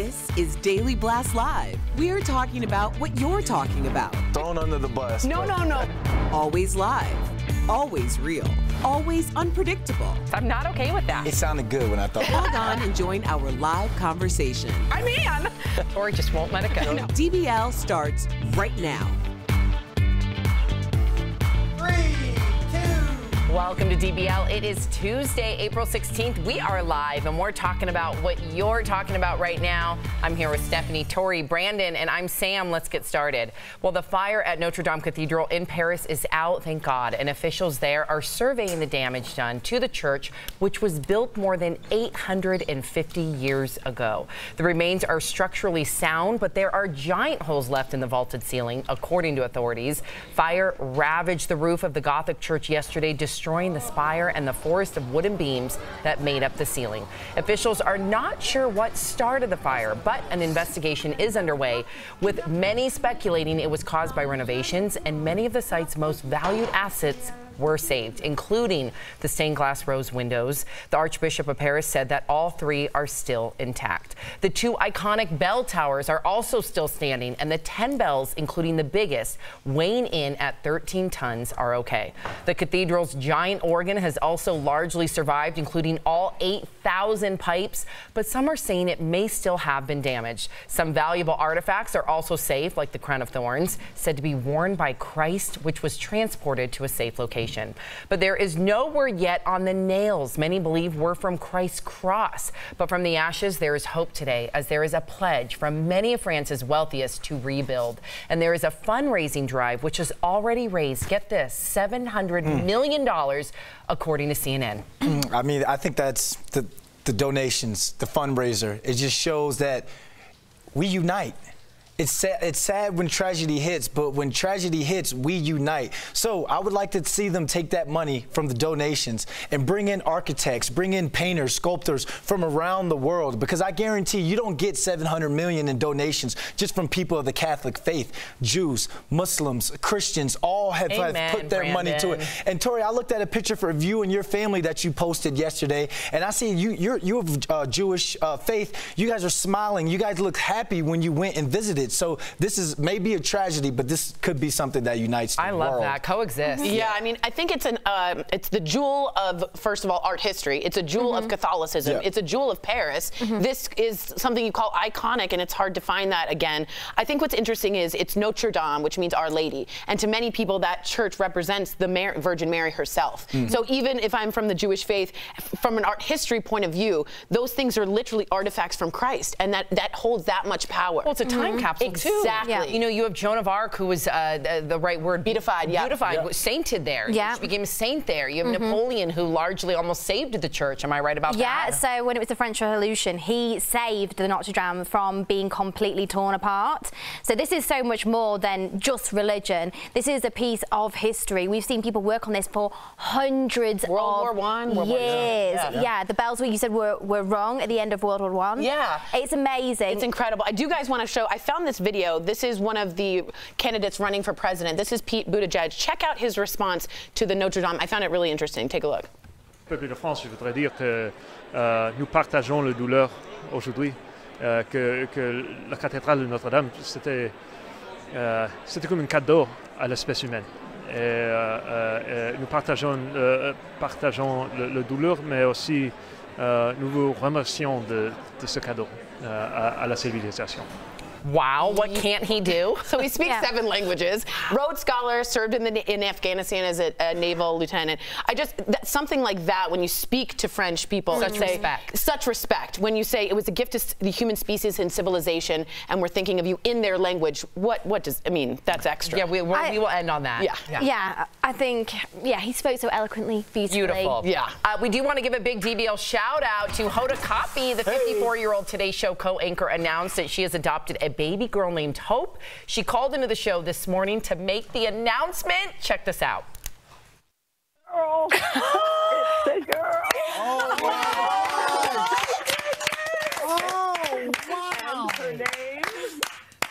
This is Daily Blast Live. We're talking about what you're talking about. Thrown under the bus. No. Always live. Always real. Always unpredictable. I'm not okay with that. It sounded good when I thought. Log on and join our live conversation. I'm in. Tori just won't let it go. DBL starts right now. 3, 2. Welcome to DBL. It is Tuesday, April 16th. We are live, and we're talking about what you're talking about right now. I'm here with Stephanie, Tori, Brandon, and I'm Sam. Let's get started. Well, the fire at Notre-Dame Cathedral in Paris is out, thank God, and officials there are surveying the damage done to the church, which was built more than 850 years ago. The remains are structurally sound, but there are giant holes left in the vaulted ceiling, according to authorities. Fire ravaged the roof of the Gothic church yesterday, destroying the spire and the forest of wooden beams that made up the ceiling. Officials are not sure what started the fire, but an investigation is underway, with many speculating it was caused by renovations, and many of the site's most valued assets were saved, including the stained glass rose windows. The Archbishop of Paris said that all three are still intact. The two iconic bell towers are also still standing, and the 10 bells, including the biggest, weighing in at 13 tons, are okay. The cathedral's giant organ has also largely survived, including all 8,000 pipes, but some are saying it may still have been damaged. Some valuable artifacts are also safe, like the crown of thorns, said to be worn by Christ, which was transported to a safe location. But there is no word yet on the nails many believe were from Christ's cross. But from the ashes, there is hope today, as there is a pledge from many of France's wealthiest to rebuild. And there is a fundraising drive which has already raised, get this, $700 million, according to CNN. I mean, I think that's the donations, the fundraiser. It just shows that we unite. It's sad when tragedy hits, but when tragedy hits, we unite. So I would like to see them take that money from the donations and bring in architects, bring in painters, sculptors from around the world, because I guarantee you don't get $700 million in donations just from people of the Catholic faith. Jews, Muslims, Christians, all have put their money to it. And Tori, I looked at a picture for you and your family that you posted yesterday, and I see you're of Jewish faith. You guys are smiling. You guys look happy when you went and visited. So this is maybe a tragedy, but this could be something that unites the world. I love that. Coexist. Yeah, I mean, I think it's it's the jewel of, first of all, art history. It's a jewel of Catholicism. Yeah. It's a jewel of Paris. This is something you call iconic, and it's hard to find that again. I think what's interesting is it's Notre-Dame, which means Our Lady. And to many people, that church represents the Virgin Mary herself. So even if I'm from the Jewish faith, from an art history point of view, those things are literally artifacts from Christ, and that holds that much power. Well, it's a time capsule. Exactly. Yeah. You know, you have Joan of Arc, who was the right word, beatified. Yeah. Beatified, sainted there. Yeah. She became a saint there. You have Napoleon, who largely almost saved the church. Am I right about that? Yeah. So when it was the French Revolution, he saved the Notre Dame from being completely torn apart. So this is so much more than just religion. This is a piece of history. We've seen people work on this for hundreds World War I, years. Yeah. The bells you said were rung at the end of World War I. Yeah. It's amazing. It's incredible. I do guys want to show, I found this video. This is one of the candidates running for president. This is Pete Buttigieg. Check out his response to the Notre Dame. I found it really interesting. Take a look. Peuple de France, je voudrais dire que nous partageons la douleur aujourd'hui, que la cathédrale de Notre-Dame, c'était comme un cadeau à l'espèce humaine. Et nous partageons la douleur, mais aussi nous vous remercions de ce cadeau à la civilisation. Wow, what can't he do? So he speaks 7 languages. Rhodes Scholar, served in Afghanistan as a naval lieutenant. Something like that, when you speak to French people, such respect. When you say it was a gift to the human species and civilization, and we're thinking of you in their language, what does, I mean, that's extra. Yeah, we will end on that. Yeah, I think, he spoke so eloquently, beautifully. Beautiful. Yeah. We do want to give a big DBL shout out to Hoda Kotb, the 54-year-old Today Show co-anchor, announced that she has adopted a baby girl named Hope. She called into the show this morning to make the announcement. Check this out. Girl. It's the girl. Oh, wow. Oh, wow. And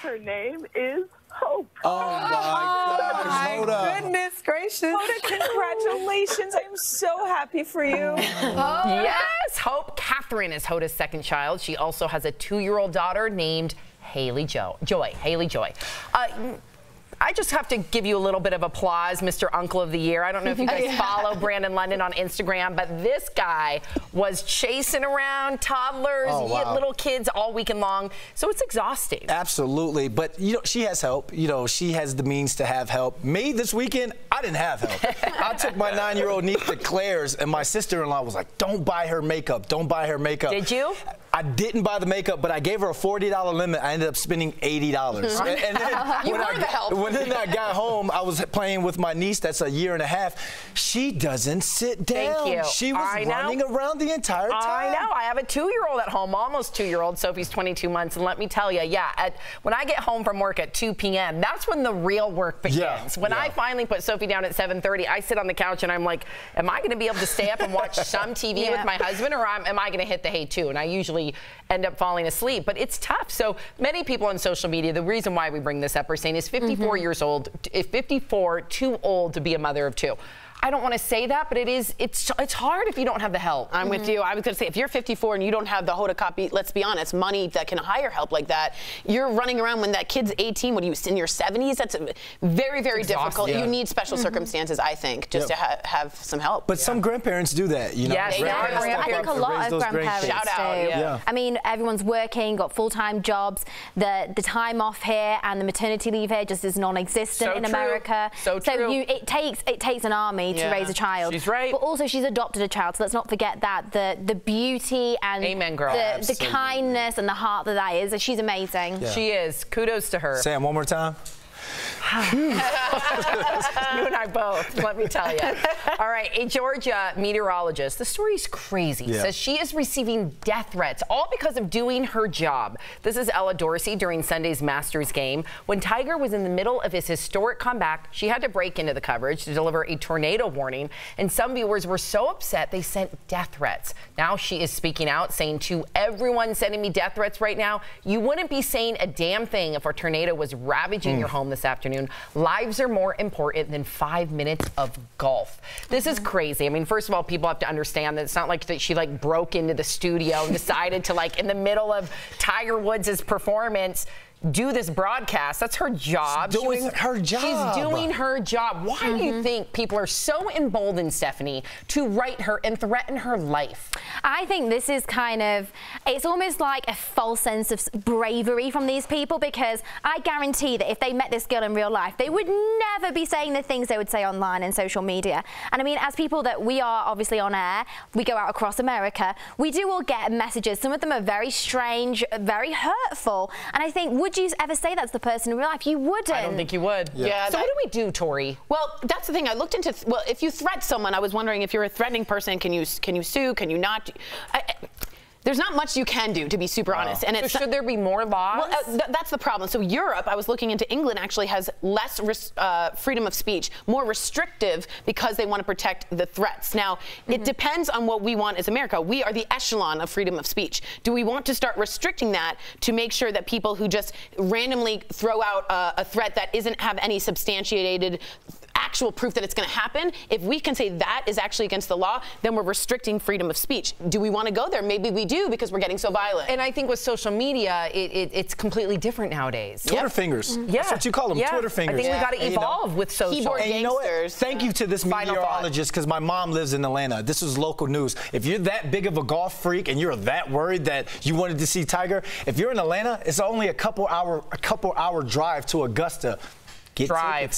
her name is Hope. Oh, my gosh, Hoda. Goodness gracious. Hoda, congratulations. I'm so happy for you. Yes, Hope Catherine is Hoda's second child. She also has a 2-year-old daughter named Haley Joy. I just have to give you a little bit of applause, Mr. Uncle of the Year. I don't know if you guys follow Brandon London on Instagram, but this guy was chasing around toddlers, little kids all weekend long. So it's exhausting. Absolutely. But, you know, she has help. You know, she has the means to have help. Me, this weekend, I didn't have help. I took my 9-year-old niece to Claire's, and my sister-in-law was like, don't buy her makeup. Don't buy her makeup. Did you? I didn't buy the makeup, but I gave her a $40 limit. I ended up spending $80. And then when I got home, I was playing with my niece that's a year and a half. She doesn't sit down. Thank you. She was running around the entire time. I know. I have a 2-year-old at home, almost 2-year-old. Sophie's 22 months. And let me tell you, when I get home from work at 2 p.m., that's when the real work begins. When I finally put Sophie down at 7:30, I sit on the couch and I'm like, am I going to be able to stay up and watch some TV with my husband, or am I going to hit the hay too? And I usually end up falling asleep, but it's tough. So many people on social media, the reason why we bring this up, are saying is 54 years old, 54, too old to be a mother of 2. I don't want to say that, but it's hard if you don't have the help. I'm with you. I was going to say, if you're 54 and you don't have the Hoda Kotb, let's be honest, money that can hire help like that, you're running around when that kid's 18, what are you, in your 70s? That's very, very difficult. You need special circumstances, I think, just to have some help. But some grandparents do that, you know. Yes, I think a lot of grandparents do. I mean, everyone's working, got full-time jobs. The time off here and the maternity leave here just is non-existent in America. So it takes an army to raise a child. She's right. But also she's adopted a child, so let's not forget that. The beauty and the kindness and the heart that is. She's amazing. She is. Kudos to her. Sam, one more time. You and I both, let me tell you. All right, a Georgia meteorologist, the story's crazy, says she is receiving death threats, all because of doing her job. This is Ella Dorsey during Sunday's Masters game. When Tiger was in the middle of his historic comeback, she had to break into the coverage to deliver a tornado warning, and some viewers were so upset they sent death threats. Now she is speaking out, saying to everyone sending me death threats right now, you wouldn't be saying a damn thing if a tornado was ravaging your home this afternoon. Lives are more important than 5 minutes of golf. This is crazy. I mean, first of all, people have to understand that it's not like that she broke into the studio and decided to in the middle of Tiger Woods' performance do this broadcast. That's her job. She's doing her job. She's doing her job. Why do you think people are so emboldened, Stephanie, to write her and threaten her life? I think this is it's almost like a false sense of bravery from these people, because I guarantee that if they met this girl in real life, they would never be saying the things they would say online and social media. And I mean, as people that we are obviously on air, we go out across America, we do all get messages. Some of them are very strange, very hurtful. And I think, would you ever say that to the person in real life? You wouldn't. I don't think you would. So what do we do, Tori? Well, that's the thing. I looked into, if you threat someone, I was wondering if you're a threatening person, can you sue? Can you not? There's not much you can do, to be super honest. And so should there be more laws? Well, that's the problem. So Europe, I was looking into, England actually has less freedom of speech, more restrictive, because they want to protect the threats. Now, it depends on what we want as America. We are the echelon of freedom of speech. Do we want to start restricting that to make sure that people who just randomly throw out a threat that isn't have any substantiated actual proof that it's going to happen, if we can say that is actually against the law, then we're restricting freedom of speech. Do we want to go there? Maybe we do, because we're getting so violent. And I think with social media, it's completely different nowadays. Twitter fingers. That's what you call them, Twitter fingers. I think we got to evolve with social. Keyboard and you know what? Thank you to this meteorologist, because my mom lives in Atlanta. This was local news. If you're that big of a golf freak and you're that worried that you wanted to see Tiger, if you're in Atlanta, it's only a couple hour drive to Augusta. Drive.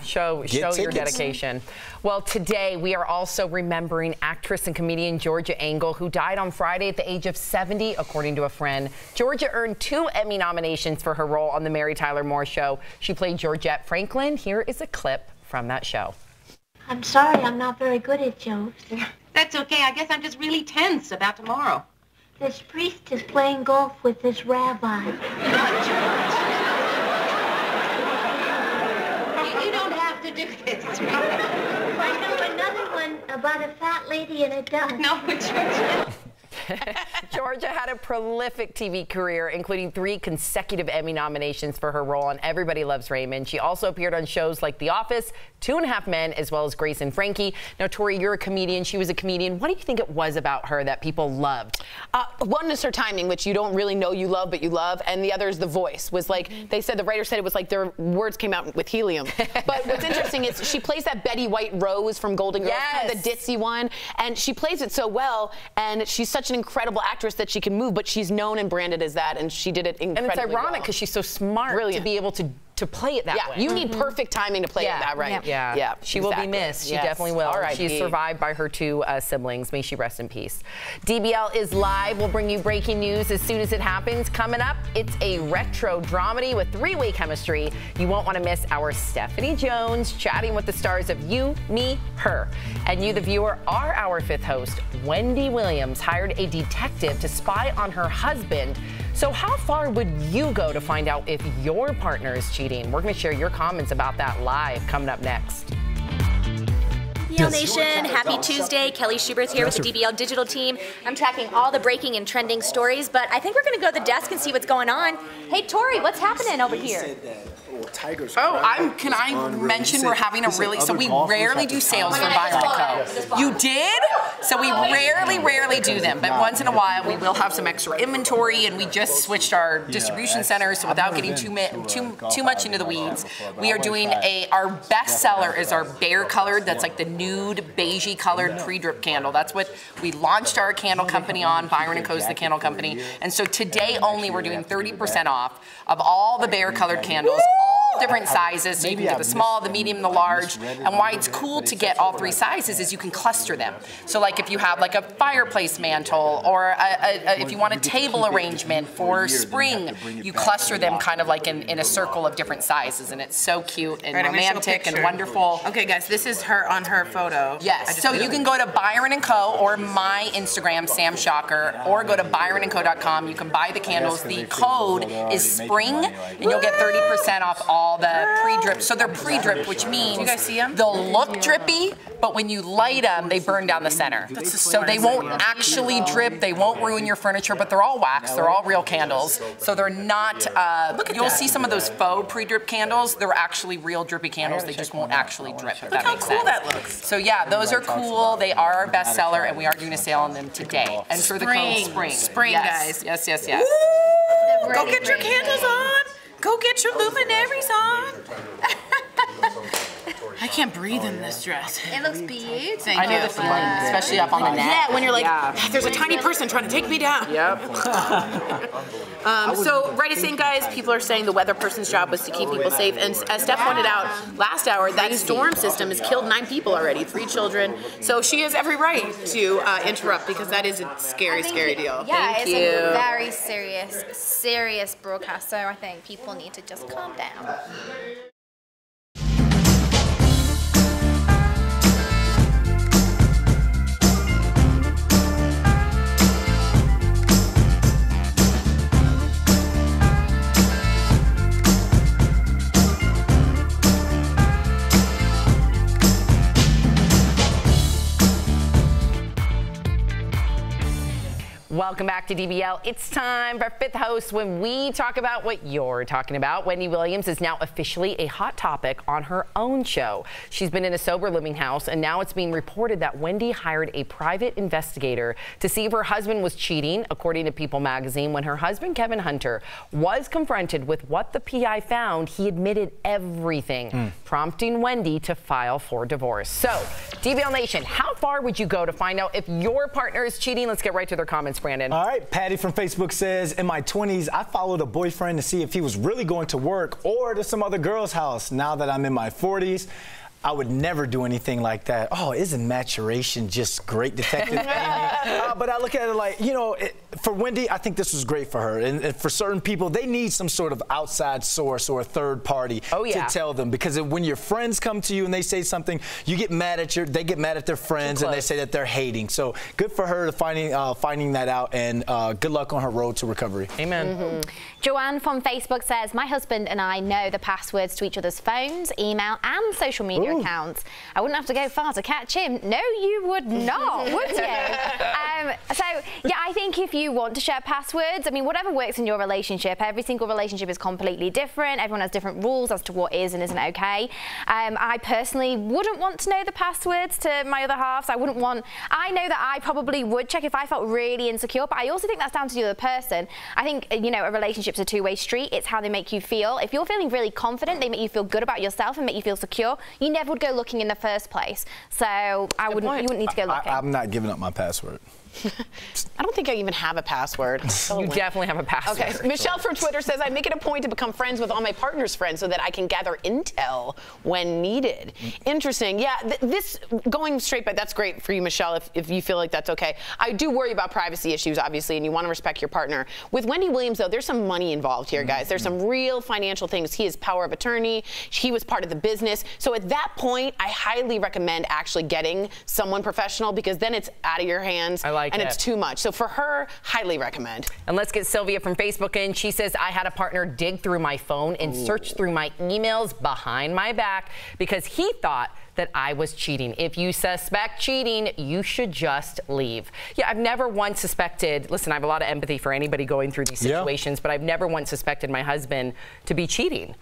Show your dedication. Well, today we are also remembering actress and comedian Georgia Engel, who died on Friday at the age of 70, according to a friend. Georgia earned 2 Emmy nominations for her role on The Mary Tyler Moore Show. She played Georgette Franklin. Here is a clip from that show. I'm sorry, I'm not very good at jokes. That's okay. I guess I'm just really tense about tomorrow. This priest is playing golf with this rabbi. You don't have to do this. I know another one about a fat lady and a duck. No, but Georgia had a prolific TV career, including 3 consecutive Emmy nominations for her role on Everybody Loves Raymond. She also appeared on shows like The Office, 2.5 Men, as well as Grace and Frankie. Now, Tori, you're a comedian. She was a comedian. What do you think it was about her that people loved? One is her timing, which you don't really know you love, but you love. And the other is the voice. Was like, they said, the writer said it was like their words came out with helium. But what's interesting is she plays that Betty White Rose from Golden Girls, kind of the ditzy one. And she plays it so well. And she's such an incredible actress that she can move, but she's known and branded as that. And she did it incredibly well. And it's ironic because she's so smart to be able to play it that way. You need perfect timing to play it that right. Yeah. She will be missed. She definitely will. All right, She's survived by her 2 siblings. May she rest in peace. DBL is live. We'll bring you breaking news as soon as it happens. Coming up, it's a retro dramedy with 3-way chemistry. You won't want to miss our Stephanie Jones chatting with the stars of You, Me, Her. And you, the viewer, are our 5th host. Wendy Williams hired a detective to spy on her husband. So how far would you go to find out if your partner is cheating? We're going to share your comments about that live coming up next. DBL Nation, happy Tuesday. Kelly Schubert's here with the DBL digital team. I'm tracking all the breaking and trending stories, but I think we're going to go to the desk and see what's going on. Hey, Tori, what's happening over here? Can I mention we're having a really, so we rarely do sales for Byron Co. You did? So we rarely do them, but once in a while we will have some extra inventory, and we just switched our distribution center, so without getting too much into the weeds, we are doing our best seller is our bear colored, that's like the nude beigey colored pre-drip candle. That's what we launched our candle company on. Byron Co is the candle company, and so today only we're doing 30% off of all the bear colored candles, all different sizes, so you can get the small, the medium, the large. And why it's cool to get all 3 sizes is you can cluster them. So like if you have like a fireplace mantle, or if you want a table arrangement for spring, you cluster them kind of like in a circle of different sizes, and it's so cute and romantic and wonderful. Okay guys, this is her on her photo. Yes, so you can go to Byron Co or my Instagram, Sam Shocker, or go to byronandco.com. You can buy the candles. The code is SPRING, and you'll get 30% off all the pre-drip. So they're pre-drip, which means you guys see them? They'll look drippy, but when you light them, they burn down the center. So they won't actually drip, they won't ruin your furniture, but they're all wax, they're all real candles. So they're not, you'll see some of those faux pre-drip candles, they're actually real drippy candles, they just won't actually drip, if that makes sense. Look how cool that looks. So yeah, those are cool, they are our best seller, and we are doing a sale on them today. And for the code SPRING. SPRING, guys. Yes. Woo! Go get your candles on. Go get your luminaries on. I can't breathe in this dress. It looks beautiful. I know the feeling, especially up on the neck. Yeah, when you're like, there's a tiny person trying to take me down. Yep. So right as saying, guys, people are saying the weather person's job was to keep people safe. And as Steph pointed out last hour, that storm system has killed 9 people already, 3 children. So she has every right to interrupt, because that is a scary deal. Yeah, Thank it's you. a very serious broadcast, so I think people need to just calm down. Welcome back to DBL. It's time for our 5th host when we talk about what you're talking about. Wendy Williams is now officially a hot topic on her own show. She's been in a sober living house, and now it's being reported that Wendy hired a private investigator to see if her husband was cheating, according to People magazine. When her husband, Kevin Hunter, was confronted with what the PI found, he admitted everything, prompting Wendy to file for divorce. So, DBL Nation, how far would you go to find out if your partner is cheating? Let's get right to their comments, Brandon. All right, Patty from Facebook says, in my 20s, I followed a boyfriend to see if he was really going to work or to some other girl's house. Now that I'm in my 40s, I would never do anything like that. Oh, isn't maturation just great, Detective Amy? But I look at it like, you know, for Wendy, I think this was great for her. And for certain people, they need some sort of outside source or a third party to tell them. Because when your friends come to you and they say something, you get mad at they get mad at their friends and they say that they're hating. So good for her to finding that out, and good luck on her road to recovery. Amen. Joanne from Facebook says, my husband and I know the passwords to each other's phones, email and social media accounts. I wouldn't have to go far to catch him. No, you would not, would you? So, yeah, I think if you want to share passwords, I mean, whatever works in your relationship, every single relationship is completely different. Everyone has different rules as to what is and isn't okay. I personally wouldn't want to know the passwords to my other halves. I know that I probably would check if I felt really insecure, but I also think that's down to the other person. I think, you know, a relationship's a two-way street. It's how they make you feel. If you're feeling really confident, they make you feel good about yourself and make you feel secure, you never would go looking in the first place. So you wouldn't need to go looking. I'm not giving up my password. I don't think I even have a password. You definitely have a password. Okay. Michelle from Twitter says, I make it a point to become friends with all my partner's friends so that I can gather intel when needed. Interesting. Yeah, this going straight, but that's great for you, Michelle, if you feel like that's okay. I do worry about privacy issues, obviously, and you want to respect your partner. With Wendy Williams, though, there's some money involved here, guys. There's some real financial things. He is power of attorney. He was part of the business. So at that point, I highly recommend actually getting someone professional, because then it's out of your hands. And it's too much. So for her, highly recommend. And let's get Sylvia from Facebook in. She says, I had a partner dig through my phone and search through my emails behind my back because he thought that I was cheating. If you suspect cheating, you should just leave. Yeah, I've never once suspected, listen, I have a lot of empathy for anybody going through these situations, but I've never once suspected my husband to be cheating.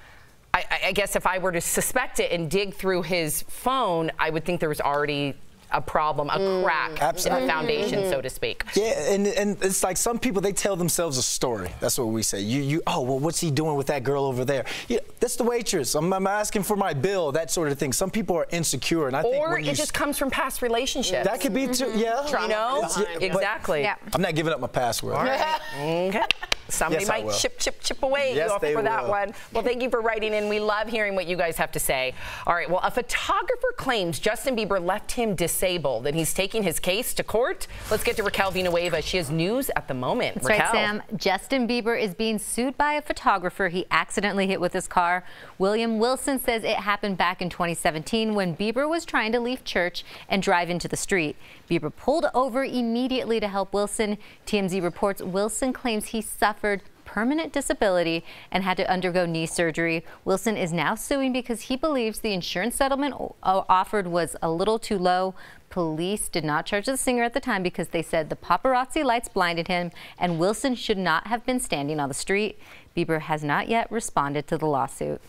I guess if I were to suspect it and dig through his phone, I would think there was already a problem, a crack in the foundation, so to speak. Yeah, and it's like some people, they tell themselves a story. That's what we say. Oh, well, what's he doing with that girl over there? Yeah, that's the waitress. I'm asking for my bill, that sort of thing. Some people are insecure, and I think it just comes from past relationships. That could be too, you know? Exactly. Yeah. I'm not giving up my password. All right. Okay. Somebody might chip away off for that one. Well, thank you for writing in. We love hearing what you guys have to say. All right, well, a photographer claims Justin Bieber left him disabled, and he's taking his case to court. Let's get to Raquel Villanueva. She has news at the moment. That's right, Sam. Justin Bieber is being sued by a photographer he accidentally hit with his car. William Wilson says it happened back in 2017 when Bieber was trying to leave church and drive into the street. Bieber pulled over immediately to help Wilson. TMZ reports Wilson claims he suffered permanent disability and had to undergo knee surgery. Wilson is now suing because he believes the insurance settlement offered was a little too low. Police did not charge the singer at the time because they said the paparazzi lights blinded him and Wilson should not have been standing on the street. Bieber has not yet responded to the lawsuit.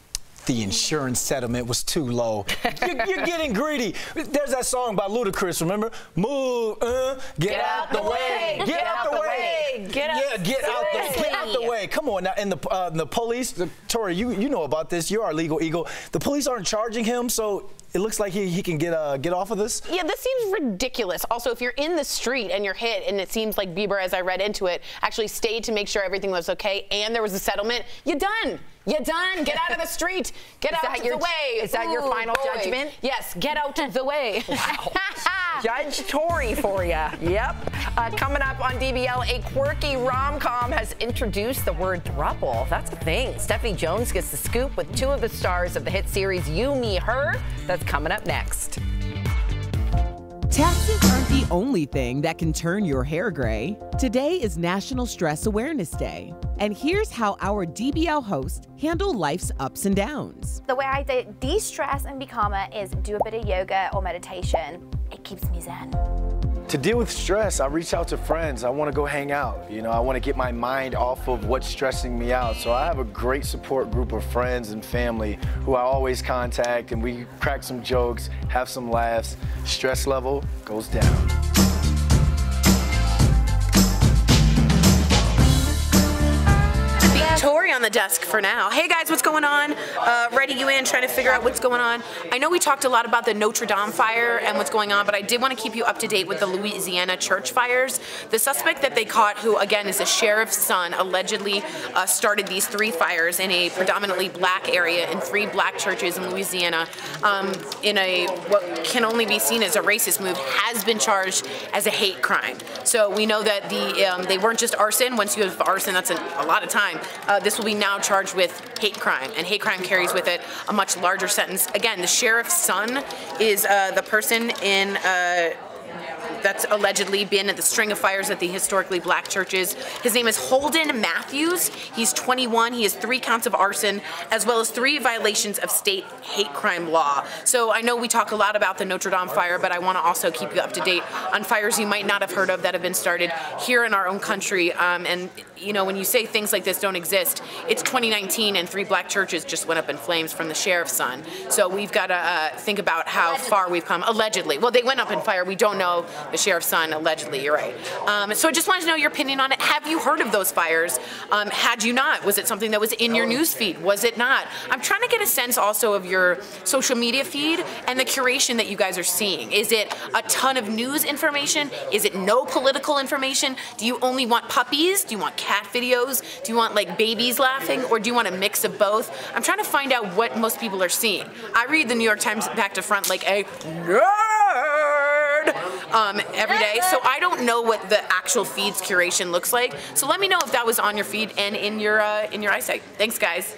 The insurance settlement was too low. You're getting greedy. There's that song by Ludacris, remember? Move, get out the way. Get out the way. Get out the way. Come on now. And the police, Tori, you know about this. You're our legal eagle. The police aren't charging him, so it looks like he can get off of this. Yeah, this seems ridiculous. Also, if you're in the street and you're hit, and it seems like Bieber, as I read into it, actually stayed to make sure everything was okay, and there was a settlement, you're done. You're done. Get out of the street. Get out of the way. Is that your final judgment? Yes, get out of the way. Wow. Judge Tori for you. Yep. Coming up on DBL, a quirky rom-com has introduced the word throuple. That's a thing. Stephanie Jones gets the scoop with two of the stars of the hit series You, Me, Her. That's coming up next. Taxes aren't the only thing that can turn your hair gray. Today is National Stress Awareness Day. And here's how our DBL hosts handle life's ups and downs. The way I de-stress and be calmer is do a bit of yoga or meditation. It keeps me zen. To deal with stress, I reach out to friends. I want to go hang out. You know, I want to get my mind off of what's stressing me out. So I have a great support group of friends and family who I always contact, and we crack some jokes, have some laughs. Stress level goes down. Tori on the desk for now. Hey guys, what's going on? Writing you in, trying to figure out what's going on. I know we talked a lot about the Notre-Dame fire and what's going on, but I did want to keep you up to date with the Louisiana church fires. The suspect that they caught, who again is a sheriff's son, allegedly started these 3 fires in a predominantly black area in 3 black churches in Louisiana, in a what can only be seen as a racist move, has been charged as a hate crime. So we know that they weren't just arson. Once you have arson, that's a lot of time. This will be now charged with hate crime, and hate crime carries with it a much larger sentence. Again, the sheriff's son is the person in that's allegedly been at the string of fires at the historically black churches. His name is Holden Matthews. He's 21. He has 3 counts of arson, as well as 3 violations of state hate crime law. So I know we talk a lot about the Notre-Dame fire, but I want to also keep you up to date on fires you might not have heard of that have been started here in our own country. And you know, when you say things like this don't exist, it's 2019 and 3 black churches just went up in flames from the sheriff's son. So we've got to think about how far we've come. Allegedly. Well, they went up in fire. We don't know the sheriff's son, allegedly. You're right. So I just wanted to know your opinion on it. Have you heard of those fires? Had you not? Was it something that was in your news feed? Was it not? I'm trying to get a sense also of your social media feed and the curation that you guys are seeing. Is it a ton of news information? Is it no political information? Do you only want puppies? Do you want cat videos? Do you want like babies laughing? Or do you want a mix of both? I'm trying to find out what most people are seeing. I read the New York Times back to front like a nerd every day, so I don't know what the actual feed's curation looks like. So let me know if that was on your feed and in your eyesight. Thanks, guys.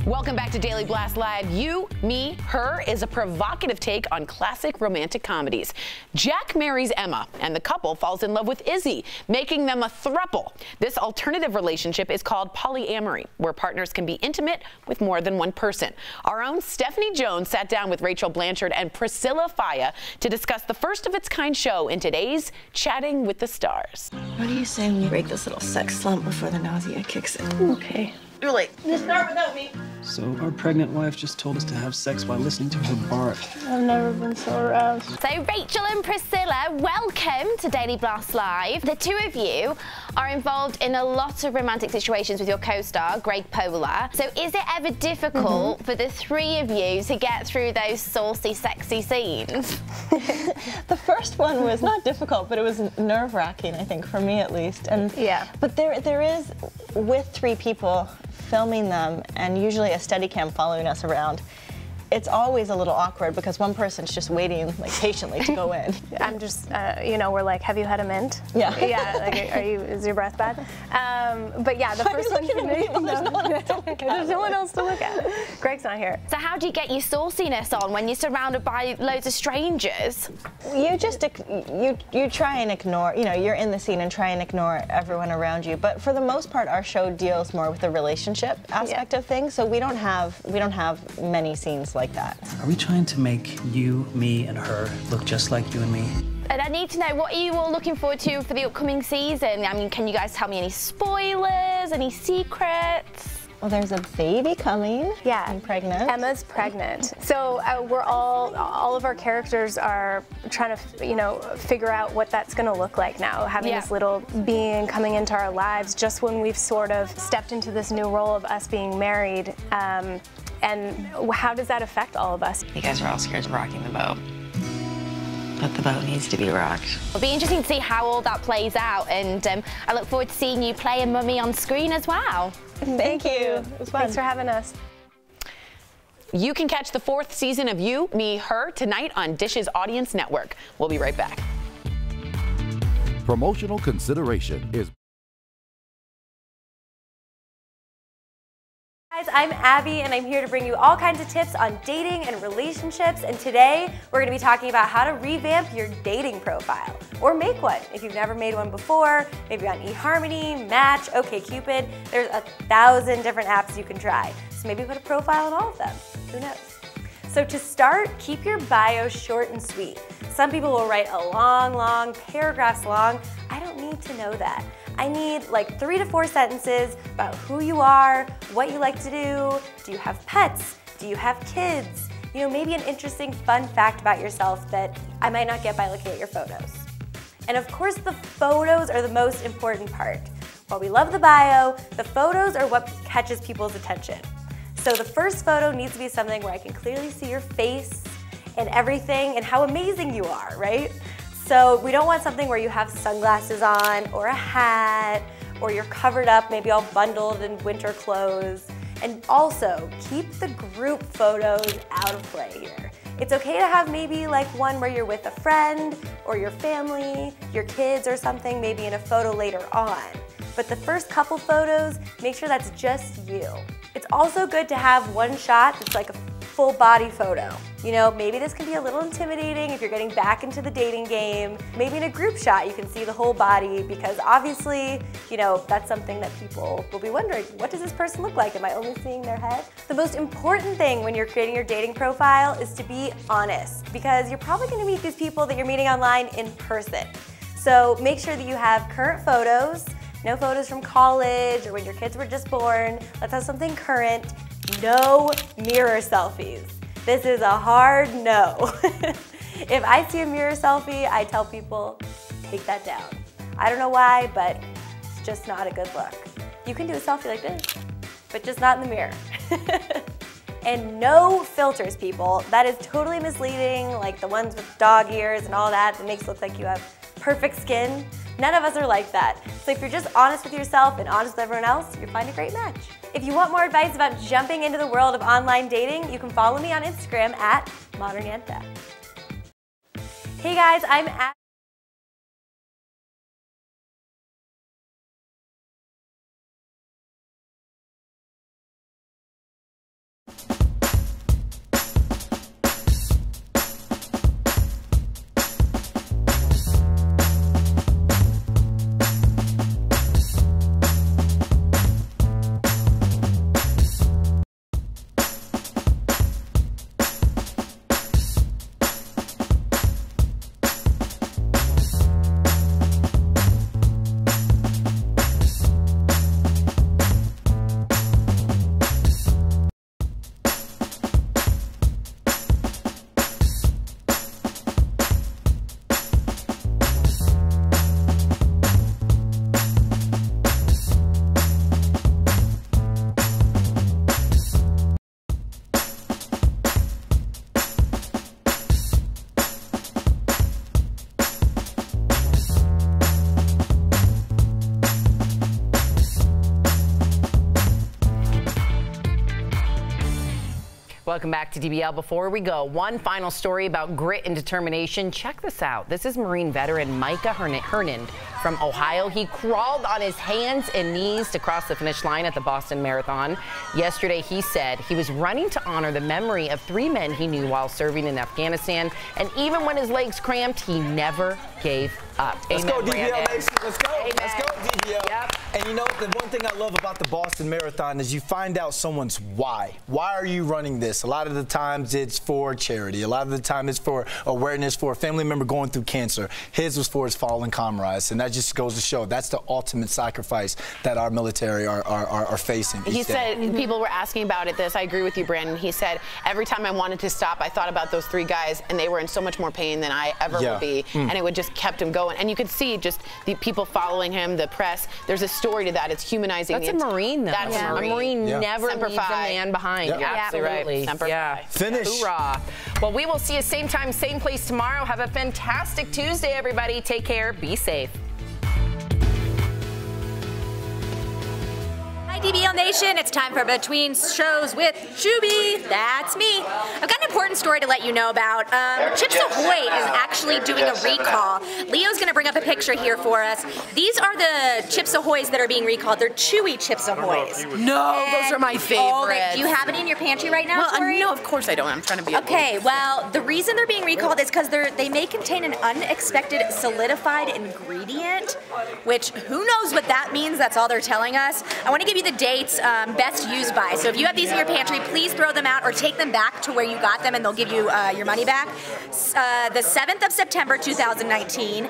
Welcome back to Daily Blast Live. You, Me, Her is a provocative take on classic romantic comedies. Jack marries Emma, and the couple falls in love with Izzy, making them a throuple. This alternative relationship is called polyamory, where partners can be intimate with more than one person. Our own Stephanie Jones sat down with Rachel Blanchard and Priscilla Faya to discuss the first of its kind show in today's Chatting with the Stars. What do you say when you break this little sex slump before the nausea kicks in? Okay. Really? Just start without me. So our pregnant wife just told us to have sex while listening to her bark. I've never been so aroused. So Rachel and Priscilla, welcome to Daily Blast Live. The 2 of you are involved in a lot of romantic situations with your co-star, Greg Polar. So is it ever difficult for the 3 of you to get through those saucy, sexy scenes? The first one was not difficult, but it was nerve-wracking, I think, for me at least. And yeah. But there is, with 3 people, filming them and usually a Steadicam following us around, it's always a little awkward because one person's just waiting like patiently to go in. I'm just, you know, we're like, have you had a mint? Yeah. Yeah, like, is your breath bad? But yeah, the first one for me, there's no one else to look at. Greg's not here. So how do you get your sauciness on when you're surrounded by loads of strangers? You just, you try and ignore, you know, you're in the scene and try and ignore everyone around you. But for the most part, our show deals more with the relationship aspect of things. So we don't have many scenes like that. Are we trying to make you, me, and her look just like you and me? And I need to know, what are you all looking forward to for the upcoming season? I mean, can you guys tell me any spoilers, any secrets? Well, there's a baby coming. Yeah. I'm pregnant. Emma's pregnant. So we're all of our characters are trying to, you know, figure out what that's going to look like now, having this little being coming into our lives just when we've sort of stepped into this new role of us being married. And how does that affect all of us? You guys are all scared of rocking the boat. But the boat needs to be rocked. It'll be interesting to see how all that plays out, and I look forward to seeing you play a mummy on screen as well. Thank you. It was fun. Thanks for having us. You can catch the 4th season of You, Me, Her tonight on Dish's Audience Network. We'll be right back. Promotional consideration is... Guys, I'm Abby and I'm here to bring you all kinds of tips on dating and relationships, and today we're going to be talking about how to revamp your dating profile or make one if you've never made one before, maybe on eHarmony, Match, OkCupid. There's 1,000 different apps you can try, so maybe put a profile on all of them. Who knows? So to start, keep your bio short and sweet. Some people will write a long, paragraphs long. I don't need to know that. I need like 3 to 4 sentences about who you are, what you like to do you have pets, do Do you have kids? You know, maybe an interesting fun fact about yourself that I might not get by looking at your photos. And of course, the photos are the most important part. While we love the bio, the photos are what catches people's attention. So the first photo needs to be something where I can clearly see your face and everything and how amazing you are, right? So we don't want something where you have sunglasses on or a hat or you're covered up, maybe all bundled in winter clothes. And also, keep the group photos out of play here. It's okay to have maybe like one where you're with a friend or your family, your kids or something, maybe in a photo later on. But the first couple photos, make sure that's just you. It's also good to have one shot that's like a full body photo. You know, maybe this can be a little intimidating if you're getting back into the dating game. Maybe in a group shot you can see the whole body because obviously, you know, that's something that people will be wondering, what does this person look like? Am I only seeing their head? The most important thing when you're creating your dating profile is to be honest because you're probably gonna meet these people that you're meeting online in person. So make sure that you have current photos, no photos from college or when your kids were just born. Let's have something current. No mirror selfies. This is a hard no. If I see a mirror selfie, I tell people, take that down. I don't know why, but it's just not a good look. You can do a selfie like this, but just not in the mirror. And no filters, people. That is totally misleading, like the ones with dog ears and all that makes it look like you have perfect skin. None of us are like that. So if you're just honest with yourself and honest with everyone else, you'll find a great match. If you want more advice about jumping into the world of online dating, you can follow me on Instagram at Modernienta. Hey guys, I'm at Welcome back to DBL. Before we go, one final story about grit and determination. Check this out. This is Marine veteran Micah Hernan from Ohio. He crawled on his hands and knees to cross the finish line at the Boston Marathon. Yesterday, he said he was running to honor the memory of 3 men he knew while serving in Afghanistan. And even when his legs cramped, he never gave up. Let's Amen, go, DBL Brandon. Nation. Let's go. Amen. Let's go, DBL. Yep. And you know, the one thing I love about the Boston Marathon is you find out someone's why. Why are you running this? A lot of the times it's for charity. A lot of the time it's for awareness for a family member going through cancer. His was for his fallen comrades. And that just goes to show that's the ultimate sacrifice that our military are facing. He said, people were asking about it, I agree with you, Brandon. He said, every time I wanted to stop, I thought about those 3 guys, and they were in so much more pain than I ever would be. And it would just kept him going. And you could see just the people following him, the press. There's a story to that. It's humanizing. That's a Marine, though. That's a Marine never Semper leaves a Fi. man behind. Yep. You're absolutely right. Semper Fi. Finish. Hoorah. Well, we will see you same time, same place tomorrow. Have a fantastic Tuesday, everybody. Take care. Be safe. Hi, DBL Nation. It's time for Between Shows with Shuby. That's me. I've got an important story to let you know about. Chips Ahoy is actually doing a recall. Leo's going to bring up a picture here for us. These are the Chips Ahoys that are being recalled. They're chewy Chips Ahoys. No, those are my favorites. Do you have it in your pantry right now, Tori? No, of course I don't. I'm trying to be Okay, well, the reason they're being recalled is because they may contain an unexpected solidified ingredient, which who knows what that means. That's all they're telling us. I want to give you the dates best used by. So if you have these in your pantry, please throw them out or take them back to where you got them and they'll give you your money back. The 7th of September 2019,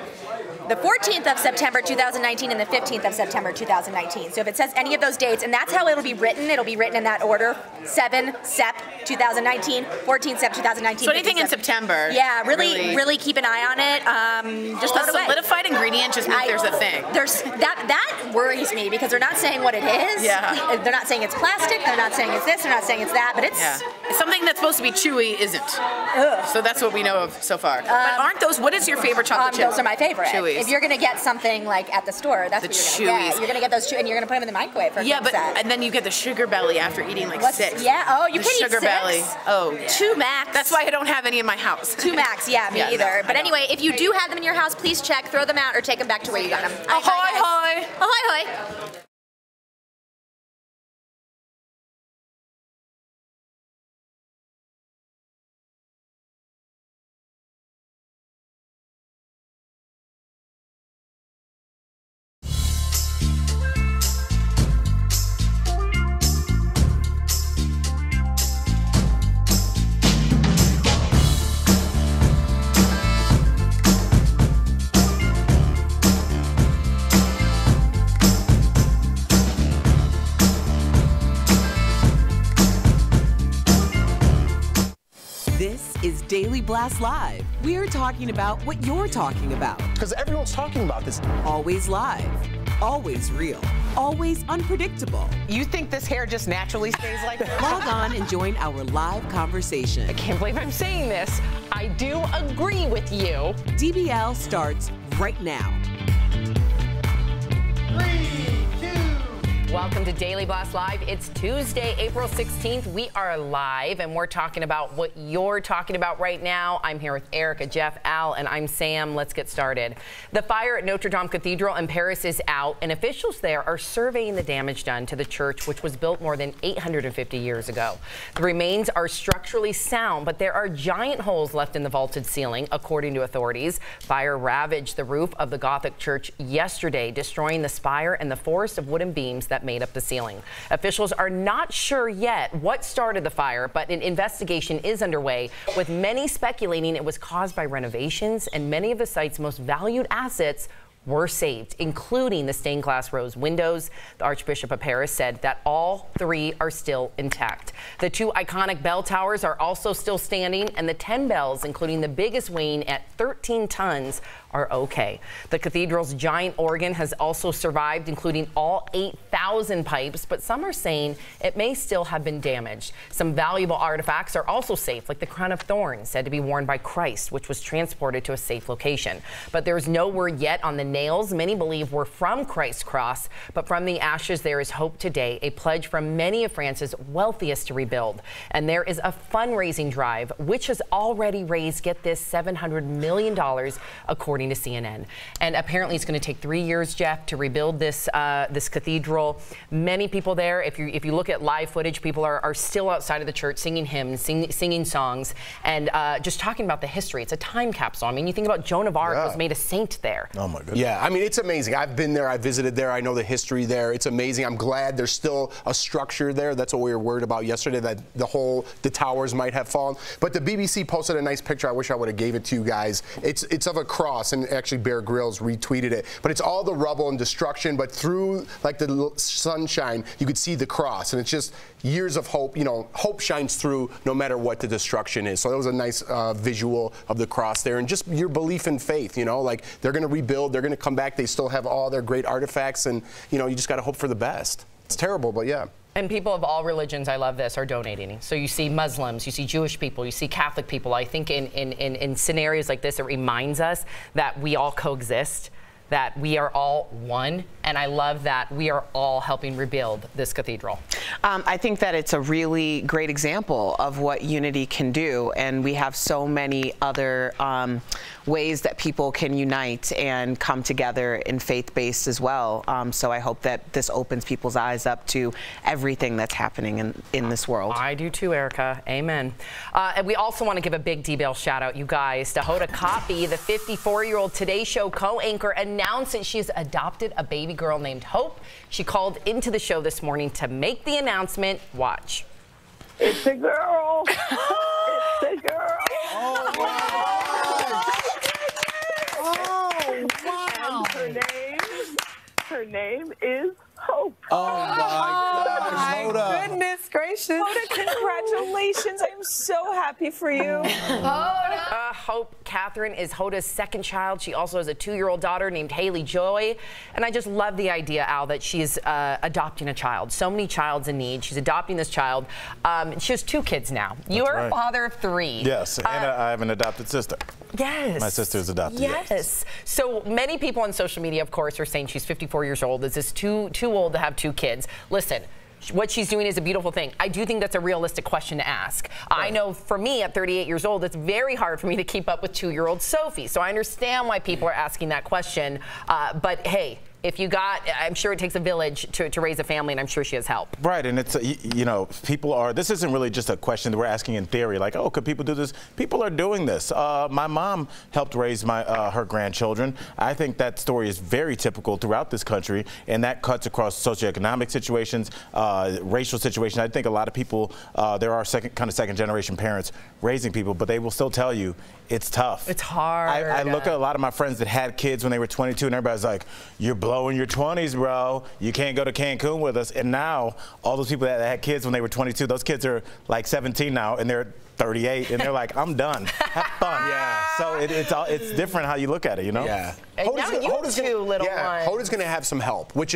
the 14th of September 2019 and the 15th of September 2019. So if it says any of those dates, and that's how it'll be written in that order: 7 Sep 2019, 14 Sep 2019. So anything in September. Yeah, really keep an eye on it. Just throw it away. Solidified ingredient just means there's a thing. There's that worries me because they're not saying what it is. Yeah. They're not saying it's plastic. They're not saying it's this. They're not saying it's that. But it's something that's supposed to be chewy isn't. Ugh. So that's what we know of so far. But aren't those? What is your favorite chocolate chip? Those are my favorite. Chewies. If you're gonna get something like at the store, that's what you're gonna get. You're gonna get those, and you're gonna put them in the microwave for a quick set. And then you get the sugar belly after eating like 6. Yeah. Oh, you the can sugar eat 6. Belly. Oh, yeah. 2 max. That's why I don't have any in my house. 2 max. Yeah, me either. But anyway, if you do have them in your house, please check, throw them out, or take them back to where you got them. Ahoy, hoy! Ahoy, hoy! This is Daily Blast Live. We're talking about what you're talking about. Because everyone's talking about this. Always live, always real, always unpredictable. You think this hair just naturally stays like this? Log on and join our live conversation. I can't believe I'm saying this. I do agree with you. DBL starts right now. Welcome to Daily Blast Live. It's Tuesday, April 16th. We are live, and we're talking about what you're talking about right now. I'm here with Erica, Jeff, Al, and I'm Sam. Let's get started. The fire at Notre-Dame Cathedral in Paris is out, and officials there are surveying the damage done to the church, which was built more than 850 years ago. The remains are structurally sound, but there are giant holes left in the vaulted ceiling, according to authorities. Fire ravaged the roof of the Gothic church yesterday, destroying the spire and the forest of wooden beams that made up the ceiling. Officials are not sure yet what started the fire, but an investigation is underway, with many speculating it was caused by renovations, and many of the site's most valued assets were saved, including the stained glass rose windows. The Archbishop of Paris said that all 3 are still intact. The 2 iconic bell towers are also still standing, and the 10 bells, including the biggest weighing at 13 tons, are okay. The cathedral's giant organ has also survived, including all 8,000 pipes, but some are saying it may still have been damaged. Some valuable artifacts are also safe, like the crown of thorns said to be worn by Christ, which was transported to a safe location. But there's no word yet on the nails many believe were from Christ's cross, but from the ashes there is hope today, a pledge from many of France's wealthiest to rebuild. And there is a fundraising drive, which has already raised, get this, $700 million, according to CNN. And apparently it's going to take 3 years, Jeff, to rebuild this this cathedral. Many people there, if you look at live footage, people are still outside of the church singing hymns, singing songs, and just talking about the history. It's a time capsule. I mean, you think about Joan of Arc was made a saint there. Oh my goodness. Yeah, I mean, it's amazing. I've been there. I visited there. I know the history there. It's amazing. I'm glad there's still a structure there. That's what we were worried about yesterday, that the towers might have fallen. But the BBC posted a nice picture. I wish I would have gave it to you guys. It's of a cross, and actually Bear Grylls retweeted it. But it's all the rubble and destruction, but through like the sunshine, you could see the cross, and it's just years of hope. You know, hope shines through no matter what the destruction is. So that was a nice visual of the cross there, and just your belief in faith. You know, like they're going to rebuild, they're going to come back. They still have all their great artifacts, and you know, you just got to hope for the best. It's terrible, but yeah. And people of all religions, I love this, are donating. So you see Muslims, you see Jewish people, you see Catholic people. I think in scenarios like this, it reminds us that we all coexist, that we are all one, and I love that we are all helping rebuild this cathedral. I think that it's a really great example of what unity can do, and we have so many other ways that people can unite and come together in faith-based as well. So I hope that this opens people's eyes up to everything that's happening in this world. I do too, Erica. Amen. And we also want to give a big DBL shout out, you guys, to Hoda Kotb, the 54-year-old Today Show co-anchor, announced that she's adopted a baby girl named Hope. She called into the show this morning to make the announcement. Watch. It's a girl. It's a girl. Oh, wow. Oh, wow. Her name is Hope. Oh my gosh, Hoda. Goodness gracious. Hoda, congratulations. I'm so happy for you. Hope Catherine is Hoda's second child. She also has a 2-year-old daughter named Haley Joy. And I just love the idea, Al, that she's adopting a child. So many child's in need. She's adopting this child. She has 2 kids now. You're a father of 3. Yes, and I have an adopted sister. Yes. My sister's adopted. Yes. So many people on social media, of course, are saying she's 54 years old. Is this too old to have 2 kids? Listen, what she's doing is a beautiful thing. I do think that's a realistic question to ask. Right. I know for me at 38 years old, it's very hard for me to keep up with 2-year-old Sophie. So I understand why people are asking that question. But hey, if you got, I'm sure it takes a village to raise a family, and I'm sure she has help. Right, and it's, you know, people are, this isn't really just a question that we're asking in theory, like, oh, could people do this? People are doing this. My mom helped raise her grandchildren. I think that story is very typical throughout this country, and that cuts across socioeconomic situations, racial situations. I think a lot of people, there are second generation parents raising people, but they will still tell you it's tough. It's hard. I look at a lot of my friends that had kids when they were 22, and everybody's like, you're blowing your 20s, bro. You can't go to Cancun with us. And now, all those people that had kids when they were 22, those kids are like 17 now, and they're 38, and they're like, I'm done. Have fun. Yeah. So it's different how you look at it, you know? Yeah. Hoda's going to have some help, which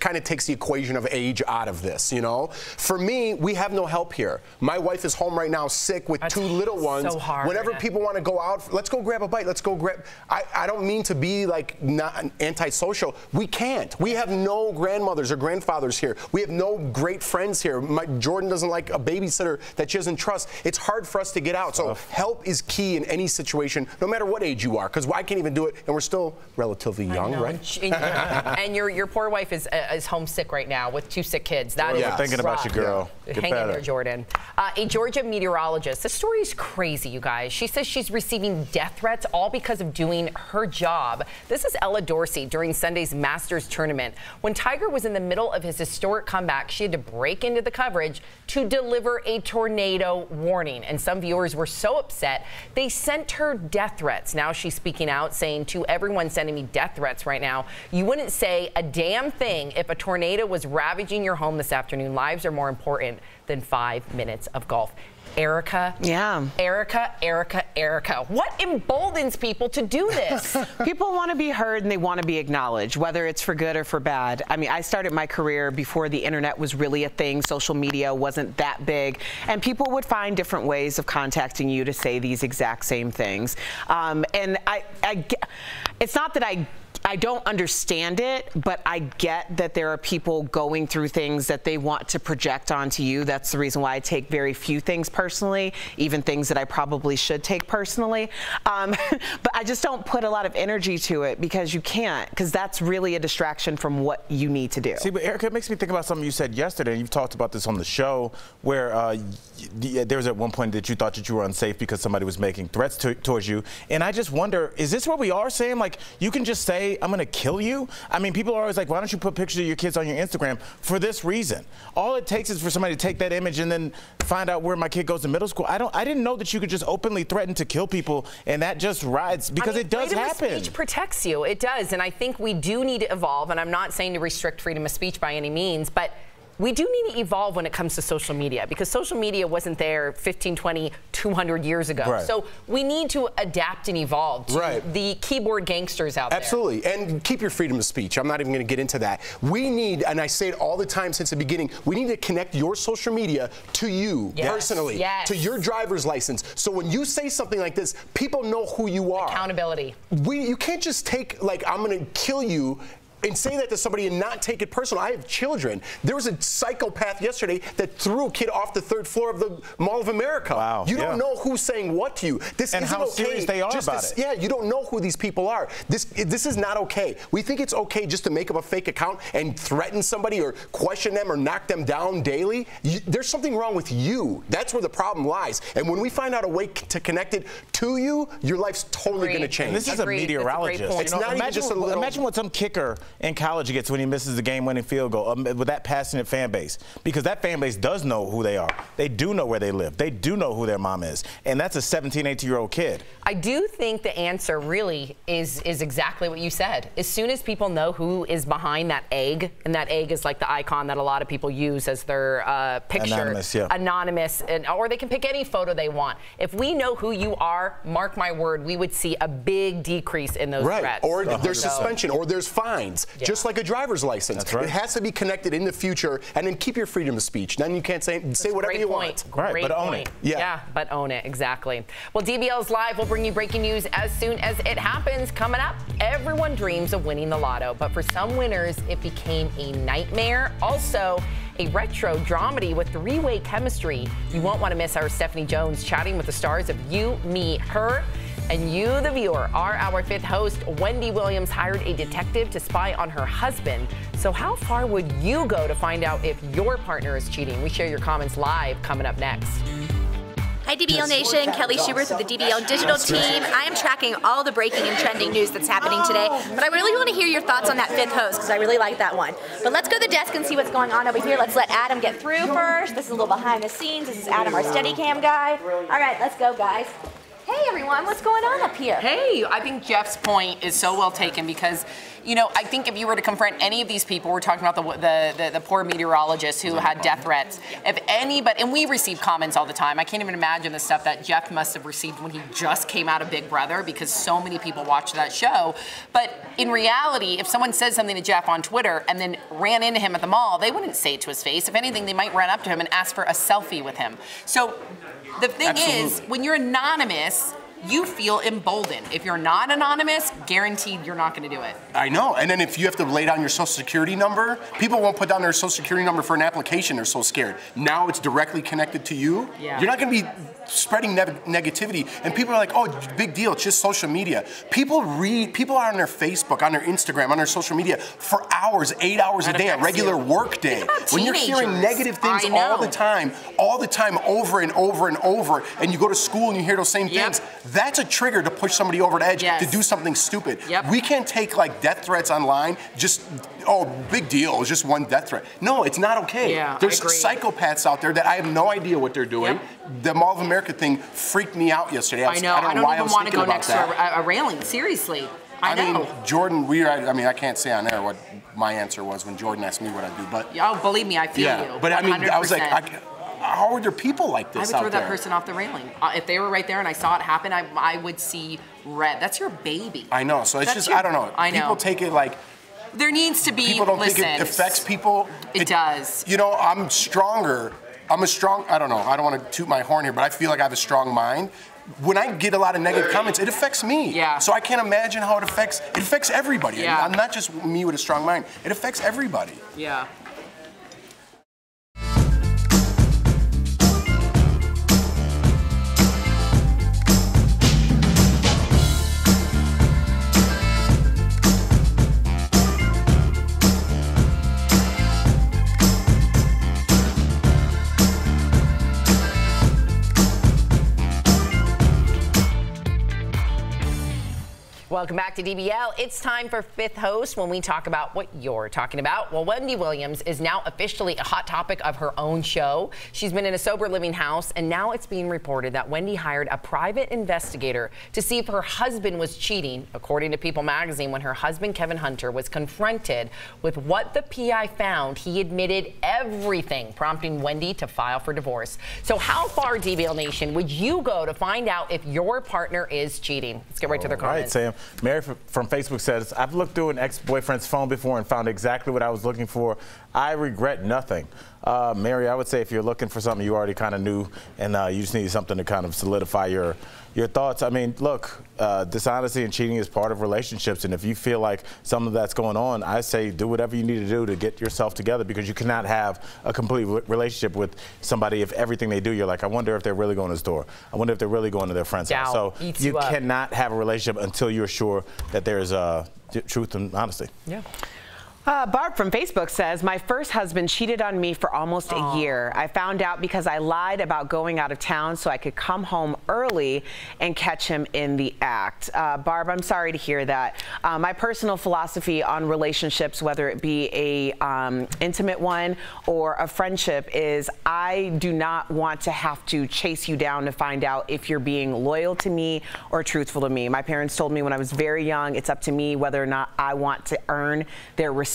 kind of takes the equation of age out of this, you know? For me, we have no help here. My wife is home right now sick with 2 little ones. So hard. Whenever people want to go out, let's go grab a bite. Let's go grab. I don't mean to be like not antisocial. We can't. We have no grandmothers or grandfathers here. We have no great friends here. Jordan doesn't like a babysitter that she doesn't trust. It's hard for us to get out. So help is key in any situation, no matter what age you are, because I can't even do it, and we're still relatively young, right? And your poor wife is homesick right now with 2 sick kids. That is thinking about you, girl. Hang in there, Jordan. A Georgia meteorologist. The story is crazy, you guys. She says she's receiving death threats all because of doing her job. This is Ella Dorsey during Sunday's Masters tournament. When Tiger was in the middle of his historic comeback, she had to break into the coverage to deliver a tornado warning. And some viewers were so upset, they sent her death threats. Now she's speaking out, saying to everyone sending me death threats right now, you wouldn't say a damn thing if a tornado was ravaging your home this afternoon. Lives are more important than 5 minutes of golf. Erica. Yeah. Erica. What emboldens people to do this? People want to be heard and they want to be acknowledged, whether it's for good or for bad. I mean, I started my career before the internet was really a thing. Social media wasn't that big. And people would find different ways of contacting you to say these exact same things. And it's not that I don't understand it, but I get that there are people going through things that they want to project onto you. That's the reason why I take very few things personally, even things that I probably should take personally. But I just don't put a lot of energy to it because you can't, because that's really a distraction from what you need to do. See, but Erica, it makes me think about something you said yesterday, and you've talked about this on the show, where there was at one point that you thought that you were unsafe because somebody was making threats towards you. And I just wonder, is this what we are saying? Like, you can just say, I'm going to kill you? I mean, people are always like, why don't you put pictures of your kids on your Instagram? For this reason. All it takes is for somebody to take that image and then find out where my kid goes to middle school. I didn't know that you could just openly threaten to kill people, and that just rides, because it does happen. Freedom of speech protects you. It does, and I think we do need to evolve, and I'm not saying to restrict freedom of speech by any means, but we do need to evolve when it comes to social media, because social media wasn't there 15, 20, 200 years ago. Right. So we need to adapt and evolve to the keyboard gangsters out there. Absolutely. And keep your freedom of speech. I'm not even going to get into that. We need, and I say it all the time since the beginning, we need to connect your social media to you personally, to your driver's license. So when you say something like this, people know who you are. Accountability. You can't just take, like, I'm going to kill you and say that to somebody and not take it personal. I have children. There was a psychopath yesterday that threw a kid off the 3rd floor of the Mall of America. Wow. You don't know who's saying what to you. This isn't how serious they are about it. Yeah, you don't know who these people are. This is not okay. We think it's okay just to make up a fake account and threaten somebody or question them or knock them down daily. There's something wrong with you. That's where the problem lies. And when we find out a way to connect it to you, your life's totally going to change. And this is a meteorologist. It's not even just a little... Imagine what some kicker in college he gets when he misses the game-winning field goal with that passionate fan base, because that fan base does know who they are. They do know where they live. They do know who their mom is, and that's a 17, 18-year-old kid. I do think the answer really is exactly what you said. As soon as people know who is behind that egg, and that egg is like the icon that a lot of people use as their picture. Anonymous, yeah. Anonymous, or they can pick any photo they want. If we know who you are, mark my word, we would see a big decrease in those threats. Or there's suspension, or there's fines, just like a driver's license. That's right. It has to be connected in the future, and then keep your freedom of speech. Then you can't say whatever you want. Right, but own it. Yeah, but own it, exactly. Well, DBL's Live will bring you breaking news as soon as it happens. Coming up, everyone dreams of winning the lotto, but for some winners, it became a nightmare. Also, a retro dramedy with three-way chemistry. You won't want to miss our Stephanie Jones chatting with the stars of You, Me, Her. And you, the viewer, are our fifth host. Wendy Williams hired a detective to spy on her husband. So how far would you go to find out if your partner is cheating? We share your comments live coming up next. Hi DBL Nation, Kelly Schubert with the DBL Digital Team. I am tracking all the breaking and trending news that's happening today, but I really want to hear your thoughts on that fifth host because I really like that one. But let's go to the desk and see what's going on over here. Let's let Adam get through first. This is a little behind the scenes. This is Adam, our Steadicam guy. All right, let's go, guys. Hey everyone, what's going on up here? Hey, I think Jeff's point is so well taken because, you know, I think if you were to confront any of these people, we're talking about the poor meteorologist who had death threats. If anybody, and we receive comments all the time. I can't even imagine the stuff that Jeff must have received when he just came out of Big Brother because so many people watch that show. But in reality, if someone said something to Jeff on Twitter and then ran into him at the mall, they wouldn't say it to his face. If anything, they might run up to him and ask for a selfie with him. So the thing is, when you're anonymous, you feel emboldened. If you're not anonymous, guaranteed you're not going to do it. I know. And then if you have to lay down your social security number, people won't put down their social security number for an application. They're so scared. Now it's directly connected to you. Yeah. You're not going to be spreading negativity. And people are like, oh, big deal. It's just social media. People are on their Facebook, on their Instagram, on their social media for hours, 8 hours a day, a regular work day. When you're hearing negative things all the time, over and over and over, and you go to school and you hear those same things, that's a trigger to push somebody over the edge to do something stupid. We can't take like death threats online, just, oh, big deal, it's just one death threat. No, it's not okay. There's psychopaths out there that I have no idea what they're doing. The Mall of America thing freaked me out yesterday. I know, I don't even want to go next to a railing, seriously. I know. mean, Jordan, I can't say on air what my answer was when Jordan asked me what I do, but. Oh, believe me, I feel you. But 100%. I mean, I was like, how are there people like this I would throw that person off the railing. If they were right there and I saw it happen, I would see red. That's your baby. I know. So it's I don't know. People take it like. There needs to be, people don't think it affects people. It does. You know, I'm stronger. I don't know. I don't want to toot my horn here, but I feel like I have a strong mind. When I get a lot of negative comments, it affects me. So I can't imagine how it affects everybody. I'm not just me with a strong mind. It affects everybody. Welcome back to DBL. It's time for Fifth Host when we talk about what you're talking about. Well, Wendy Williams is now officially a hot topic of her own show. She's been in a sober living house, and now it's being reported that Wendy hired a private investigator to see if her husband was cheating, according to People magazine. When her husband, Kevin Hunter, was confronted with what the PI found, he admitted everything, prompting Wendy to file for divorce. So how far, DBL Nation, would you go to find out if your partner is cheating? Let's get right to their comments. All right, Sam. Mary from Facebook says, I've looked through an ex-boyfriend's phone before and found exactly what I was looking for. I regret nothing. Mary, I would say if you're looking for something you already kind of knew and you just needed something to kind of solidify your thoughts. I mean, look, dishonesty and cheating is part of relationships, and if you feel like some of that's going on, I say do whatever you need to do to get yourself together, because you cannot have a complete relationship with somebody if everything they do, you're like, I wonder if they're really going to the store. I wonder if they're really going to their friend's house. So you cannot have a relationship until you're sure that there's truth and honesty. Barb from Facebook says, my first husband cheated on me for almost a year. I found out because I lied about going out of town so I could come home early and catch him in the act. Barb, I'm sorry to hear that. My personal philosophy on relationships, whether it be a intimate one or a friendship, is I do not want to have to chase you down to find out if you're being loyal to me or truthful to me. My parents told me when I was very young, it's up to me whether or not I want to earn their respect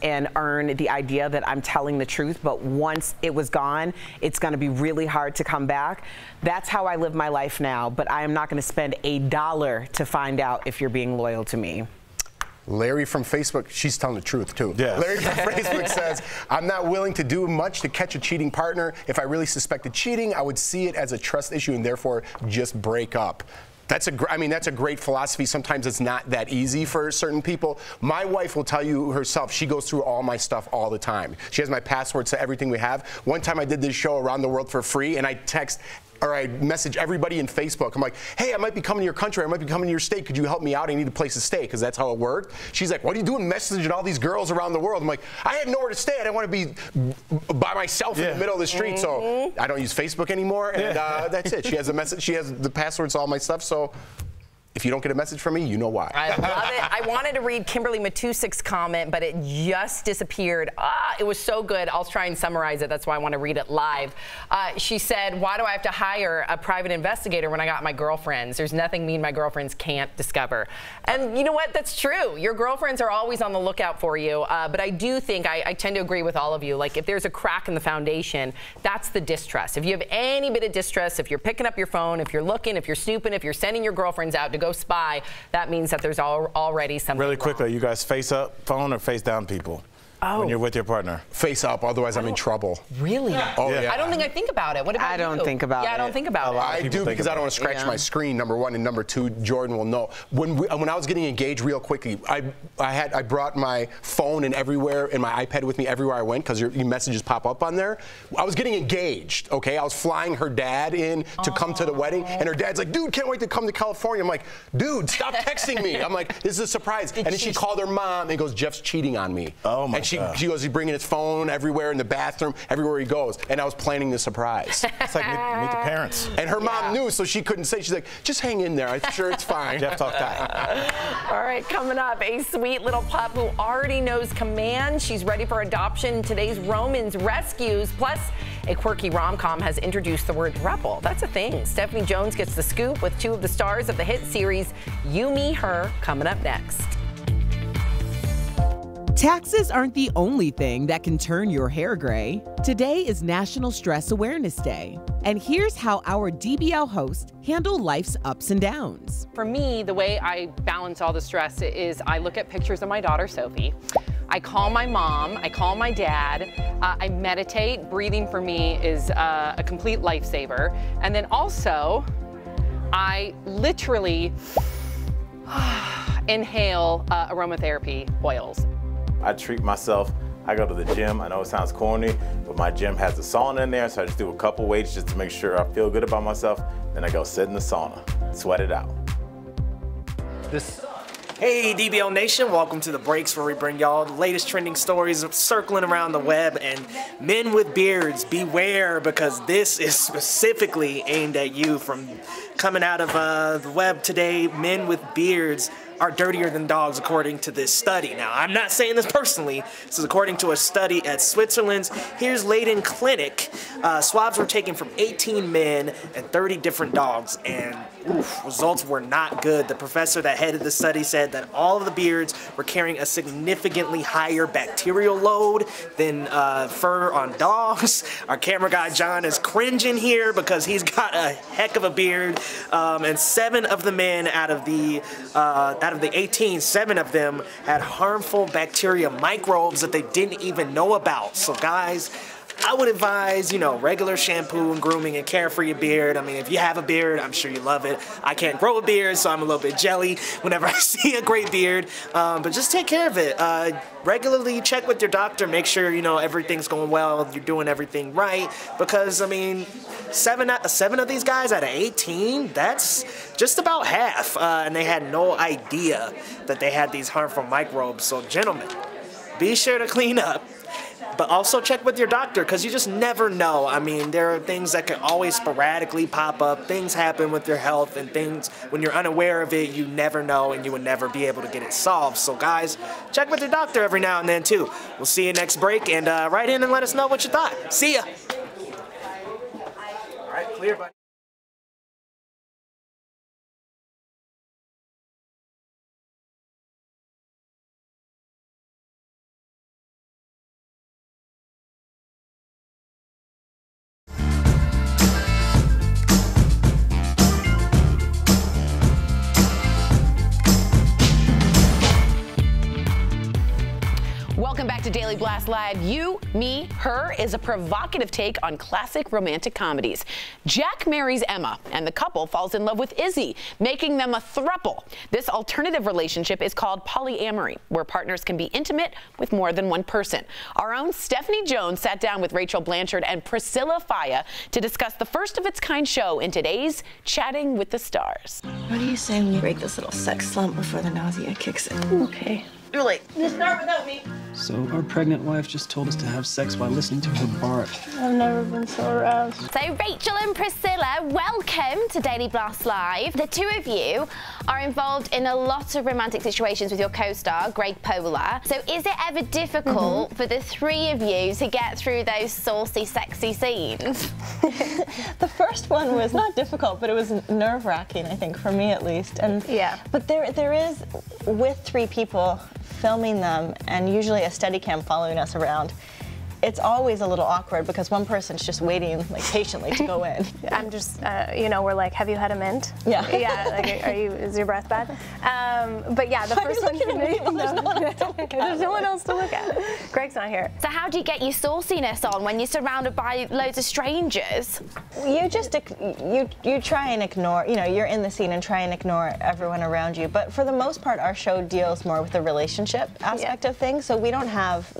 and earn the idea that I'm telling the truth, but once it was gone, it's going to be really hard to come back. That's how I live my life now, but I am not going to spend $1 to find out if you're being loyal to me. Larry from Facebook, she's telling the truth too. Yes. Larry from Facebook says, I'm not willing to do much to catch a cheating partner. If I really suspected cheating, I would see it as a trust issue and therefore just break up. That's a great philosophy. Sometimes it's not that easy for certain people. My wife will tell you herself, she goes through all my stuff all the time. She has my passwords to everything we have. One time I did this show around the world for free, and I message everybody in Facebook. I'm like, hey, I might be coming to your country. I might be coming to your state. Could you help me out? I need a place to stay, because that's how it worked. She's like, what are you doing messaging all these girls around the world? I'm like, I had nowhere to stay. I didn't want to be by myself in the middle of the street, so I don't use Facebook anymore, and that's it. She has a message. She has the passwords to all my stuff, so if you don't get a message from me, you know why. I love it. I wanted to read Kimberly Matusik's comment, but it just disappeared. It was so good. I'll try and summarize it. That's why I want to read it live. She said, why do I have to hire a private investigator when I got my girlfriends? There's nothing me and my girlfriends can't discover. And you know what? That's true. Your girlfriends are always on the lookout for you. But I do think, I tend to agree with all of you, like if there's a crack in the foundation, that's the distrust. If you have any bit of distrust, if you're picking up your phone, if you're looking, if you're snooping, if you're sending your girlfriends out to go spy, that means that there's already something Really quickly, wrong. You guys face up phone or face down people? When you're with your partner? Face up, otherwise I'm in trouble. Really? Oh, yeah. I don't think I think about it. What about you? I don't think about it. Yeah, I don't think about it. I do, because I don't want to scratch my screen, number one, and number two, Jordan will know. When I was getting engaged, real quickly, I brought my phone and everywhere, and my iPad with me everywhere I went, because your messages pop up on there. I was getting engaged, okay? I was flying her dad in to come to the wedding, and her dad's like, dude, can't wait to come to California. I'm like, dude, stop texting me. I'm like, this is a surprise. And then she called her mom and goes, Jeff's cheating on me. Oh my God. And she goes, he's bringing his phone everywhere, in the bathroom, everywhere he goes. And I was planning the surprise. It's like meet the parents. And her mom knew, so she couldn't say. She's like, just hang in there. I'm sure it's fine. Jeff talk time. All right, coming up, a sweet little pup who already knows command. She's ready for adoption. Today's Romans rescues. Plus, a quirky rom-com has introduced the word throuple. That's a thing. Stephanie Jones gets the scoop with two of the stars of the hit series You, Me, Her, coming up next. Taxes aren't the only thing that can turn your hair gray. Today is National Stress Awareness Day. And here's how our DBL hosts handle life's ups and downs. For me, the way I balance all the stress is I look at pictures of my daughter, Sophie. I call my mom, I call my dad, I meditate. Breathing for me is a complete lifesaver. And then also, I literally inhale aromatherapy oils. I treat myself. I go to the gym. I know it sounds corny, but my gym has the sauna in there, so I just do a couple weights just to make sure I feel good about myself. Then I go sit in the sauna, sweat it out. Hey DBL Nation, welcome to The Breaks, where we bring y'all the latest trending stories circling around the web. And men with beards, beware, because this is specifically aimed at you. From coming out of the web today, men with beards are dirtier than dogs, according to this study. Now, I'm not saying this personally. This is according to a study at Switzerland's Here's Leiden Clinic. Swabs were taken from 18 men and 30 different dogs, and results were not good. The professor that headed the study said that all of the beards were carrying a significantly higher bacterial load than fur on dogs. Our camera guy John is cringing here because he's got a heck of a beard, and 7 of the men out of the 18, 7 of them had harmful bacteria microbes that they didn't even know about. So guys, I would advise, regular shampoo and grooming and care for your beard. I mean, if you have a beard, I'm sure you love it. I can't grow a beard, so I'm a little bit jelly whenever I see a great beard. But just take care of it. Regularly check with your doctor. Make sure, everything's going well, you're doing everything right. Because, I mean, 7 of these guys out of 18, that's just about half. And they had no idea that they had these harmful microbes. So, gentlemen, be sure to clean up. But also check with your doctor, because you just never know. I mean, there are things that can always sporadically pop up. Things happen with your health, and things, when you're unaware of it, you never know, and you would never be able to get it solved. So guys, check with your doctor every now and then too. We'll see you next break, and write in and let us know what you thought. See ya. All right, clear, buddy. Welcome back to Daily Blast Live. You, Me, Her is a provocative take on classic romantic comedies. Jack marries Emma, and the couple falls in love with Izzy, making them a throuple. This alternative relationship is called polyamory, where partners can be intimate with more than one person. Our own Stephanie Jones sat down with Rachel Blanchard and Priscilla Faya to discuss the first of its kind show in today's Chatting with the Stars. What do you say when you break this little sex slump before the nausea kicks in? Okay. You're late. Just start without me. So our pregnant wife just told us to have sex while listening to her barf. I've never been so aroused. So Rachel and Priscilla, welcome to Daily Blast Live. The two of you are involved in a lot of romantic situations with your co-star, Greg Polar. So is it ever difficult for the three of you to get through those saucy, sexy scenes? The first one was not difficult, but it was nerve-wracking, I think, for me at least. And yeah. But there is, with three people filming them, and usually a Steadicam following us around, it's always a little awkward because one person's just waiting like patiently to go in. I'm just, you know, we're like, have you had a mint? Yeah. Yeah, like, is your breath bad? But yeah, the first one for me, there's no one else to look at. Greg's not here. So how do you get your sauciness on when you're surrounded by loads of strangers? You just, you try and ignore, you know, you're in the scene and try and ignore everyone around you. But for the most part, our show deals more with the relationship aspect of things. So we don't have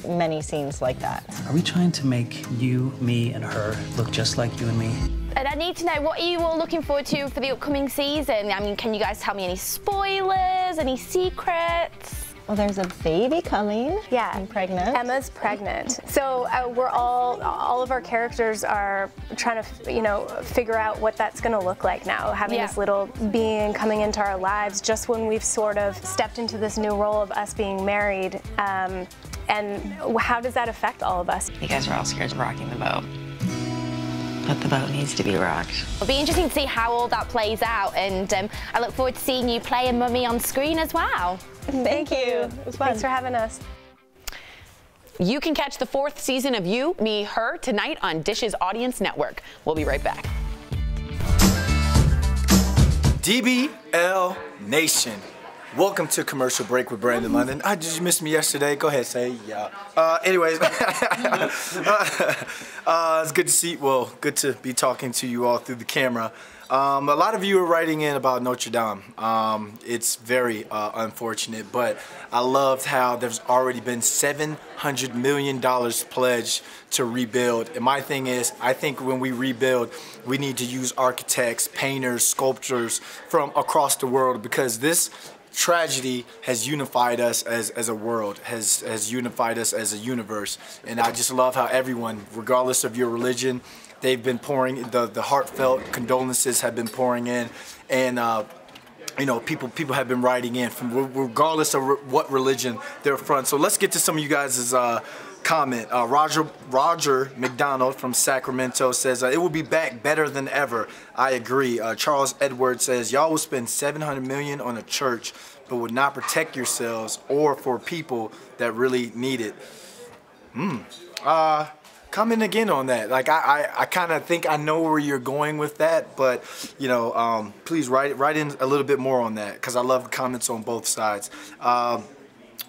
many scenes like that. Are we trying to make you, me, and her look just like you and me? And I need to know, what are you all looking forward to for the upcoming season? I mean, can you guys tell me any spoilers, any secrets? Well, there's a baby coming. Yeah. I'm pregnant. Emma's pregnant. So we're all of our characters are trying to, you know, figure out what that's going to look like now, having this little being coming into our lives just when we've sort of stepped into this new role of us being married. And how does that affect all of us? You guys are all scared of rocking the boat. But the boat needs to be rocked. It'll be interesting to see how all that plays out, and I look forward to seeing you play a mummy on screen as well. Thank you. It was fun. Thanks for having us. You can catch the 4th season of You, Me, Her tonight on Dish's Audience Network. We'll be right back. DBL Nation. Welcome to Commercial Break with Brandon London. Did you miss me yesterday? Go ahead, say yeah. Anyways, it's good to see, well, good to be talking to you all through the camera. A lot of you are writing in about Notre-Dame. It's very unfortunate, but I loved how there's already been $700 million pledged to rebuild. And my thing is, I think when we rebuild, we need to use architects, painters, sculptors from across the world, because this tragedy has unified us as a world, has unified us as a universe. And I just love how everyone, regardless of your religion, they've been pouring, the heartfelt condolences have been pouring in, and you know, people have been writing in from regardless of what religion they're from. So let's get to some of you guys' comment. Roger McDonald from Sacramento says, it will be back better than ever. I agree. Charles Edwards says, y'all will spend $700 million on a church, but would not protect yourselves or for people that really need it. Comment again on that. Like, I kind of think I know where you're going with that, but you know, please write in a little bit more on that, because I love the comments on both sides.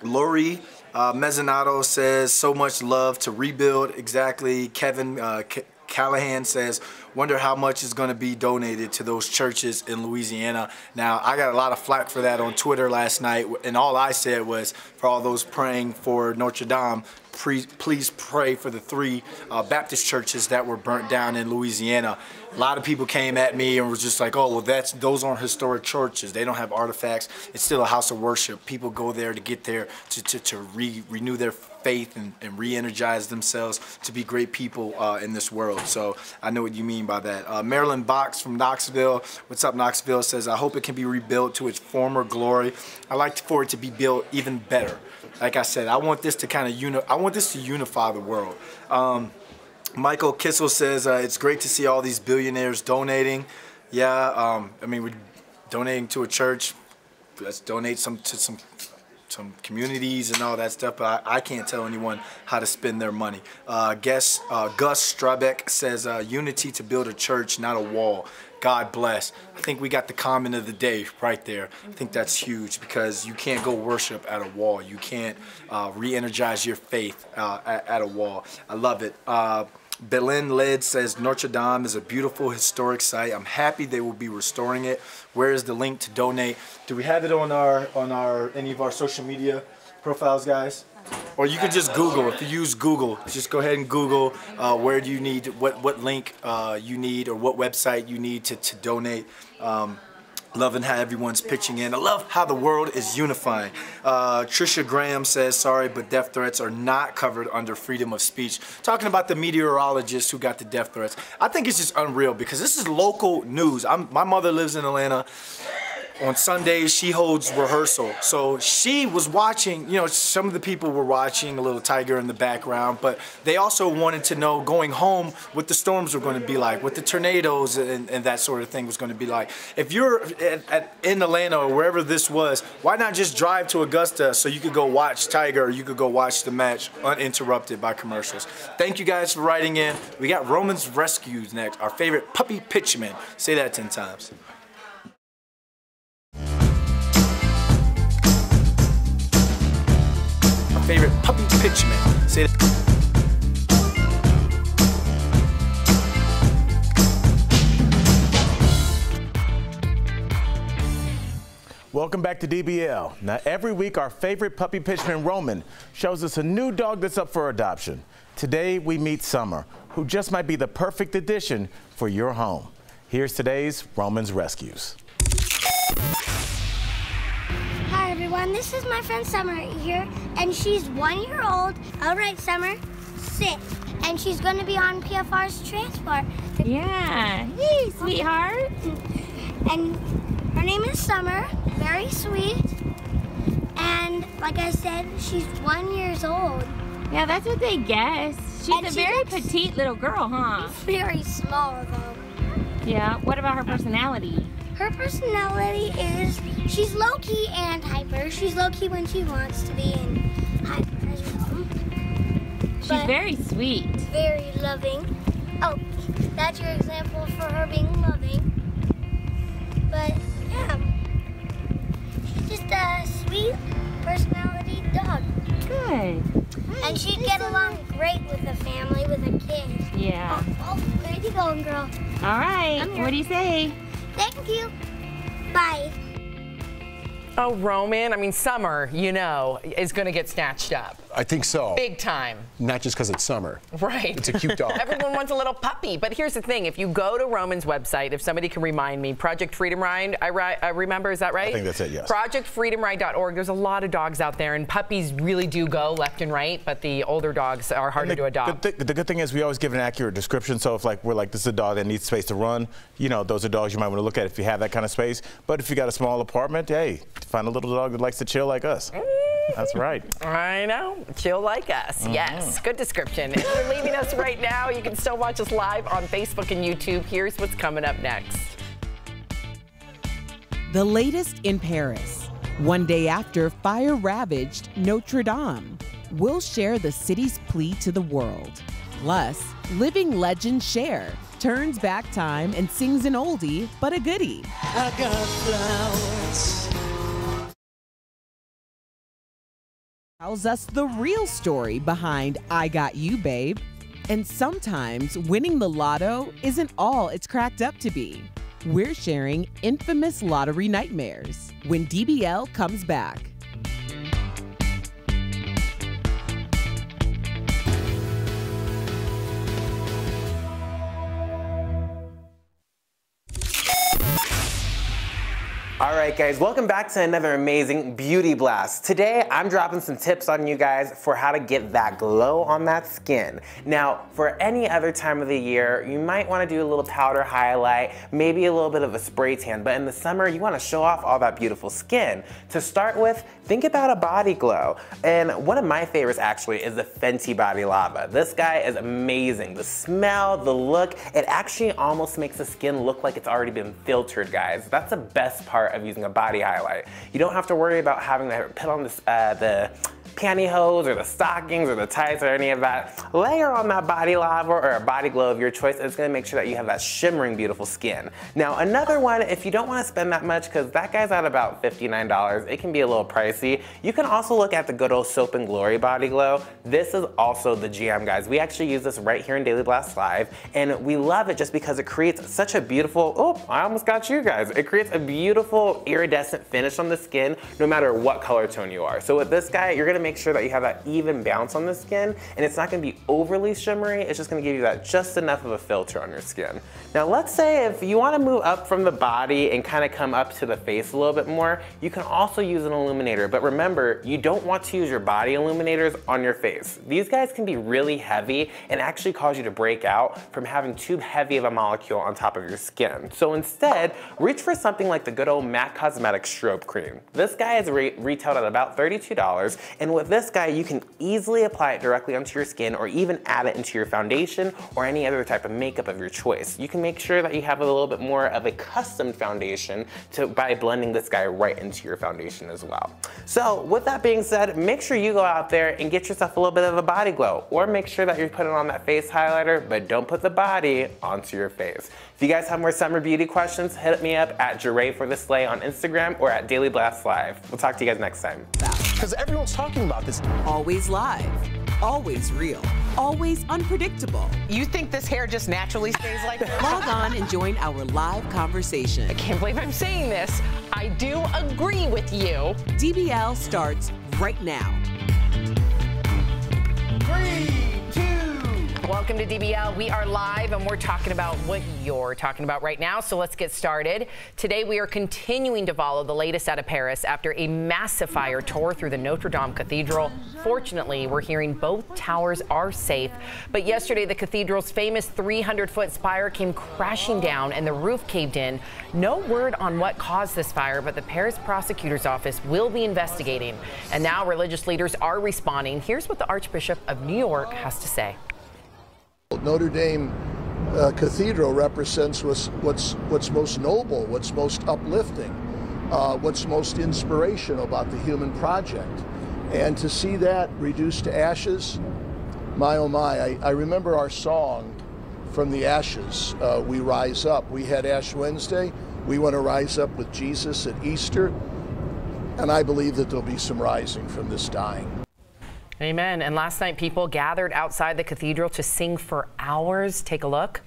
Lori Mezzanato says, so much love to rebuild. Exactly. Kevin Callahan says, Wonder how much is going to be donated to those churches in Louisiana. Now, I got a lot of flack for that on Twitter last night, and all I said was, for all those praying for Notre-Dame, please pray for the 3 Baptist churches that were burnt down in Louisiana. A lot of people came at me and was just like, oh, well, those aren't historic churches. They don't have artifacts. It's still a house of worship. People go there to get there to renew their faith and re-energize themselves to be great people in this world. So I know what you mean by that. Marilyn Box from Knoxville, what's up, Knoxville, says, I hope it can be rebuilt to its former glory. I like for it to be built even better. Like I said, I want this to unify the world. Michael Kissel says, it's great to see all these billionaires donating. Yeah, I mean, we're donating to a church. Let's donate to some communities and all that stuff, but I can't tell anyone how to spend their money. Gus Strabeck says, unity to build a church, not a wall. God bless. I think we got the comment of the day right there. I think that's huge because you can't go worship at a wall. You can't re-energize your faith at a wall. I love it. Belen Led says Notre Dame is a beautiful historic site. I'm happy they will be restoring it. Where is the link to donate? Do we have it on any of our social media profiles, guys? Or you can just Google. If you use Google, just go ahead and Google where do you need, what link you need or what website you need to donate. Loving how everyone's pitching in. I love how the world is unifying. Trisha Graham says, sorry, but death threats are not covered under freedom of speech. Talking about the meteorologist who got the death threats. I think it's just unreal because this is local news. My mother lives in Atlanta. On Sundays, she holds rehearsal. So she was watching, you know, some of the people were watching a little Tiger in the background, but they also wanted to know going home what the storms were going to be like, what the tornadoes and that sort of thing was going to be like. If you're in Atlanta or wherever this was, why not just drive to Augusta so you could go watch Tiger or you could go watch the match uninterrupted by commercials. Thank you guys for writing in. We got Roman's Rescues next, our favorite puppy pitchman. Say that 10 times. Favorite puppy pitchman. Say that. Welcome back to DBL. Now, every week, our favorite puppy pitchman, Roman, shows us a new dog that's up for adoption. Today, we meet Summer, who just might be the perfect addition for your home. Here's today's Roman's Rescues. Hi everyone, this is my friend Summer here, and she's 1 year old. All right, Summer, sit. And she's going to be on PFR's transport. Yeah, hey, sweetheart. And her name is Summer, very sweet. And like I said, she's 1 year old. Yeah, that's what they guess. She's a very petite little girl, huh? Very small though. Yeah, what about her personality? Her personality is, she's low-key and hyper. She's low-key when she wants to be and hyper as well. She's very sweet. Very loving. Oh, that's your example for her being loving. But, yeah, she's just a sweet personality dog. Good. And she'd get along great with the family, with the kids. Yeah. Oh, where you going, girl? All right, what do you say? Thank you. Bye. Oh, Roman, I mean, Summer, you know, is going to get snatched up. I think so. Big time. Not just because it's Summer. Right. It's a cute dog. Everyone wants a little puppy. But here's the thing. If you go to Roman's website, if somebody can remind me, Project Freedom Ride, I remember, is that right? I think that's it, yes. ProjectFreedomRide.org. There's a lot of dogs out there, and puppies really do go left and right, but the older dogs are harder to adopt. The good thing is we always give an accurate description. So if we're like, this is a dog that needs space to run, you know, those are dogs you might want to look at if you have that kind of space. But if you got a small apartment, hey, find a little dog that likes to chill like us. That's right. I know. Chill like us. Yes. Good description. If you're leaving us right now, you can still watch us live on Facebook and YouTube. Here's what's coming up next. The latest in Paris. One day after fire ravaged Notre-Dame, we'll share the city's plea to the world. Plus, living legend Cher turns back time and sings an oldie but a goodie. I got flowers. Tells us the real story behind I Got You, Babe. And sometimes winning the lotto isn't all it's cracked up to be. We're sharing infamous lottery nightmares when DBL comes back. All right, guys, welcome back to another amazing beauty blast. Today, I'm dropping some tips on you guys for how to get that glow on that skin. Now, for any other time of the year, you might want to do a little powder highlight, maybe a little bit of a spray tan, but in the summer, you want to show off all that beautiful skin. To start with, think about a body glow. And one of my favorites actually is the Fenty Body Lava. This guy is amazing. The smell, the look, it actually almost makes the skin look like it's already been filtered, guys. That's the best part of using a body highlight. You don't have to worry about having to put on this, the pantyhose or the stockings or the tights or any of that. Layer on that body lava or a body glow of your choice. It's gonna make sure that you have that shimmering, beautiful skin. Now, another one, if you don't wanna spend that much, because that guy's at about $59, it can be a little pricey, you can also look at the good old Soap and Glory Body Glow. This is also the jam, guys. We actually use this right here in Daily Blast Live, and we love it just because it creates such a beautiful, oh, I almost got you guys. It creates a beautiful iridescent finish on the skin, no matter what color tone you are. So with this guy, you're gonna make sure that you have that even bounce on the skin, and it's not gonna be overly shimmery, it's just gonna give you that just enough of a filter on your skin. Now let's say if you wanna move up from the body and kind of come up to the face a little bit more, you can also use an illuminator, but remember, you don't want to use your body illuminators on your face. These guys can be really heavy and actually cause you to break out from having too heavy of a molecule on top of your skin. So instead, reach for something like the good old MAC Cosmetics Strobe Cream. This guy is retailed at about $32, and with this guy, you can easily apply it directly onto your skin or even add it into your foundation or any other type of makeup of your choice. You can make sure that you have a little bit more of a custom foundation by blending this guy right into your foundation as well. So with that being said, make sure you go out there and get yourself a little bit of a body glow, or make sure that you're putting on that face highlighter, but don't put the body onto your face. If you guys have more summer beauty questions, hit me up at Jeray for the Slay on Instagram or at Daily Blast Live. We'll talk to you guys next time. Because everyone's talking about this. Always live, always real, always unpredictable. You think this hair just naturally stays like this? Log on and join our live conversation. I can't believe I'm saying this. I do agree with you. DBL starts right now. 3, 2. Welcome to DBL. We are live and we're talking about what you're talking about right now. So let's get started. Today we are continuing to follow the latest out of Paris after a massive fire tore through the Notre-Dame Cathedral. Fortunately, we're hearing both towers are safe. But yesterday the cathedral's famous 300-foot spire came crashing down and the roof caved in. No word on what caused this fire, but the Paris prosecutor's office will be investigating. And now religious leaders are responding. Here's what the Archbishop of New York has to say. Notre-Dame Cathedral represents what's most noble, what's most uplifting, what's most inspirational about the human project. And to see that reduced to ashes, my oh my, I remember our song, From the Ashes, We Rise Up. We had Ash Wednesday, we want to rise up with Jesus at Easter, and I believe that there'll be some rising from this dying. Amen. And last night, people gathered outside the cathedral to sing for hours. Take a look.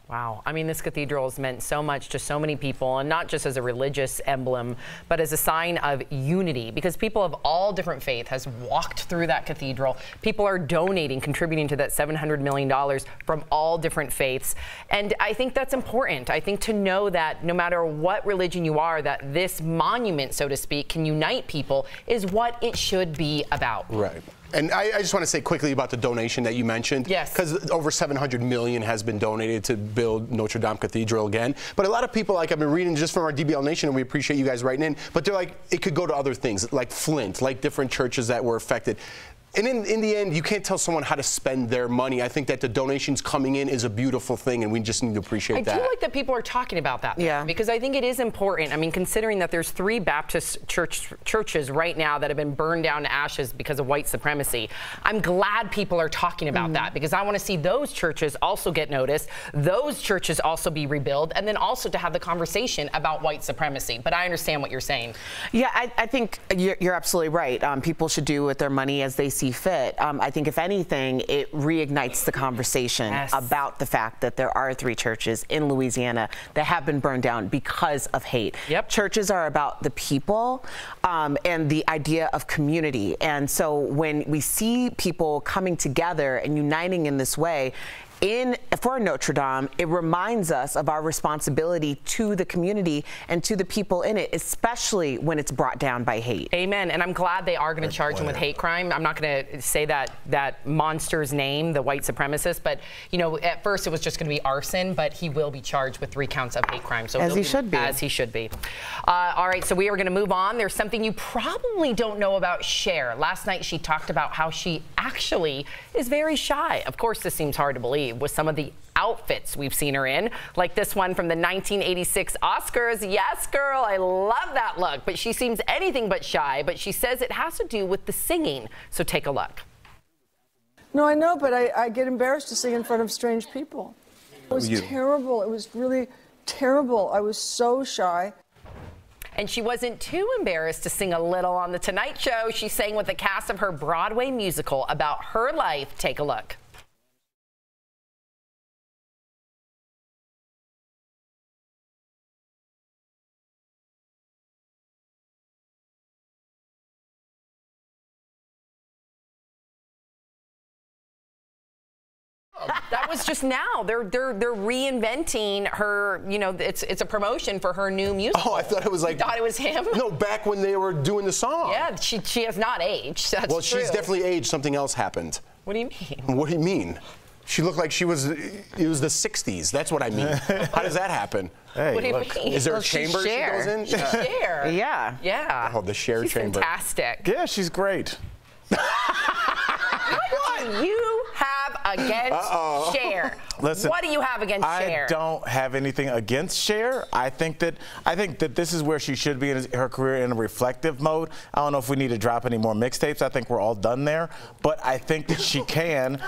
Wow. I mean, this cathedral has meant so much to so many people, and not just as a religious emblem, but as a sign of unity, because people of all different faith has walked through that cathedral. People are donating, contributing to that $700 million from all different faiths. And I think that's important. I think to know that no matter what religion you are, that this monument, so to speak, can unite people is what it should be about. Right. And I just want to say quickly about the donation that you mentioned. Yes. Because over $700 million has been donated to build Notre-Dame Cathedral again. But a lot of people, like I've been reading just from our DBL Nation, and we appreciate you guys writing in, but they're like, it could go to other things, like Flint, like different churches that were affected. And in the end, you can't tell someone how to spend their money. I think that the donations coming in is a beautiful thing, and we just need to appreciate that. I do like that people are talking about that. Yeah. Because I think it is important. I mean, considering that there's 3 Baptist churches right now that have been burned down to ashes because of white supremacy. I'm glad people are talking about that, because I want to see those churches also get noticed, those churches also be rebuilt, and then also to have the conversation about white supremacy. But I understand what you're saying. Yeah, I think you're absolutely right. People should do with their money as they see fit. I think if anything, it reignites the conversation about the fact that there are 3 churches in Louisiana that have been burned down because of hate. Yep. Churches are about the people and the idea of community. And so when we see people coming together and uniting in this way, for Notre-Dame, it reminds us of our responsibility to the community and to the people in it, especially when it's brought down by hate. Amen. And I'm glad they are going to charge him with hate crime. I'm not going to say that monster's name, the white supremacist, but you know, at first it was just going to be arson, but he will be charged with 3 counts of hate crime. So as he should be. As he should be. All right, so we are going to move on. There's something you probably don't know about Cher. Last night she talked about how she actually is very shy. Of course, this seems hard to believe with some of the outfits we've seen her in, like this one from the 1986 Oscars. Yes, girl, I love that look, but she seems anything but shy, but she says it has to do with the singing. So take a look. No, I know, but I get embarrassed to sing in front of strange people. It was terrible. It was really terrible. I was so shy. And she wasn't too embarrassed to sing a little on The Tonight Show. She sang with the cast of her Broadway musical about her life. Take a look. That was just now. They're reinventing her. You know, it's a promotion for her new musical. Oh, I thought it was like. You thought it was him? No, back when they were doing the song. Yeah, she has not aged. That's well, true. She's definitely aged. Something else happened. What do you mean? What do you mean? She looked like it was the 60s. That's what I mean. How does that happen? Hey, what do you mean? Is there a chamber she goes in? She's Cher. Yeah. Yeah. Oh, the Cher chamber. Fantastic. Yeah, she's great. What do you have against Cher? Listen, what do you have against Cher? I don't have anything against Cher. I think that this is where she should be in her career, in a reflective mode. I don't know if we need to drop any more mixtapes. I think we're all done there. But I think that she can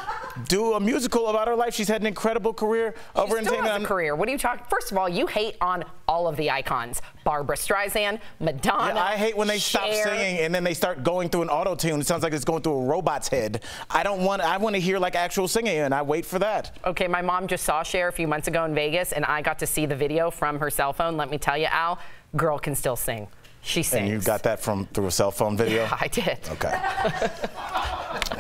do a musical about her life. She's had an incredible career over entertainment. She still has a career. What are you talking? First of all, you hate on all of the icons: Barbra Streisand, Madonna. Yeah, I hate when they stop singing and then they start going through an auto-tune. It sounds like it's going through a robot's head. I want to hear like actual singing, and I wait for that. Okay, my mom just saw Cher a few months ago in Vegas, and I got to see the video from her cell phone. Let me tell you, Al, girl can still sing. She sings. And you got that through a cell phone video? Yeah, I did. Okay.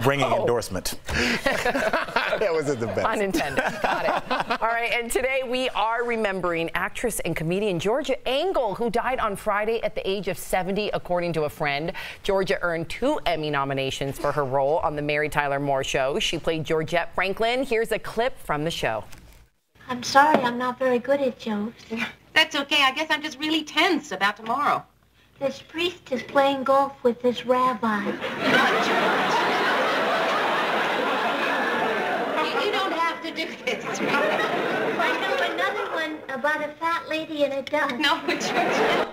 Ringing endorsement. That wasn't the best. Unintended. Got it. All right, and today we are remembering actress and comedian Georgia Engel, who died on Friday at the age of 70, according to a friend. Georgia earned 2 Emmy nominations for her role on The Mary Tyler Moore Show. She played Georgette Franklin. Here's a clip from the show. I'm sorry, I'm not very good at jokes. That's okay. I guess I'm just really tense about tomorrow. This priest is playing golf with this rabbi. You don't have to do this. I know another one about a fat lady and a duck. No, Georgia.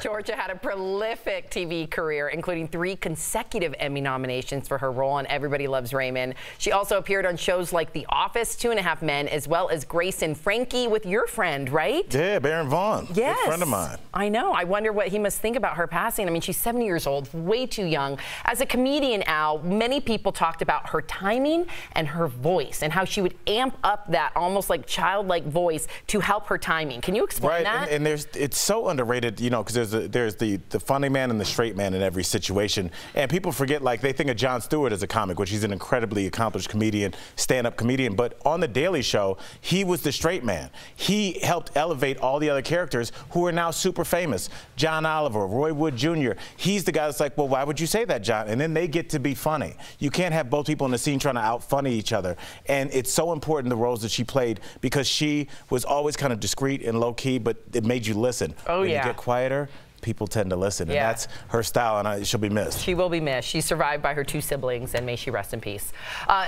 Georgia had a prolific TV career, including 3 consecutive Emmy nominations for her role on Everybody Loves Raymond. She also appeared on shows like The Office, 2.5 Men, as well as Grace and Frankie with your friend, right? Yeah, Baron Vaughn. Yes. Good friend of mine. I know. I wonder what he must think about her passing. I mean, she's 70 years old, way too young. As a comedian, Al, many people talked about her timing and her voice and how she would amp up that almost like childlike voice to help her timing. Can you explain that? And it's so underrated, you know, because there's the funny man and the straight man in every situation. And people forget, like, they think of Jon Stewart as a comic, which he's an incredibly accomplished comedian, stand-up comedian. But on The Daily Show, he was the straight man. He helped elevate all the other characters who are now super famous. John Oliver, Roy Wood Jr. He's the guy that's like, well, why would you say that, John? And then they get to be funny. You can't have both people in the scene trying to out-funny each other. And it's so important, the roles that she played, because she was always kind of discreet and low-key, but it made you listen. Oh, when yeah. you get quieter, people tend to listen. And that's her style, and she'll be missed. She will be missed. She's survived by her 2 siblings, and may she rest in peace.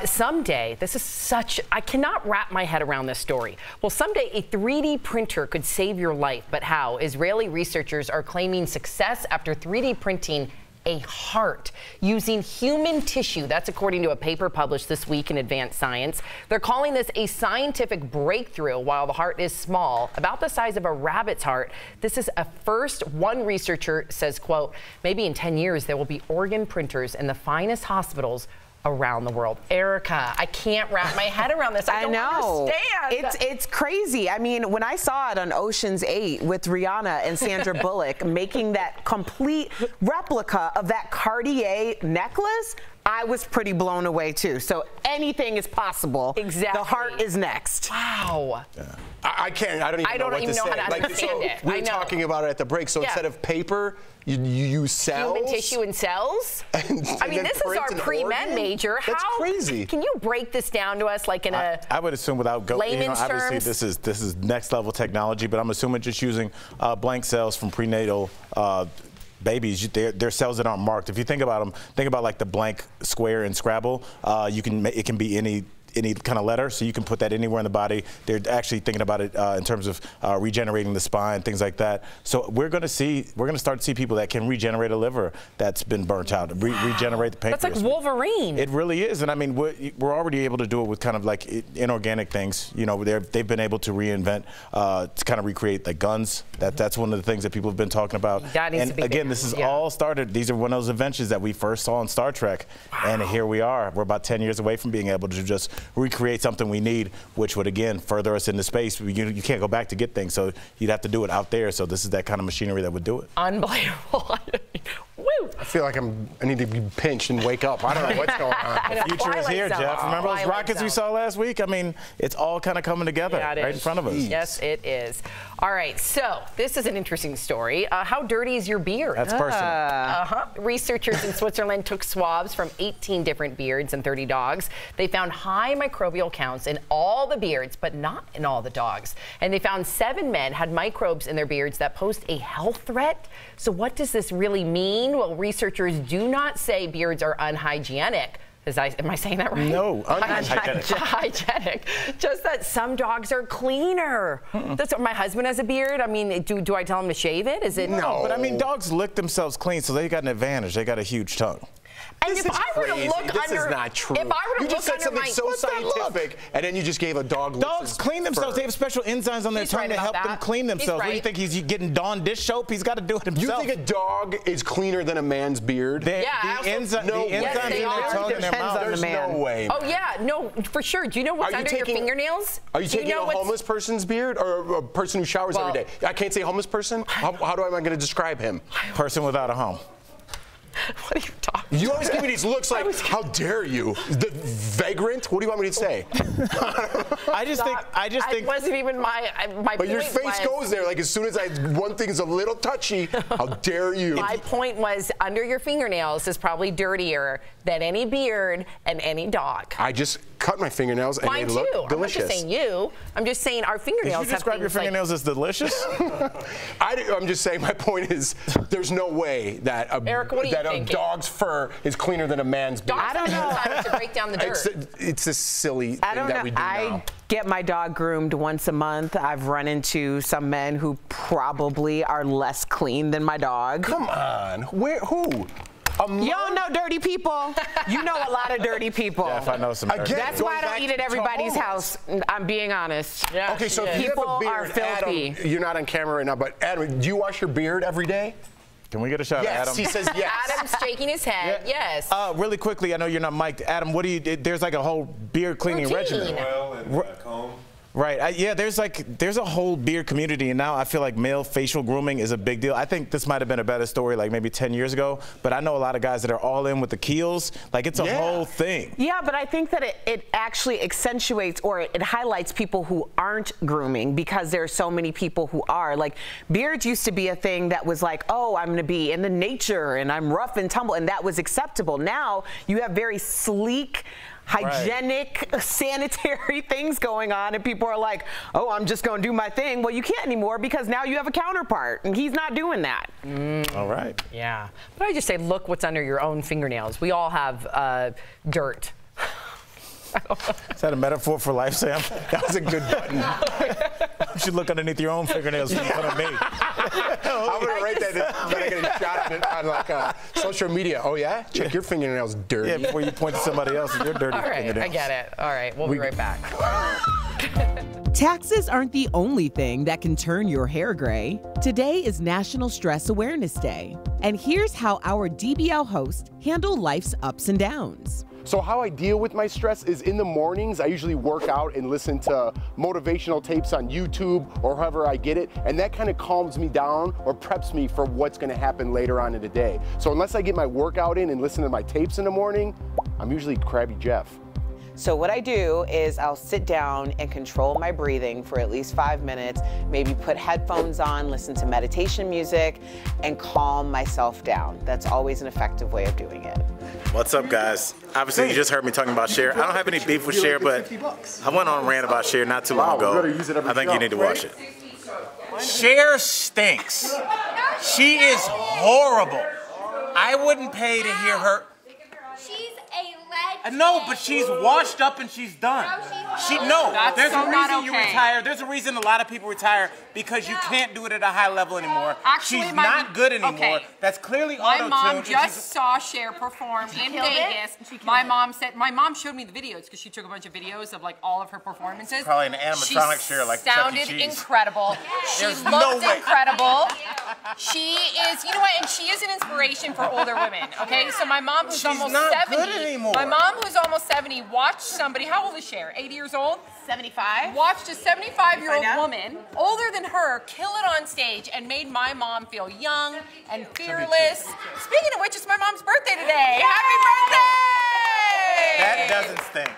Someday, this is such, I cannot wrap my head around this story. Well, someday a 3D printer could save your life, but how? Israeli researchers are claiming success after 3D printing a heart using human tissue. That's according to a paper published this week in Advanced Science. They're calling this a scientific breakthrough. While the heart is small, about the size of a rabbit's heart, this is a first. One researcher says, quote, maybe in 10 years there will be organ printers in the finest hospitals around the world. Erica, I can't wrap my head around this. I don't understand. It's crazy. I mean, when I saw it on Ocean's 8 with Rihanna and Sandra Bullock making that complete replica of that Cartier necklace, I was pretty blown away too. So anything is possible. Exactly. The heart is next. Wow. Yeah. I can't. I don't even know what to say. How to understand it. We were talking about it at the break. So instead of paper, you use cells. Human tissue and cells. I mean, this is our pre-med major. That's crazy. Can you break this down to us, like in a? I would assume without going. Layman's obviously, terms? this is next level technology, but I'm assuming just using blank cells from prenatal. Babies, they're cells that aren't marked. If you think about them, think about like the blank square in Scrabble. It can be any kind of letter, so you can put that anywhere in the body. They're actually thinking about it in terms of regenerating the spine, things like that. So we're going to start to see people that can regenerate a liver that's been burnt out, regenerate the pancreas. That's like Wolverine. It really is, and I mean we're already able to do it with kind of like inorganic things. You know, they've been able to reinvent, to kind of recreate like guns. That's one of the things that people have been talking about. And again, this is all started. These are one of those inventions that we first saw in Star Trek, and here we are. We're about 10 years away from being able to just recreate something we need, which would again further us into space. You can't go back to get things, so you'd have to do it out there. So this is that kind of machinery that would do it. Unbelievable. Woo! I feel like I need to be pinched and wake up. I don't know what's going on. The future is here, Jeff. Remember those rockets we saw last week? I mean, it's all kind of coming together right in front of us. Yes, it is. All right, so this is an interesting story. How dirty is your beard? That's personal. Researchers in Switzerland took swabs from 18 different beards and 30 dogs. They found high microbial counts in all the beards, but not in all the dogs. And they found 7 men had microbes in their beards that posed a health threat. So what does this really mean? Well, researchers do not say beards are unhygienic. Am I saying that right? No, unhygienic. Hygienic. Just that some dogs are cleaner. That's what my husband has a beard. I mean, do I tell him to shave it? Is it? No, but I mean, dogs lick themselves clean, so they got an advantage. They got a huge tongue. And if I were to look this is not true. If I were to you just said something so scientific, and then you just gave a dog. Dogs clean themselves. They have special enzymes on their tongue to help them clean themselves. What do you think? He's getting Dawn dish soap? He's got to do it himself. You think a dog is cleaner than a man's beard? The enzymes in their tongue and their mouth. There's no way. Oh yeah, no, for sure. Do you know what's under your fingernails? Are you taking a homeless person's beard or a person who showers every day? I can't say homeless person. How am I going to describe him? Person without a home. What are you talking You always give me these looks like, how dare you? The vagrant? What do you want me to say? I just think it wasn't even my But point your face goes there, like as soon as one thing is a little touchy, how dare you? My point was under your fingernails is probably dirtier than any beard and any dog. I just cut my fingernails and they look delicious. I'm not just saying you. I'm just saying our fingernails. Did you describe your fingernails as delicious? I'm just saying my point is there's no way that a dog's fur is cleaner than a man's beard. I don't know. To break down the dirt. It's a silly thing that we do now. I get my dog groomed once a month. I've run into some men who probably are less clean than my dog. Come on. Who? You don't know dirty people. You know a lot of dirty people. Jeff, I know some dirty people. That's why I don't eat at everybody's house. I'm being honest. Yeah, okay, so if you have a beard, are filthy. Adam, you're not on camera right now, but Adam, do you wash your beard every day? Can we get a shot at Adam? Yes, he says yes. Adam's shaking his head. Yeah. Yes. Really quickly, I know you're not mic'd. Adam, what do you? There's like a whole beard cleaning regimen. Oil and comb. Right. Yeah, there's a whole beard community, and now I feel like male facial grooming is a big deal. I think this might have been a better story like maybe 10 years ago, but I know a lot of guys that are all in with the keels. Like, it's a whole thing. Yeah, but I think that it actually accentuates or it highlights people who aren't grooming because there are so many people who are. Like, beards used to be a thing that was like, oh, I'm going to be in the nature and I'm rough and tumble, and that was acceptable. Now you have very sleek, hygienic, sanitary things going on, and people are like, oh, I'm just going to do my thing. Well, you can't anymore because now you have a counterpart, and he's not doing that. All right. Yeah. But I just say, look what's under your own fingernails. We all have dirt. Is that a metaphor for life, Sam? That was a good button. You should look underneath your own fingernails in front of me. I'm going to write that I'm going to get a shot on like social media. Oh, yeah? Check your fingernails dirty. Yeah, before you point to somebody else with your dirty fingernails. I get it. All right, we'll be right back. Taxes aren't the only thing that can turn your hair gray. Today is National Stress Awareness Day. And here's how our DBL hosts handle life's ups and downs. So how I deal with my stress is in the mornings, I usually work out and listen to motivational tapes on YouTube or however I get it. And that kind of calms me down or preps me for what's going to happen later on in the day. So unless I get my workout in and listen to my tapes in the morning, I'm usually Crabby Jeff. So what I do is I'll sit down and control my breathing for at least 5 minutes, maybe put headphones on, listen to meditation music, and calm myself down. That's always an effective way of doing it. What's up, guys? Obviously, you just heard me talking about Cher. I don't have any beef with Cher, but I went on a rant about Cher not too long ago. I think you need to watch it. Cher stinks. She is horrible. I wouldn't pay to hear her. No, but she's washed up and she's done. There's a reason you retire. There's a reason a lot of people retire because you can't do it at a high level anymore. Actually, she's not good anymore. Okay. That's clearly my auto-tuned. mom just saw Cher perform in Vegas. My mom showed me the videos because she took a bunch of videos of like all of her performances. Probably an animatronic Cher like Chuck E. sounded Cheese. Incredible. She There's looked no way. incredible. She is, you know what? And she is an inspiration for older women. Okay, so my mom, who's almost not 70, good anymore. my mom, who's almost 70, watched somebody. How old is Cher? 80 years old? 75. Watched a 75-year-old woman, older than her, kill it on stage and made my mom feel young and fearless. Speaking of which, it's my mom's birthday today. Happy birthday! That doesn't stink.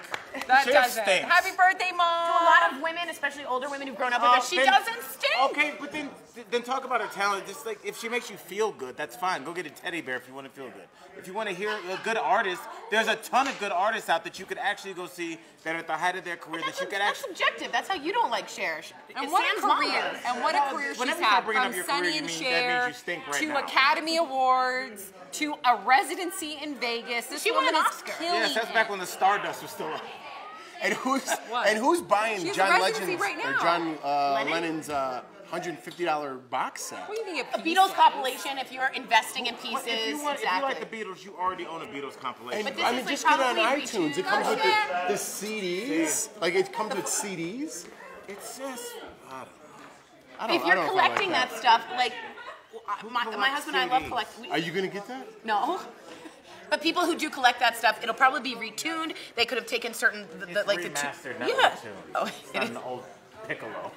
That Cher doesn't. stinks. Happy birthday, Mom. To a lot of women, especially older women who've grown up with her, she doesn't stink. Okay, but then talk about her talent. Just like if she makes you feel good, that's fine. Go get a teddy bear if you want to feel good. If you want to hear a good artist, there's a ton of good artists out that you could actually go see that are at the height of their career that you could actually. That's subjective. That's how you don't like Cher. And what a career! And what a career she's had. From Sonny and Cher to Academy Awards to a residency in Vegas. This She won woman an is Oscar. killing Yes, that's it. back when the Stardust was still up. And who's buying She's John residency Legend's right or now. John Lennon's $150 box set? What do you think A Beatles compilation if you're investing in pieces. If you like the Beatles, you already own a Beatles compilation. And, I mean, just get it on iTunes. It comes with the CDs. Like, it comes with CDs. It's just, If you're collecting that stuff, like my husband and I love collecting. Are you going to get that? No. But people who do collect that stuff, it'll probably be retuned. They could have taken certain, like the remastered, not yeah. retuned. Oh, It's not an old Piccolo.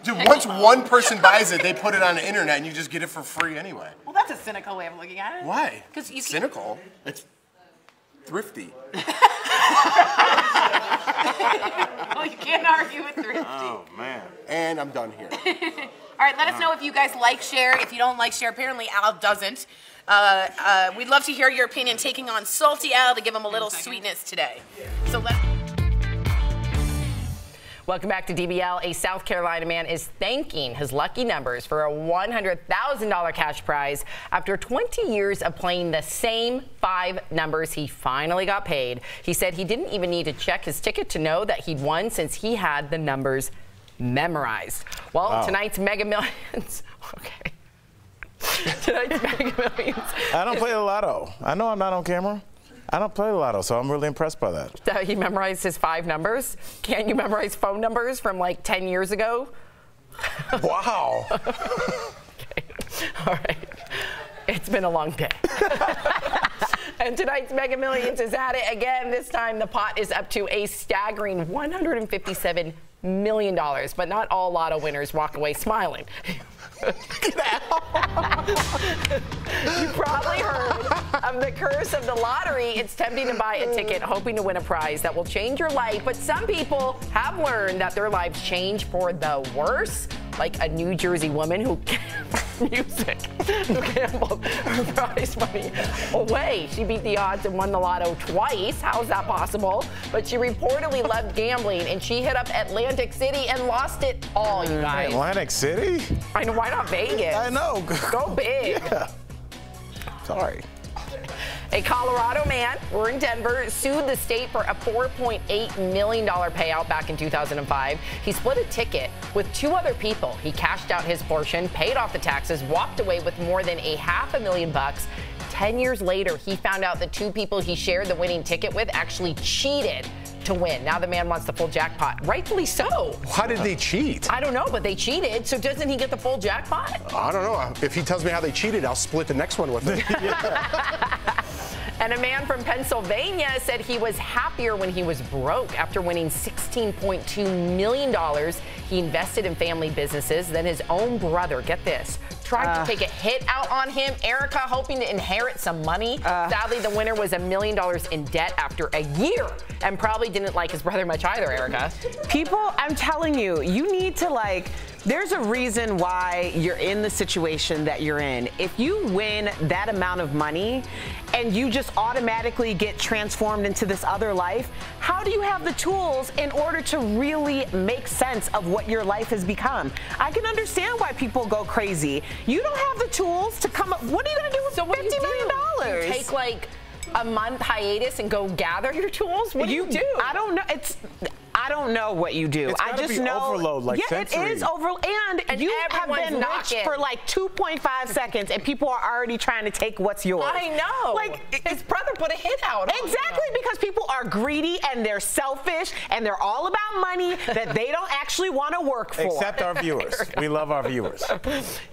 Dude, once one person buys it, they put it on the internet and you just get it for free anyway. Well, that's a cynical way of looking at it. Why? Because you cynical. It's thrifty. Well, you can't argue with thrifty. Oh man. And I'm done here. All right, let us know if you guys like Cher. If you don't like Cher, apparently Al doesn't. We'd love to hear your opinion, taking on Salty Al to give him a little sweetness today. So Welcome back to DBL. A South Carolina man is thanking his lucky numbers for a $100,000 cash prize. After 20 years of playing the same 5 numbers, he finally got paid. He said he didn't even need to check his ticket to know that he'd won since he had the numbers memorized. Well, tonight's Mega Millions. Okay. Tonight's Mega Millions. I don't play the lotto. I know I'm not on camera. I don't play the lotto, so I'm really impressed by that. He memorized his 5 numbers. Can't you memorize phone numbers from like 10 years ago? Wow. Okay. All right. It's been a long day. And tonight's Mega Millions is at it again. This time the pot is up to a staggering $157 million. But not all lotto winners walk away smiling. You probably heard of the curse of the lottery. It's tempting to buy a ticket hoping to win a prize that will change your life, but some people have learned that their lives change for the worse, like a New Jersey woman who music who gambled her prize money away. She beat the odds and won the lotto twice. How is that possible? But she reportedly loved gambling, and she hit up Atlantic City and lost it all, you guys. Atlantic City? I know, why not Vegas? I know. Go big. Yeah. Sorry. A Colorado man, we're in Denver, sued the state for a $4.8 million payout back in 2005. He split a ticket with 2 other people. He cashed out his portion, paid off the taxes, walked away with more than $500,000. 10 years later, he found out the 2 people he shared the winning ticket with actually cheated to win. Now the man wants the full jackpot. Rightfully so. How did they cheat? I don't know, but they cheated. So doesn't he get the full jackpot? I don't know. If he tells me how they cheated, I'll split the next one with him. And a man from Pennsylvania said he was happier when he was broke after winning $16.2 million. He invested in family businesses. Then his own brother, get this, tried to take a hit out on him. Erica, hoping to inherit some money. Sadly, the winner was $1 million in debt after a year and probably didn't like his brother much either, Erica. People, I'm telling you, you need to there's a reason why you're in the situation that you're in. If you win that amount of money and you just automatically get transformed into this other life, how do you have the tools in order to really make sense of what your life has become? I can understand why people go crazy. You don't have the tools to come up. What are you going to do with $50 million? You take like a month hiatus and go gather your tools? What do you do? I don't know. I don't know what you do. It's I just be know. overload, like sensory. It is overload, and you have been rich for like 2.5 seconds, and people are already trying to take what's yours. I know. Like his brother put a hit out. Exactly, because people are greedy and they're selfish and they're all about money that they don't actually want to work for. Except our viewers. We love our viewers.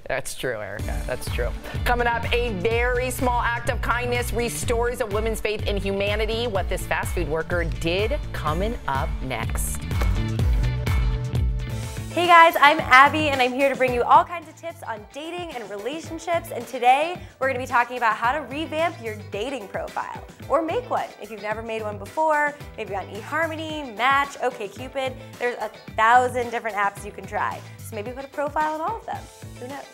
That's true, Erica. That's true. Coming up, a very small act of kindness restores a woman's faith in humanity. What this fast food worker did, coming up next. Hey guys, I'm Abby and I'm here to bring you all kinds of tips on dating and relationships, and today we're going to be talking about how to revamp your dating profile or make one if you've never made one before, maybe on eHarmony, Match, OkCupid. There's 1,000 different apps you can try, so maybe put a profile on all of them. Who knows?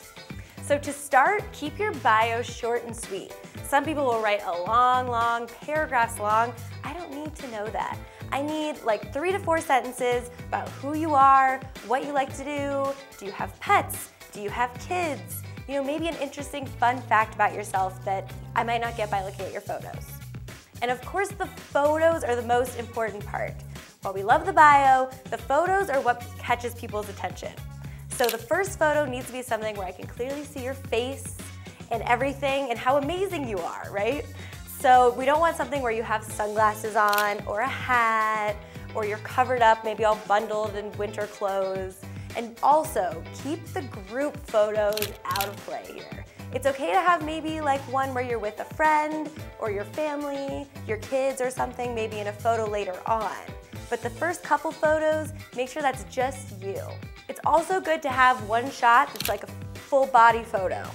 So to start, keep your bio short and sweet. Some people will write a long, paragraphs long. I don't need to know that. I need like 3 to 4 sentences about who you are, what you like to do you have pets, do you have kids, maybe an interesting fun fact about yourself that I might not get by looking at your photos. And of course the photos are the most important part. While we love the bio, the photos are what catches people's attention. So the first photo needs to be something where I can clearly see your face and everything and how amazing you are, right? So we don't want something where you have sunglasses on or a hat or you're covered up, maybe all bundled in winter clothes. And also, keep the group photos out of play here. It's okay to have maybe like one where you're with a friend or your family, your kids or something, maybe in a photo later on. But the first couple photos, make sure that's just you. It's also good to have one shot that's like a full body photo.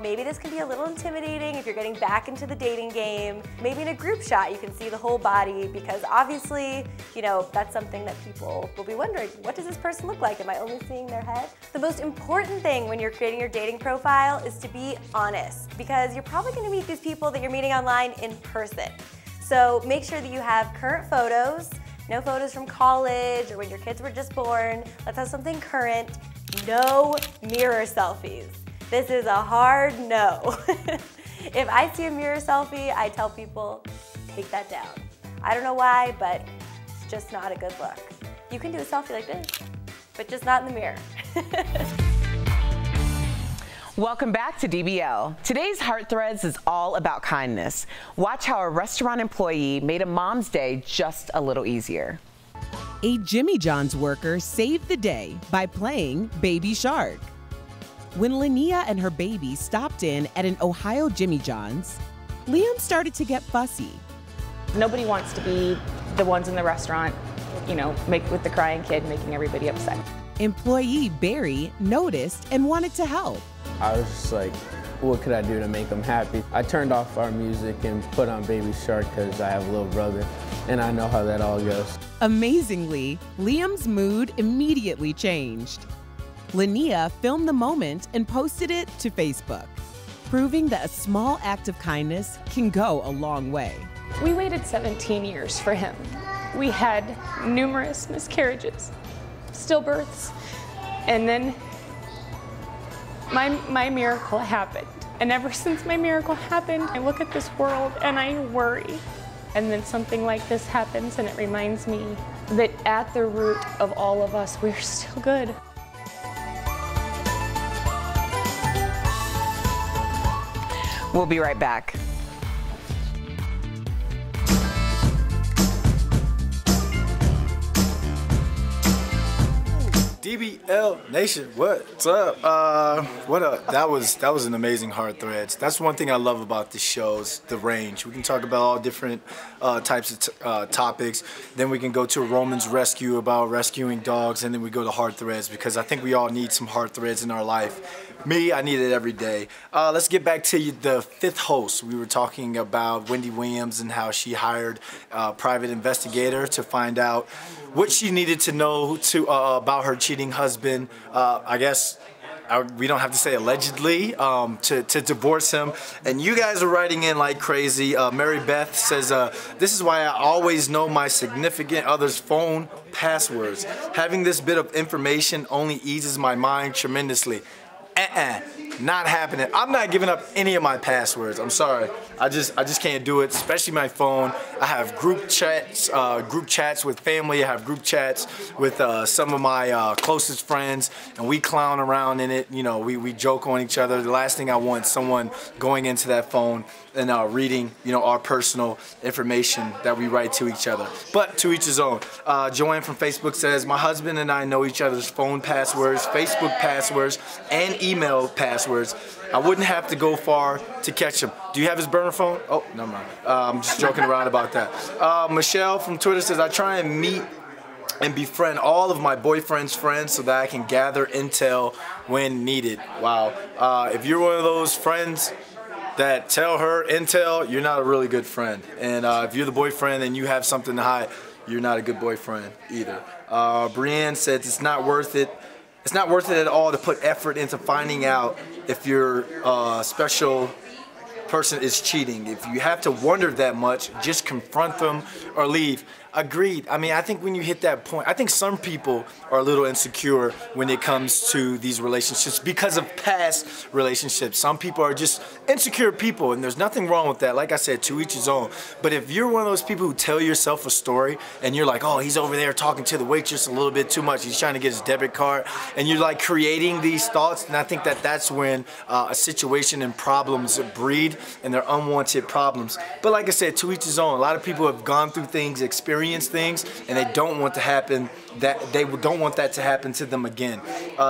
Maybe this can be a little intimidating if you're getting back into the dating game. Maybe in a group shot you can see the whole body because obviously, that's something that people will be wondering, what does this person look like? Am I only seeing their head? The most important thing when you're creating your dating profile is to be honest because you're probably going to meet these people that you're meeting online in person. So make sure that you have current photos, no photos from college or when your kids were just born. Let's have something current. No mirror selfies. This is a hard no. If I see a mirror selfie, I tell people, take that down. I don't know why, but it's just not a good look. You can do a selfie like this, but just not in the mirror. Welcome back to DBL. Today's Heart Threads is all about kindness. Watch how a restaurant employee made a mom's day just a little easier. A Jimmy John's worker saved the day by playing Baby Shark. When Linnea and her baby stopped in at an Ohio Jimmy John's, Liam started to get fussy. Nobody wants to be the ones in the restaurant, with the crying kid making everybody upset. Employee Barry noticed and wanted to help. I was just like, what could I do to make them happy? I turned off our music and put on Baby Shark because I have a little brother, and I know how that all goes. Amazingly, Liam's mood immediately changed. Linnea filmed the moment and posted it to Facebook, proving that a small act of kindness can go a long way. We waited 17 years for him. We had numerous miscarriages, stillbirths, and then my miracle happened. And ever since my miracle happened, I look at this world and I worry. And then something like this happens and it reminds me that at the root of all of us, we're still good. We'll be right back. DBL Nation, what's up? What up? That was an amazing Hard Threads. That's one thing I love about the shows, the range. We can talk about all different types of topics. Then we can go to a Roman's Rescue about rescuing dogs, and then we go to Hard Threads because I think we all need some Hard Threads in our life. Me, I need it every day. Let's get back to the fifth host. We were talking about Wendy Williams and how she hired a private investigator to find out what she needed to know about her cheating husband. I guess we don't have to say allegedly, to divorce him. And you guys are writing in like crazy. Mary Beth says, this is why I always know my significant other's phone passwords. Having this bit of information only eases my mind tremendously. Not happening. I'm not giving up any of my passwords. I'm sorry. I just can't do it, especially my phone. I have group chats with family. I have group chats with some of my closest friends, and we clown around in it. You know, we joke on each other. The last thing I want is someone going into that phone and reading, you know, our personal information that we write to each other. But to each his own. Joanne from Facebook says, my husband and I know each other's phone passwords, Facebook passwords, and email passwords. I wouldn't have to go far to catch him. Do you have his burner phone? Oh, never mind. I'm just joking around about that. Michelle from Twitter says, I try and meet and befriend all of my boyfriend's friends so that I can gather intel when needed. Wow. If you're one of those friends that tell her intel, you're not a really good friend. And if you're the boyfriend and you have something to hide, you're not a good boyfriend either. Brienne says it's not worth it. It's not worth it at all to put effort into finding out if your special person is cheating. If you have to wonder that much, just confront them or leave. Agreed. I mean, I think when you hit that point, I think some people are a little insecure when it comes to these relationships because of past relationships. Some people are just insecure people, and there's nothing wrong with that. Like I said, to each his own. But if you're one of those people who tell yourself a story and you're like, oh, he's over there talking to the waitress a little bit too much, he's trying to get his debit card, and you're like creating these thoughts, and I think that that's when a situation and problems breed, and they're unwanted problems. But like I said, to each his own. A lot of people have gone through things, experienced things, and they don't want to happen. They don't want that to happen to them again.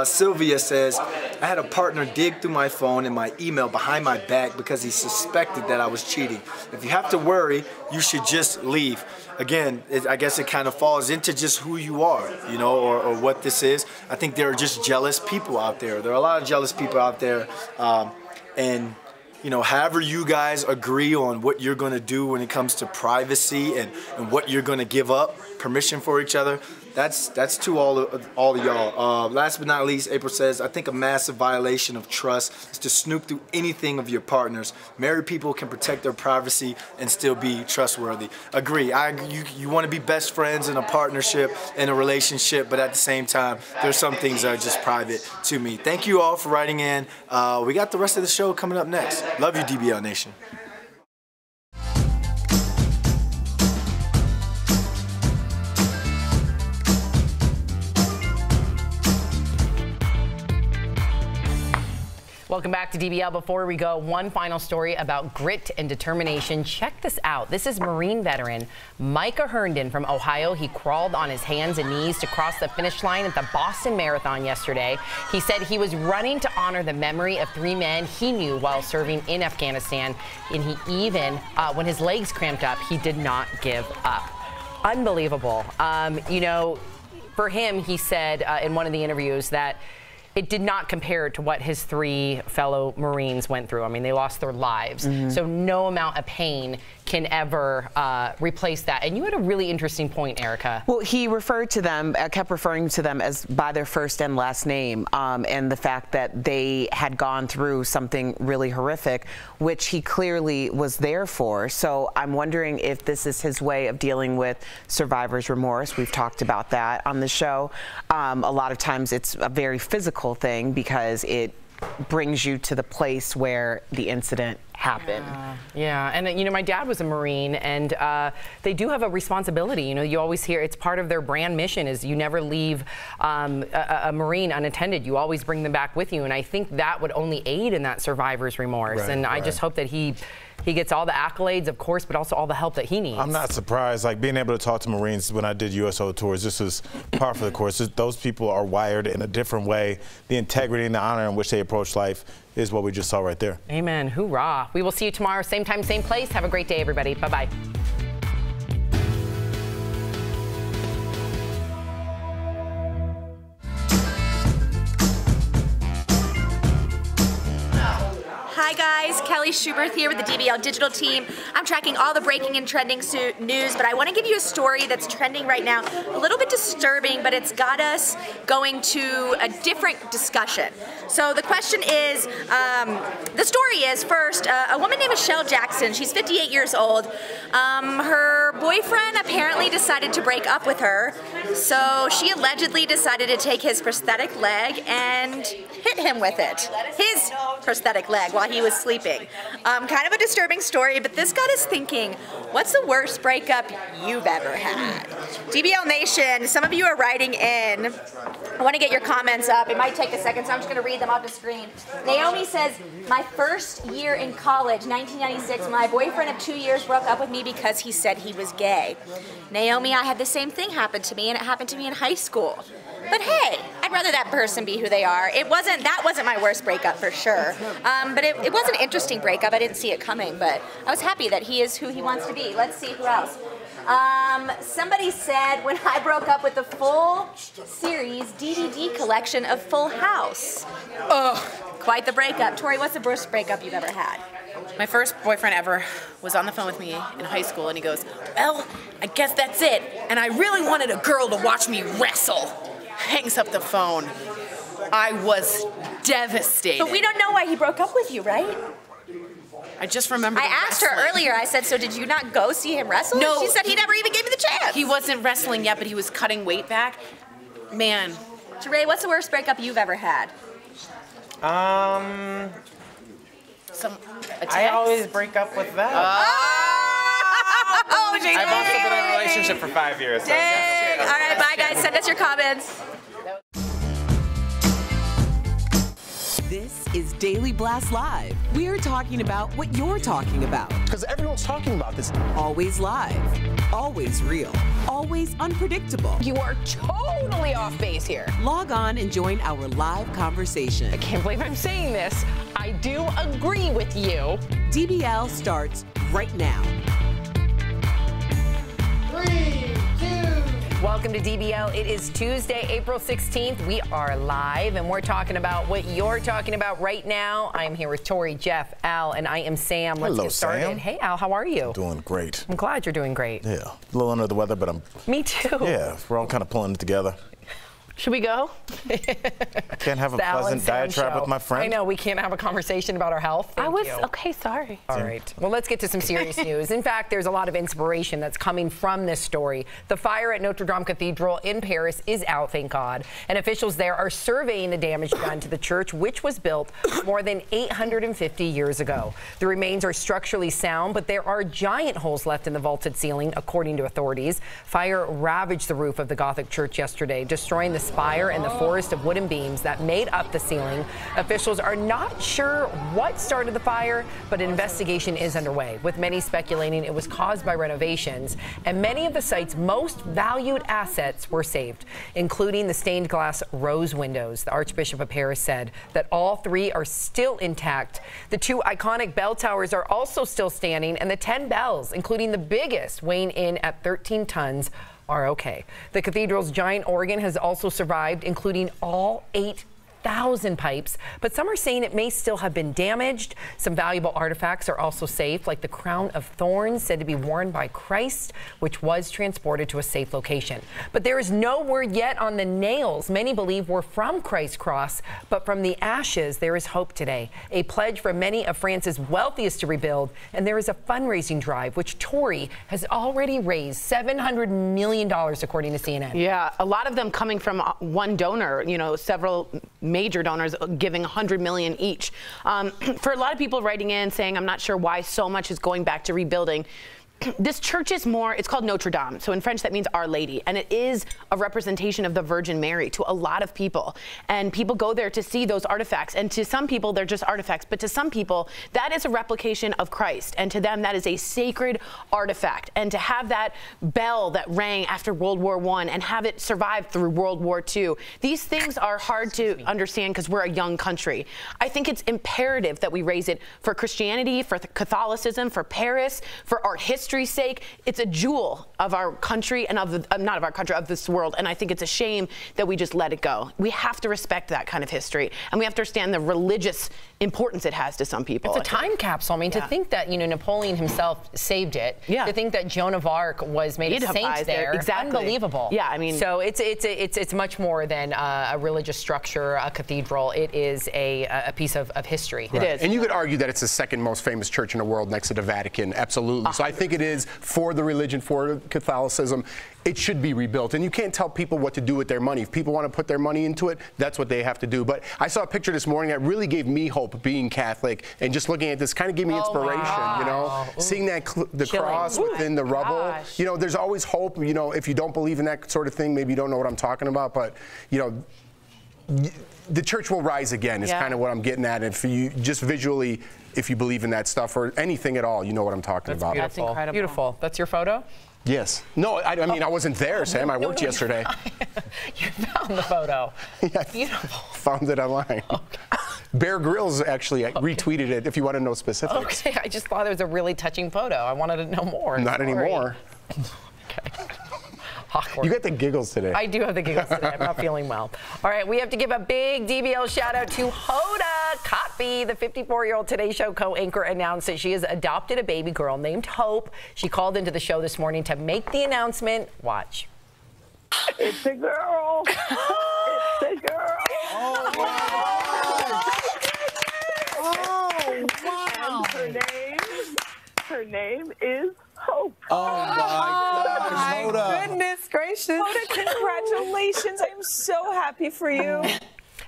Sylvia says, I had a partner dig through my phone and my email behind my back because he suspected that I was cheating. If you have to worry, you should just leave. Again, I guess it kind of falls into just who you are, you know, or what this is. I think there are just jealous people out there. There are a lot of jealous people out there, and you know, however you guys agree on what you're going to do when it comes to privacy and what you're going to give up, permission for each other, that's to all of y'all. Last but not least, April says, I think a massive violation of trust is to snoop through anything of your partners. Married people can protect their privacy and still be trustworthy. Agree. You want to be best friends in a partnership, in a relationship, but at the same time, there's some things that are just private to me. Thank you all for writing in. We got the rest of the show coming up next. Love you, DBL Nation. Welcome back to DBL. Before we go, one final story about grit and determination. Check this out. This is Marine veteran Micah Herndon from Ohio. He crawled on his hands and knees to cross the finish line at the Boston Marathon yesterday. He said he was running to honor the memory of 3 men he knew while serving in Afghanistan. And he even, when his legs cramped up, he did not give up. Unbelievable. You know, for him, he said in one of the interviews that it did not compare to what his 3 fellow Marines went through. I mean, they lost their lives. So no amount of pain can ever replace that. And you had a really interesting point, Erica. Well, he referred to them, kept referring to them as by their first and last name, and the fact that they had gone through something really horrific, which he clearly was there for. So I'm wondering if this is his way of dealing with survivor's remorse. We've talked about that on the show. A lot of times it's a very physical thing because it brings you to the place where the incident happened. Yeah, and you know, my dad was a Marine, and they do have a responsibility. You know, you always hear it's part of their brand mission is you never leave a Marine unattended. You always bring them back with you, and I think that would only aid in that survivor's remorse. Right, and I just hope that he gets all the accolades, of course, but also all the help that he needs. I'm not surprised. Like being able to talk to Marines when I did USO tours, this is par for the course. Those people are wired in a different way. The integrity and the honor in which they approach life is what we just saw right there. Amen. Hoorah. We will see you tomorrow, same time, same place. Have a great day, everybody. Bye-bye. Hi guys, Kelly Schuberth here with the DBL Digital team. I'm tracking all the breaking and trending news, but I want to give you a story that's trending right now. A little bit disturbing, but it's got us going to a different discussion. So the question is, the story is first, a woman named Michelle Jackson, she's 58 years old. Her boyfriend apparently decided to break up with her, so she allegedly decided to take his prosthetic leg and hit him with it. His prosthetic leg while he was sleeping. Kind of a disturbing story, but this got us thinking, what's the worst breakup you've ever had? DBL Nation, some of you are writing in. I want to get your comments up. It might take a second, so I'm just going to read them off the screen. Naomi says, my first year in college, 1996, my boyfriend of 2 years broke up with me because he said he was gay. Naomi, I had the same thing happen to me, and it happened to me in high school. But hey, I'd rather that person be who they are. That wasn't my worst breakup for sure. But it was an interesting breakup. I didn't see it coming, but I was happy that he is who he wants to be. Let's see who else. Somebody said when I broke up with the full series DVD collection of Full House. Ugh, quite the breakup. Tori, what's the worst breakup you've ever had? My first boyfriend ever was on the phone with me in high school, and he goes, well, I guess that's it. And I really wanted a girl to watch me wrestle. Hangs up the phone. I was devastated. But we don't know why he broke up with you, right? I just remember I asked her earlier, I said, so did you not go see him wrestle? No. She said he never even gave me the chance. He wasn't wrestling yet, but he was cutting weight back. Man. Jeray, what's the worst breakup you've ever had? I always break up with them. Oh, I've also been in a relationship for 5 years. So all right, bye guys. Send us your comments. This is Daily Blast Live. We're talking about what you're talking about. Because everyone's talking about this. Always live, always real, always unpredictable. You are totally off base here. Log on and join our live conversation. I can't believe I'm saying this. I do agree with you. DBL starts right now. 3, 2. Welcome to DBL. It is Tuesday, April 16th. We are live, and we're talking about what you're talking about right now. I'm here with Tori, Jeff, Al, and I am Sam. Let's Hello, get started. Sam. Hey, Al, how are you? Doing great. I'm glad you're doing great. Yeah, a little under the weather, but I'm... Me too. Yeah, we're all kind of pulling it together. Should we go? I can't have a pleasant diatribe with my friend. I know, we can't have a conversation about our health. Thank you. Okay, sorry. All right. Well, let's get to some serious news. In fact, there's a lot of inspiration that's coming from this story. The fire at Notre-Dame Cathedral in Paris is out, thank God. And officials there are surveying the damage done to the church, which was built more than 850 years ago. The remains are structurally sound, but there are giant holes left in the vaulted ceiling, according to authorities. Fire ravaged the roof of the Gothic church yesterday, destroying the spire and the forest of wooden beams that made up the ceiling. Officials are not sure what started the fire, but an investigation is underway, with many speculating it was caused by renovations. And many of the site's most valued assets were saved, including the stained glass rose windows. The Archbishop of Paris said that all three are still intact. The two iconic bell towers are also still standing, and the 10 bells, including the biggest, weighing in at 13 tons, are okay. The cathedral's giant organ has also survived, including all 8 1,000 pipes, but some are saying it may still have been damaged. Some valuable artifacts are also safe, like the crown of thorns said to be worn by Christ, which was transported to a safe location. But there is no word yet on the nails many believe were from Christ's cross, but from the ashes there is hope today. A pledge for many of France's wealthiest to rebuild, and there is a fundraising drive which Tory has already raised $700 million according to CNN. Yeah, a lot of them coming from one donor, you know, several major donors giving $100 million each. For a lot of people writing in saying, I'm not sure why so much is going back to rebuilding. This church is more, it's called Notre-Dame. So in French, that means Our Lady. And it is a representation of the Virgin Mary to a lot of people. And people go there to see those artifacts. And to some people, they're just artifacts. But to some people, that is a replication of Christ. And to them, that is a sacred artifact. And to have that bell that rang after World War I and have it survive through World War II, these things are hard to understand because we're a young country. I think it's imperative that we raise it for Christianity, for Catholicism, for Paris, for art history. Sake. It's a jewel of our country and of the, not of our country, of this world. And I think it's a shame that we just let it go. We have to respect that kind of history, and we have to understand the religious importance it has to some people. It's a time capsule. I mean, to think that, you know, Napoleon himself saved it. Yeah. To think that Joan of Arc was made a saint there. Exactly. Unbelievable. Yeah, I mean. So it's much more than a religious structure, a cathedral. It is a piece of history. Right. It is. And you could argue that it's the second most famous church in the world next to the Vatican. Absolutely. So I think it is for the religion, for Catholicism. It should be rebuilt. And you can't tell people what to do with their money. If people want to put their money into it, that's what they have to do. But I saw a picture this morning that really gave me hope, being Catholic, and just looking at this kind of gave me inspiration, you know, seeing that the cross within the rubble. You know, there's always hope. You know, if you don't believe in that sort of thing, maybe you don't know what I'm talking about. But, you know, the church will rise again is kind of what I'm getting at. And for you, just visually, if you believe in that stuff or anything at all, you know what I'm talking about. Beautiful. That's incredible. Beautiful. That's your photo? Yes. No, I mean, I wasn't there, Sam. I worked yesterday. You found the photo. Yeah, beautiful. Found it online. Okay. Bear Grylls actually retweeted it, if you want to know specifics. Okay, I just thought it was a really touching photo. I wanted to know more. Not anymore. Okay. Awkward. You got the giggles today. I do have the giggles today. I'm not feeling well. All right, we have to give a big DBL shout out to Hoda Kotb. The 54-year-old Today Show co-anchor announced that she has adopted a baby girl named Hope. She called into the show this morning to make the announcement. Watch. It's a girl. It's a girl. Oh, wow. Oh, wow. And her name is Hope. Oh, my gosh, my Hoda. goodness gracious. Hoda, congratulations. I'm so happy for you.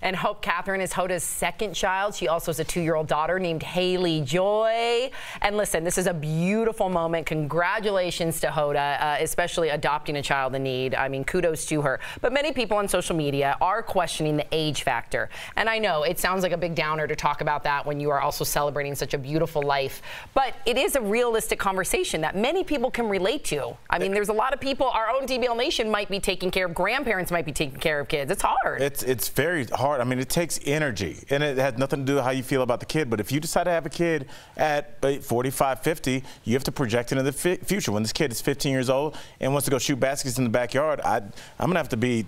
And Hope Catherine is Hoda's second child. She also has a 2-year-old daughter named Haley Joy. And listen, this is a beautiful moment. Congratulations to Hoda, especially adopting a child in need. I mean, kudos to her. But many people on social media are questioning the age factor. And I know it sounds like a big downer to talk about that when you are also celebrating such a beautiful life. But it is a realistic conversation that many people can relate to. I mean, there's a lot of people, our own DBL Nation might be taking care of, grandparents might be taking care of kids. It's hard. It's very hard. I mean, it takes energy, and it has nothing to do with how you feel about the kid. But if you decide to have a kid at 45, 50, you have to project into the future. When this kid is 15 years old and wants to go shoot baskets in the backyard, I'm going to have to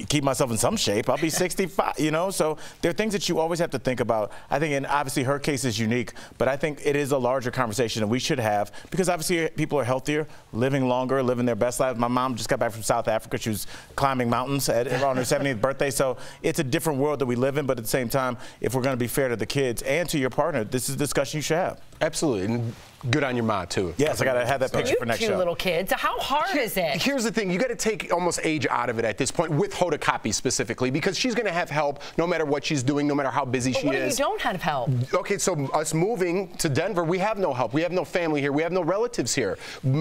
keep myself in some shape. I'll be 65, you know? So there are things that you always have to think about. I think, and obviously her case is unique, but I think it is a larger conversation that we should have because obviously people are healthier, living longer, living their best lives. My mom just got back from South Africa. She was climbing mountains on her 70th birthday. So it's a different world that we live in, but at the same time, if we're going to be fair to the kids and to your partner, this is a discussion you should have. Absolutely. And good on your mom, too. Yes, I got to have that picture for next show. You 2 little kids. How hard is it? Here's the thing. You got to take almost age out of it at this point, with Hoda Kotb specifically, because she's going to have help no matter what she's doing, no matter how busy she is. What if you don't have help? Okay, so us moving to Denver, we have no help. We have no family here. We have no relatives here.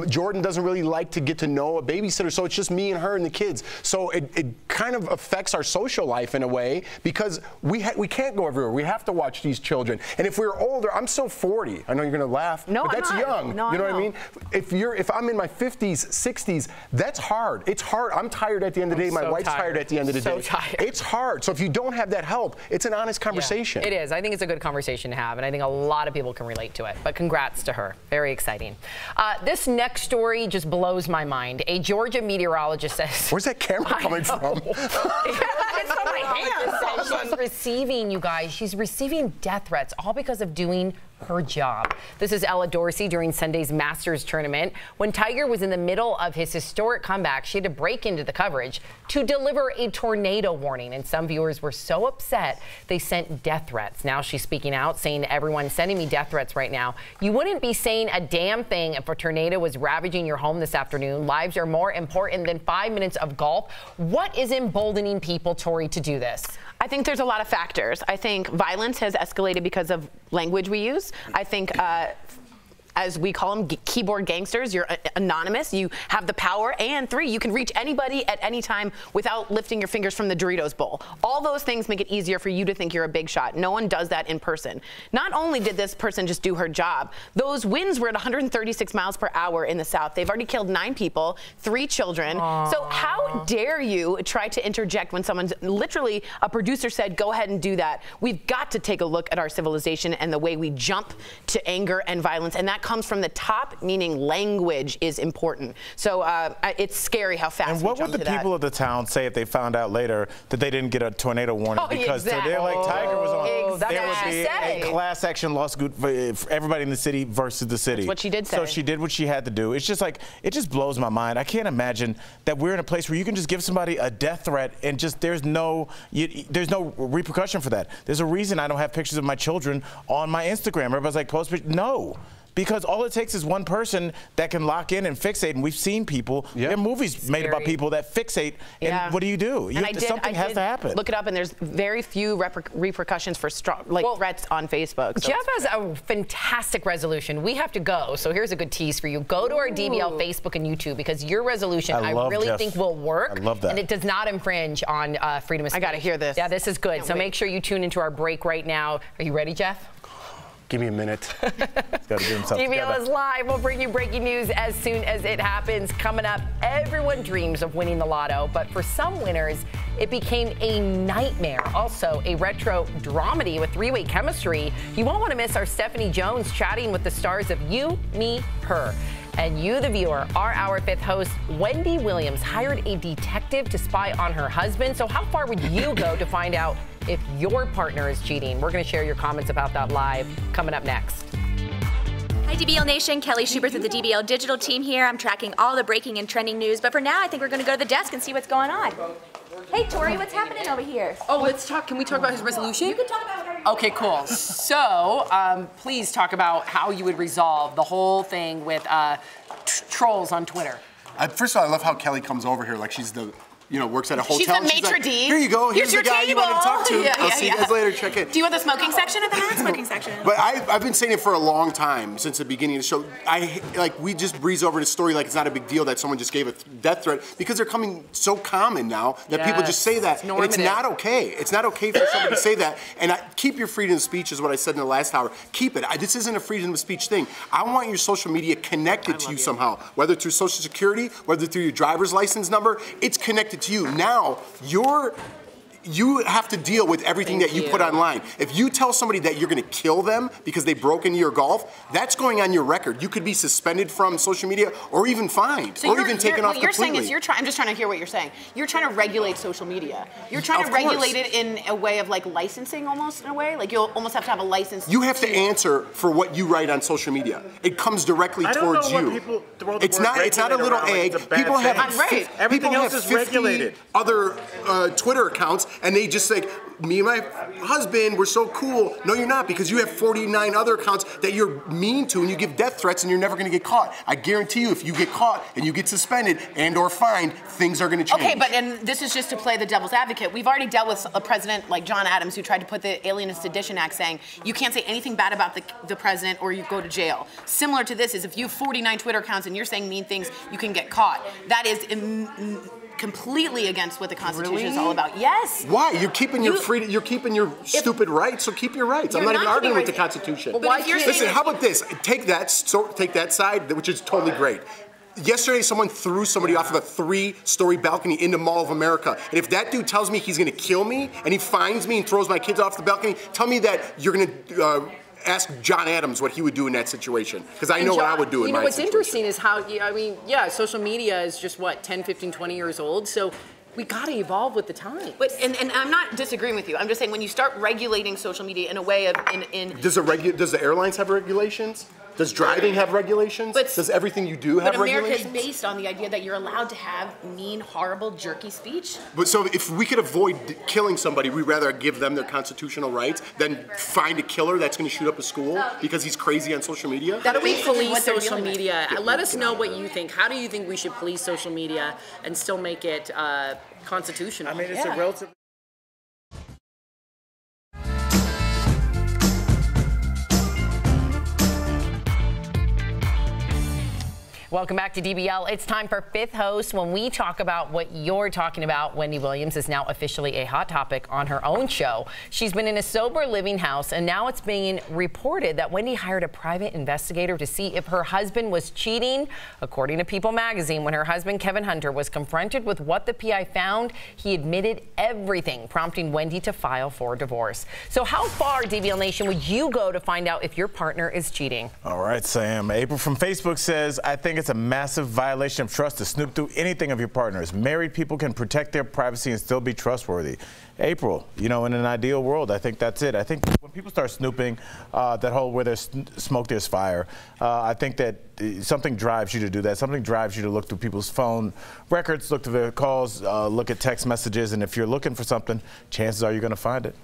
Jordan doesn't really like to get to know a babysitter, so it's just me and her and the kids. So it kind of affects our social life in a way because we can't go everywhere. We have to watch these children. And if we're older, I'm still 40. I know you're going to laugh. No, but that's I'm not. young. No, you know what I know. mean? If I'm in my 50s, 60s, that's hard. It's hard. I'm tired at the end of the day. My wife's tired at the end of the day. Tired. It's hard. So if you don't have that help, it's an honest conversation. Yeah, it is. I think it's a good conversation to have, and I think a lot of people can relate to it. But congrats to her. Very exciting. This next story just blows my mind. A Georgia meteorologist says... Where's that camera coming from? It's from my hand. receiving, you guys. She's receiving death threats, all because of doing her job. This is Ella Dorsey during Sunday's Masters tournament. When Tiger was in the middle of his historic comeback, she had to break into the coverage to deliver a tornado warning. And some viewers were so upset, they sent death threats. Now she's speaking out, saying to everyone sending me death threats right now, you wouldn't be saying a damn thing if a tornado was ravaging your home this afternoon. Lives are more important than 5 minutes of golf. What is emboldening people, Tori, to do this? I think there's a lot of factors. I think violence has escalated because of language we use. I think as we call them, keyboard gangsters. You're anonymous. You have the power. And 3, you can reach anybody at any time without lifting your fingers from the Doritos bowl. All those things make it easier for you to think you're a big shot. No one does that in person. Not only did this person just do her job, those winds were at 136 miles per hour in the South. They've already killed 9 people, 3 children. Aww. So how dare you try to interject when someone's literally, a producer said, go ahead and do that. We've got to take a look at our civilization and the way we jump to anger and violence. And that comes from the top, meaning language is important. So it's scary how fast we jump to that. And what would the people of the town say if they found out later that they didn't get a tornado warning? Because they're like, Tiger was on. There would be a class action lawsuit for everybody in the city versus the city. That's what she did say. So she did what she had to do. It's just like, it just blows my mind. I can't imagine that we're in a place where you can just give somebody a death threat and just there's no repercussion for that. There's a reason I don't have pictures of my children on my Instagram. Everybody's like, post pictures. No. Because all it takes is one person that can lock in and fixate, and we've seen people. There are movies made about people that fixate, and what do you do? Something has to happen. Look it up, and there's very few repercussions for threats on Facebook. So Jeff has a fantastic resolution. We have to go, so here's a good tease for you. Go to our DBL Facebook and YouTube, because your resolution I really think will work. I love that. And it does not infringe on freedom of speech. I got to hear this. Yeah, this is good. So make sure you tune into our break right now. Are you ready, Jeff? Give me a minute. DBL is live. We'll bring you breaking news as soon as it happens. Coming up, everyone dreams of winning the lotto, but for some winners, it became a nightmare. Also, a retro dramedy with 3-way chemistry. You won't want to miss our Stephanie Jones chatting with the stars of You, Me, Her. And you, the viewer, our 5th host, Wendy Williams, hired a detective to spy on her husband. So how far would you go to find out if your partner is cheating? We're going to share your comments about that live coming up next. Hi, DBL Nation. Kelly Schubert with the DBL digital team here. I'm tracking all the breaking and trending news. But for now, I think we're going to go to the desk and see what's going on. Hey, Tori, what's happening over here? Oh, let's talk. Can we talk about his resolution? You can talk about whatever. Okay, cool. So, please talk about how you would resolve the whole thing with trolls on Twitter. First of all, I love how Kelly comes over here like she's the, works at a hotel. She's the maitre d'. Here you go. Here's the guy you wanted to talk to. I'll see you guys later. Check in. Do you want the smoking section at the back? Smoking section. But I've been saying it for a long time, since the beginning of the show. We just breeze over the story like it's not a big deal that someone just gave a death threat, because they're coming so common now that people just say that. And it's not okay. It's not okay for somebody to say that. And keep your freedom of speech is what I said in the last hour. Keep it. This isn't a freedom of speech thing. I want your social media connected to you somehow, whether through Social Security, whether through your driver's license number. It's connected to you. Now, you have to deal with everything that you put online. If you tell somebody that you're going to kill them because they broke into your golf, that's going on your record. You could be suspended from social media, or even fined, or even taken off completely. What you're saying is I'm just trying to hear what you're saying. You're trying to regulate social media. You're trying to regulate it in a way of like licensing, almost in a way. Like you'll almost have to have a license. You have to answer for what you write on social media. It comes directly towards you. It's not a little egg. People have everything else is regulated. Other Twitter accounts, and they just say, me and my husband, we're so cool. No, you're not, because you have 49 other accounts that you're mean to, and you give death threats, and you're never going to get caught. I guarantee you, if you get caught and you get suspended and or fined, things are going to change. Okay, but and this is just to play the devil's advocate. We've already dealt with a president like John Adams who tried to put the Alienist Sedition Act, saying you can't say anything bad about the president or you go to jail. Similar to this is if you have 49 Twitter accounts and you're saying mean things, you can get caught. That is completely against what the Constitution is all about. Yes. Why? You're keeping your freedom. You're keeping your stupid rights. So keep your rights. I'm not even arguing with the Constitution. But why listen, how about this? Take that side, which is totally great. Yesterday, someone threw somebody off of a 3-story balcony into Mall of America. And if that dude tells me he's going to kill me and he finds me and throws my kids off the balcony, tell me that you're going to ask John Adams what he would do in that situation, because I know what I would do in my situation. What's interesting is how, social media is just, 10, 15, 20 years old. So We got to evolve with the time. But, and I'm not disagreeing with you. I'm just saying when you start regulating social media in a way of Does the airlines have regulations? Does driving have regulations? Does everything you do have But America regulations? is based on the idea that you're allowed to have mean, horrible, jerky speech. But so if we could avoid killing somebody, we'd rather give them their constitutional rights than find a killer that's going to shoot up a school because he's crazy on social media? How do we police social media? Let us know what you think. How do you think we should police social media and still make it constitutional? I mean, it's a relative. Welcome back to DBL. It's time for Fifth Host when we talk about what you're talking about. Wendy Williams is now officially a hot topic on her own show. She's been in a sober living house, and now it's being reported that Wendy hired a private investigator to see if her husband was cheating. According to People magazine, when her husband, Kevin Hunter, was confronted with what the PI found, he admitted everything, prompting Wendy to file for divorce. So how far, DBL Nation, would you go to find out if your partner is cheating? All right, Sam. April from Facebook says, I think it's a massive violation of trust to snoop through anything of your partner's. Married people can protect their privacy and still be trustworthy. April, you know, in an ideal world, I think that's it. I think when people start snooping, that whole where there's smoke, there's fire, I think that something drives you to do that. Something drives you to look through people's phone records, look through their calls, look at text messages, and if you're looking for something, chances are you're going to find it.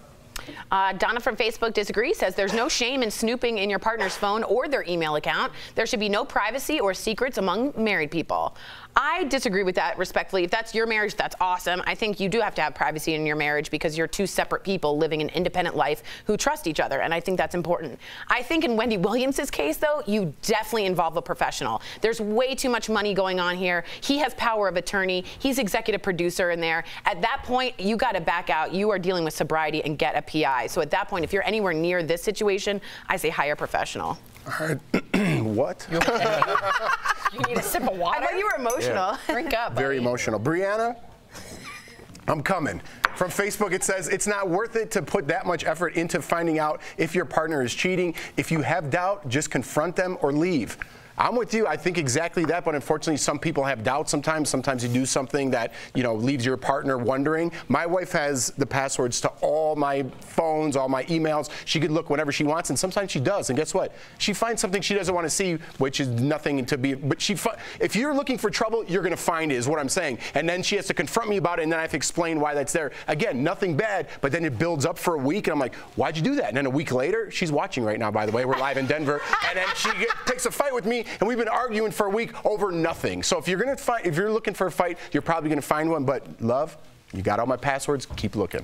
Donna from Facebook disagrees, says there's no shame in snooping in your partner's phone or their email account. There should be no privacy or secrets among married people. I disagree with that respectfully. If that's your marriage, that's awesome. I think you do have to have privacy in your marriage because you're two separate people living an independent life who trust each other, and I think that's important. I think in Wendy Williams' case, though, you definitely involve a professional. There's way too much money going on here. He has power of attorney. He's executive producer in there. At that point, you got to back out. You are dealing with sobriety and get a PI. So at that point, if you're anywhere near this situation, I say hire a professional. What? You need a sip of water? I thought you were emotional. Yeah. Drink up, buddy. Very emotional. Brianna, I'm coming. From Facebook, it says, it's not worth it to put that much effort into finding out if your partner is cheating. If you have doubt, just confront them or leave. I'm with you. I think exactly that, but unfortunately, some people have doubts sometimes. Sometimes you do something that, you know, leaves your partner wondering. My wife has the passwords to all my phones, all my emails. She could look whenever she wants, and sometimes she does. And guess what? She finds something she doesn't want to see, which is nothing to be, but if you're looking for trouble, you're going to find it, is what I'm saying. And then she has to confront me about it, and then I have to explain why that's there. Again, nothing bad, but then it builds up for a week, and I'm like, why'd you do that? And then a week later, she's watching right now, by the way. We're live in Denver. And then she takes a fight with me, and we've been arguing for a week over nothing. So if you're gonna fight, if you're looking for a fight, you're probably gonna find one. But love, you got all my passwords. Keep looking.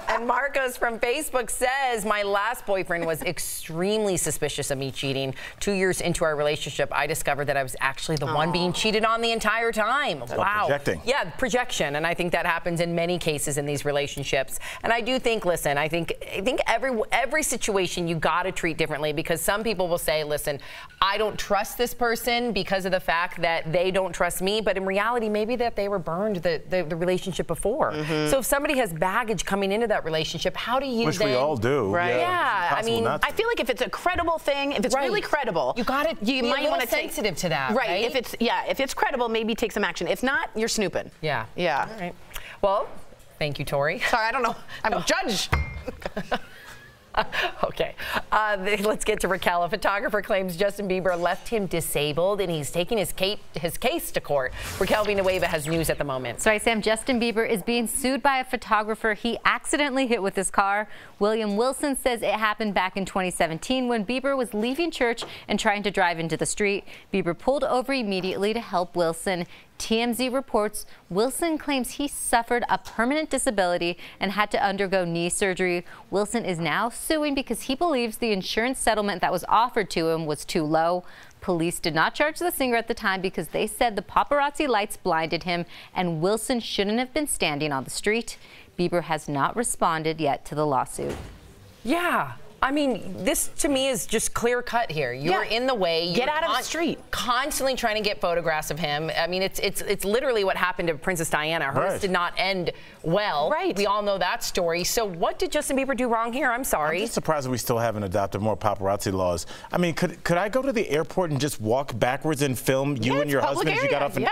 And Marcos from Facebook says, my last boyfriend was extremely suspicious of me cheating. 2 years into our relationship, I discovered that I was actually the one being cheated on the entire time. Wow. Projecting. Yeah, projection. And I think that happens in many cases in these relationships. And I do think, listen, I think every situation you got to treat differently, because some people will say, listen, I don't trust this person because of the fact that they don't trust me. But in reality, maybe that they were burned the relationship before. So if somebody has baggage coming into that relationship, how do you Which then, we all do. Right? Yeah, I mean, I feel like if it's a credible thing, if it's really credible, you got it. You might want to take sensitive to that, right? If it's credible, maybe take some action. If not, you're snooping. Yeah. Yeah. All right. Well, thank you, Tori. Sorry, I don't know. I'm a judge. Okay, let's get to Raquel. A photographer claims Justin Bieber left him disabled, and he's taking his case to court. Raquel Villanueva has news at the moment. Sorry, Sam. Justin Bieber is being sued by a photographer he accidentally hit with his car. William Wilson says it happened back in 2017 when Bieber was leaving church and trying to drive into the street. Bieber pulled over immediately to help Wilson. TMZ reports Wilson claims he suffered a permanent disability and had to undergo knee surgery. Wilson is now suing because he believes the insurance settlement that was offered to him was too low. Police did not charge the singer at the time because they said the paparazzi lights blinded him and Wilson shouldn't have been standing on the street. Bieber has not responded yet to the lawsuit. Yeah. I mean, this to me is just clear cut here. You're in the way. Get out of the street. Constantly trying to get photographs of him. I mean, it's literally what happened to Princess Diana. Hers did not end well. Right. We all know that story. So what did Justin Bieber do wrong here? I'm sorry. I'm just surprised that we still haven't adopted more paparazzi laws. I mean, could I go to the airport and just walk backwards and film you and your husband as you got off an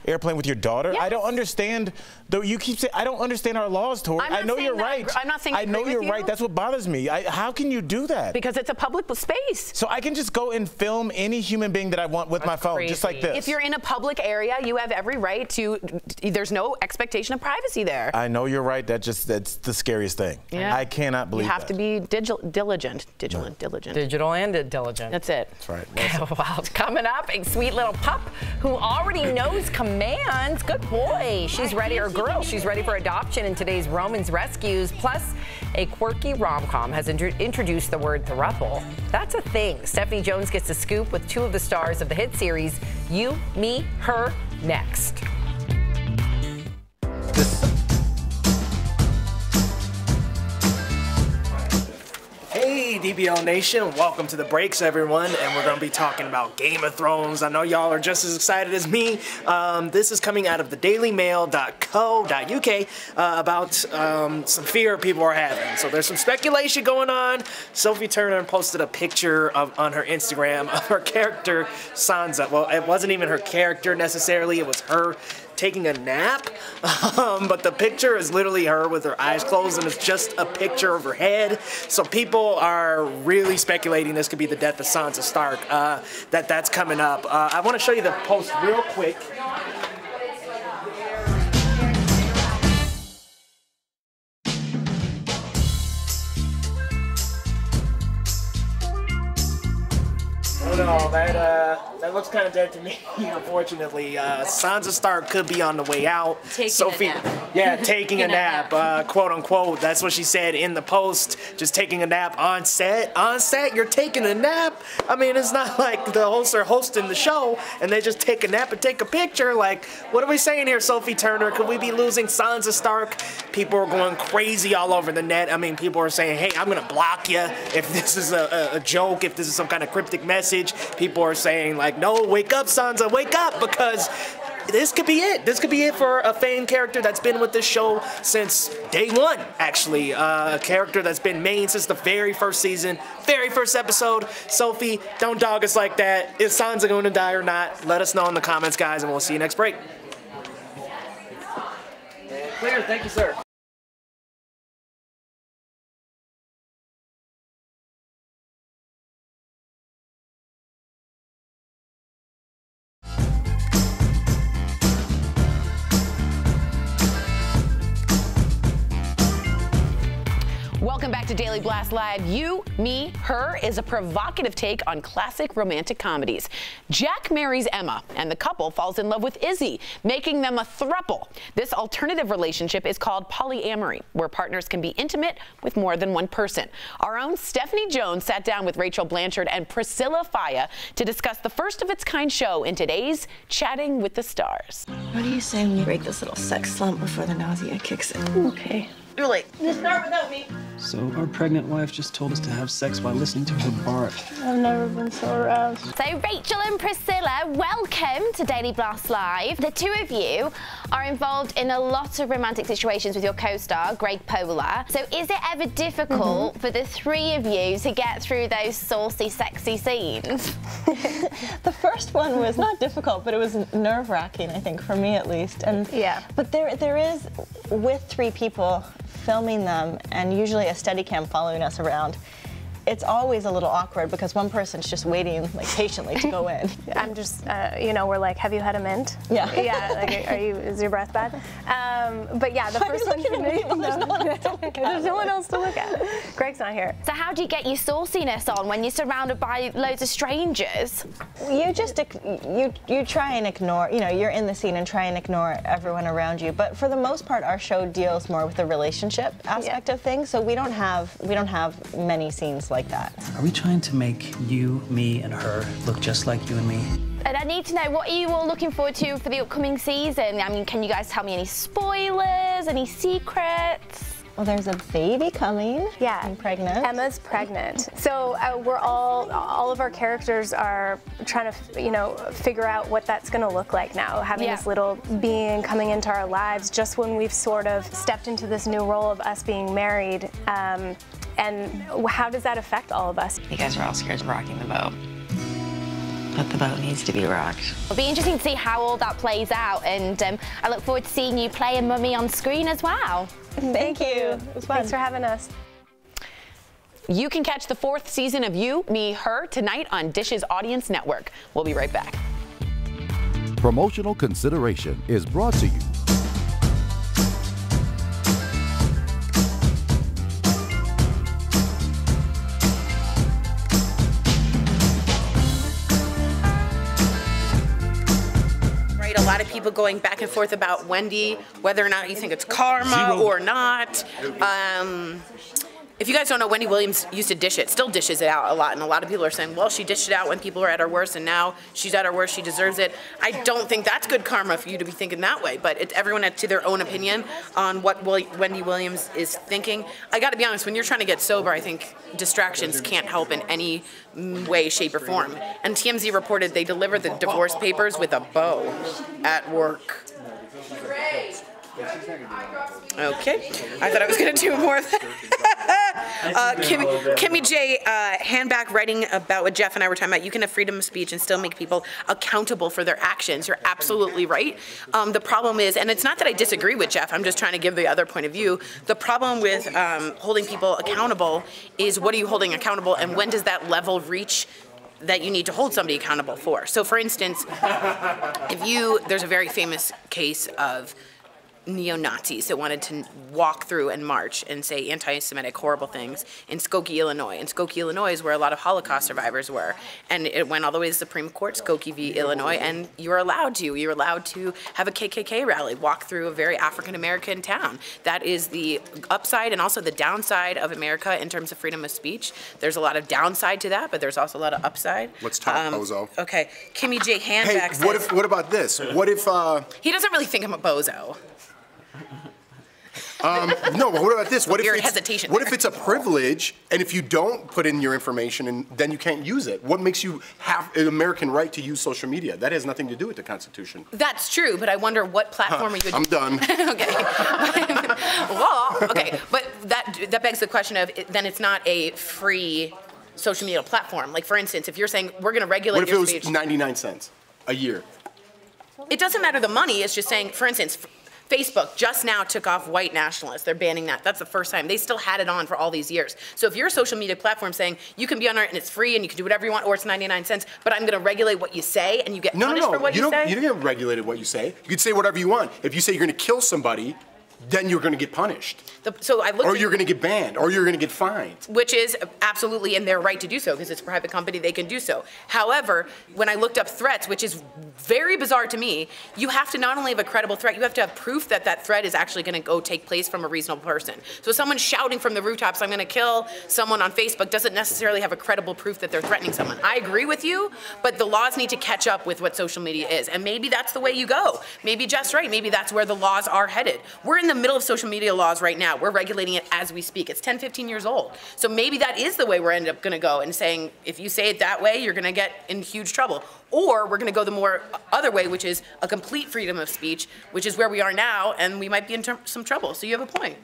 airplane with your daughter? I don't understand. Though you keep saying I don't understand our laws, Tori. I know you're right. I'm not saying I know you're right. That's what bothers me. How can you do that? Because it's a public space. So I can just go and film any human being that I want with my phone, just like this. If you're in a public area, you have every right to. There's no expectation of privacy there. I know you're right. That's the scariest thing. Yeah. I cannot believe you have to be diligent. Digital and diligent. That's it. That's right. Well, coming up, a sweet little pup who already knows commands. Good boy. She's ready, or girl. She's ready for adoption in today's Romans Rescues. Plus, a quirky rom-com has introduced the word throuple. That's a thing. Stephanie Jones gets a scoop with two of the stars of the hit series You, Me, Her next. Hey DBL Nation, welcome to the breaks everyone, and we're going to be talking about Game of Thrones. I know y'all are just as excited as me. This is coming out of the dailymail.co.uk about some fear people are having. So there's some speculation going on. Sophie Turner posted a picture on her Instagram of her character Sansa. Well, it wasn't even her character necessarily, it was her taking a nap, but the picture is literally her with her eyes closed, and it's just a picture of her head. So people are really speculating this could be the death of Sansa Stark. That's coming up. I want to show you the post real quick. No, that looks kind of dead to me, unfortunately. Sansa Stark could be on the way out. Taking a nap. Yeah, taking a nap, quote unquote. That's what she said in the post, just taking a nap on set. On set, you're taking a nap? I mean, it's not like the hosts are hosting the show and they just take a nap and take a picture. Like, what are we saying here, Sophie Turner? Could we be losing Sansa Stark? People are going crazy all over the net. I mean, people are saying, hey, I'm going to block you if this is a joke, if this is some kind of cryptic message. People are saying, like, no, wake up, Sansa, wake up, because this could be it. This could be it for a fan character that's been with this show since day one, actually. A character that's been main since the very first season, very first episode. Sophie, don't dog us like that. Is Sansa going to die or not? Let us know in the comments, guys, and we'll see you next break. And clear. Thank you, sir. Welcome back to Daily Blast Live. You, Me, Her is a provocative take on classic romantic comedies. Jack marries Emma, and the couple falls in love with Izzy, making them a throuple. This alternative relationship is called polyamory, where partners can be intimate with more than one person. Our own Stephanie Jones sat down with Rachel Blanchard and Priscilla Faya to discuss the first of its kind show in today's Chatting with the Stars. What do you say when you break this little sex slump before the nausea kicks in? Okay. Really? Just start without me. So our pregnant wife just told us to have sex while listening to her bark. I've never been so aroused. So Rachel and Priscilla, welcome to Daily Blast Live. The two of you are involved in a lot of romantic situations with your co-star, Greg Polar. So is it ever difficult for the three of you to get through those saucy, sexy scenes? The first one was not difficult, but it was nerve-wracking, I think, for me at least. And yeah. But there is, with three people filming them, and usually a Steadicam following us around, it's always a little awkward because one person's just waiting like patiently to go in. I'm just, you know, we're like, have you had a mint? Yeah. Yeah, like, is your breath bad? But yeah, the first one for me, there's no one else to look at. Greg's not here. So how do you get your sauciness on when you're surrounded by loads of strangers? You just, you try and ignore, you know, you're in the scene and try and ignore everyone around you. But for the most part, our show deals more with the relationship aspect of things, so we don't have many scenes like that. Are we trying to make you, me, and her look just like you and me? And I need to know, what are you all looking forward to for the upcoming season? I mean, can you guys tell me any spoilers, any secrets? Well, there's a baby coming. Yeah. I'm pregnant. Emma's pregnant. So we're all of our characters are trying to, you know, figure out what that's going to look like now, having this little being coming into our lives just when we've sort of stepped into this new role of us being married. And how does that affect all of us? You guys are all scared of rocking the boat. But the boat needs to be rocked. It'll be interesting to see how all that plays out, and I look forward to seeing you play a mummy on screen as well. Thank you. It was fun. Thanks for having us. You can catch the 4th season of You, Me, Her tonight on Dish's Audience Network. We'll be right back. Promotional consideration is brought to you. A lot of people going back and forth about Wendy, whether or not you think it's karma or not. If you guys don't know, Wendy Williams used to dish it, still dishes it out a lot, and a lot of people are saying, well, she dished it out when people were at her worst, and now she's at her worst, she deserves it. I don't think that's good karma for you to be thinking that way, but everyone has to their own opinion on what Wendy Williams is thinking. I gotta be honest, when you're trying to get sober, I think distractions can't help in any way, shape, or form. And TMZ reported they delivered the divorce papers with a bow at work. Okay, I thought I was going to do more of that. Kimmy J. Handback writing about what Jeff and I were talking about. You can have freedom of speech and still make people accountable for their actions. You're absolutely right. The problem is, and it's not that I disagree with Jeff, I'm just trying to give the other point of view. The problem with holding people accountable is, what are you holding accountable, and when does that level reach that you need to hold somebody accountable for? So for instance, there's a very famous case of neo-Nazis that wanted to walk through and march and say anti-Semitic horrible things in Skokie, Illinois. And Skokie, Illinois is where a lot of Holocaust survivors were. And it went all the way to the Supreme Court, Skokie v. Illinois, and you're allowed to have a KKK rally, walk through a very African-American town. That is the upside and also the downside of America in terms of freedom of speech. There's a lot of downside to that, but there's also a lot of upside. Let's talk, bozo. Okay, Kimmy J. Handback says, what about this? What if... He doesn't really think I'm a bozo. No, but what about this? What if it's a privilege, and if you don't put in your information, and then you can't use it? What makes you have an American right to use social media? That has nothing to do with the Constitution. That's true, but I wonder what platform you would... I'm done. Okay. Well, okay, but that begs the question of, then it's not a free social media platform. Like, for instance, if you're saying, we're going to regulate your speech... What if it was 99 cents a year? It doesn't matter the money, it's just saying, for instance... Facebook just now took off white nationalists. They're banning that. That's the first time. They still had it on for all these years. So if you're a social media platform saying you can be on it and it's free and you can do whatever you want, or it's 99 cents, but I'm going to regulate what you say and you get punished for what you say? You don't get regulated what you say. You can say whatever you want. If you say you're going to kill somebody, then you're going to get punished. Or you're going to get banned, or you're going to get fined. Which is absolutely in their right to do so, because it's a private company, they can do so. However, when I looked up threats, which is very bizarre to me, you have to not only have a credible threat, you have to have proof that that threat is actually going to go take place from a reasonable person. So someone shouting from the rooftops, I'm going to kill someone on Facebook, doesn't necessarily have a credible proof that they're threatening someone. I agree with you, but the laws need to catch up with what social media is. And maybe that's the way you go. Maybe Jeff's right. Maybe that's where the laws are headed. We're in the middle of social media laws right now. We're regulating it as we speak. It's 10, 15 years old. So maybe that is the way we're end up going to go, and saying if you say it that way, you're going to get in huge trouble. Or we're going to go the more other way, which is a complete freedom of speech, which is where we are now, and we might be in some trouble. So you have a point.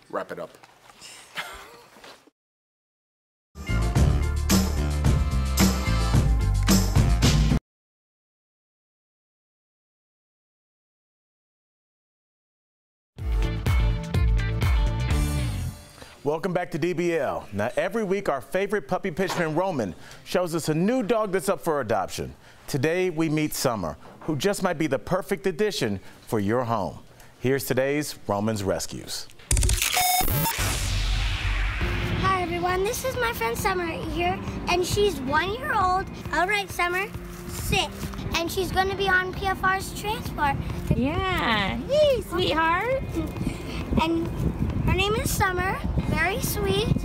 Wrap it up. Welcome back to DBL. Now, every week, our favorite puppy pitchman, Roman, shows us a new dog that's up for adoption. Today, we meet Summer, who just might be the perfect addition for your home. Here's today's Roman's Rescues. Hi, everyone. This is my friend Summer here, and she's 1 year old. All right, Summer, sit. And she's going to be on PFR's transport. Yeah. Hey, sweetheart. And her name is Summer, very sweet,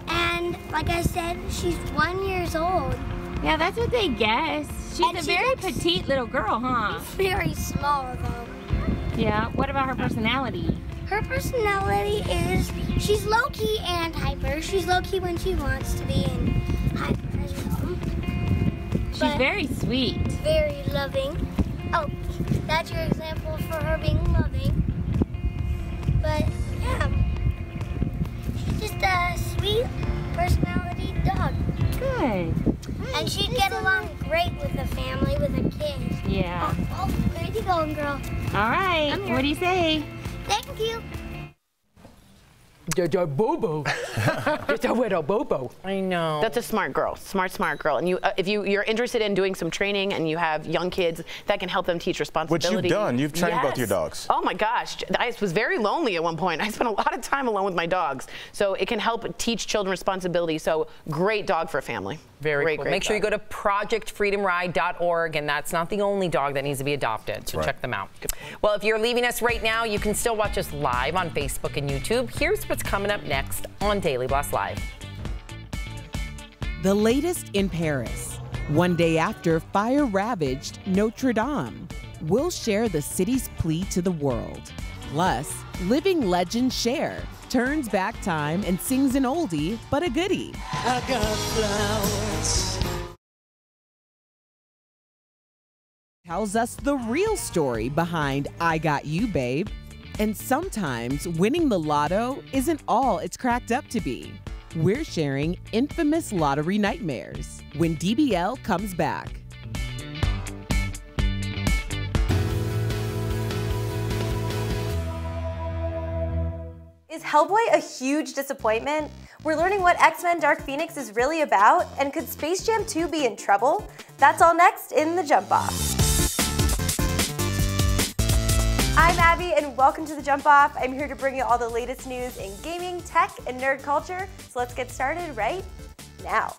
and like I said, she's 1 year old. Yeah, that's what they guess. She's a very petite little girl, huh? Very small, though. Yeah, what about her personality? her personality is she's low-key and hyper. She's low-key when she wants to be and hyper as well. She's very sweet. Very loving. Oh, that's your example for her being loving. But yeah, she's just a sweet personality dog. Good. And she'd get along great with the family, with the kids. Yeah. Oh, where you going, girl? All right. What do you say? Thank you. Bobo. It's a widow Bobo. I know. That's a smart girl, smart girl. And you, if you're interested in doing some training and you have young kids, that can help them teach responsibility. Which you've done. You've trained both Yes. your dogs. Oh my gosh, I was very lonely at one point. I spent a lot of time alone with my dogs, so it can help teach children responsibility. So great dog for a family. Very cool. Great Make sure you dog. go to projectfreedomride.org, and that's not the only dog that needs to be adopted, so right. check them out. Well, if you're leaving us right now, you can still watch us live on Facebook and YouTube. Here's what's coming up next on Daily Blast Live. The latest in Paris. One day after fire ravaged Notre-Dame, we'll share the city's plea to the world. Plus, living legend Cher turns back time and sings an oldie but a goodie. I got flowers. Tells us the real story behind I Got You, Babe. And sometimes winning the lotto isn't all it's cracked up to be. We're sharing infamous lottery nightmares when DBL comes back. Is Hellboy a huge disappointment? We're learning what X-Men Dark Phoenix is really about, and could Space Jam 2 be in trouble? That's all next in The Jump Off. I'm Abby, and welcome to The Jump Off. I'm here to bring you all the latest news in gaming, tech, and nerd culture, so let's get started right now.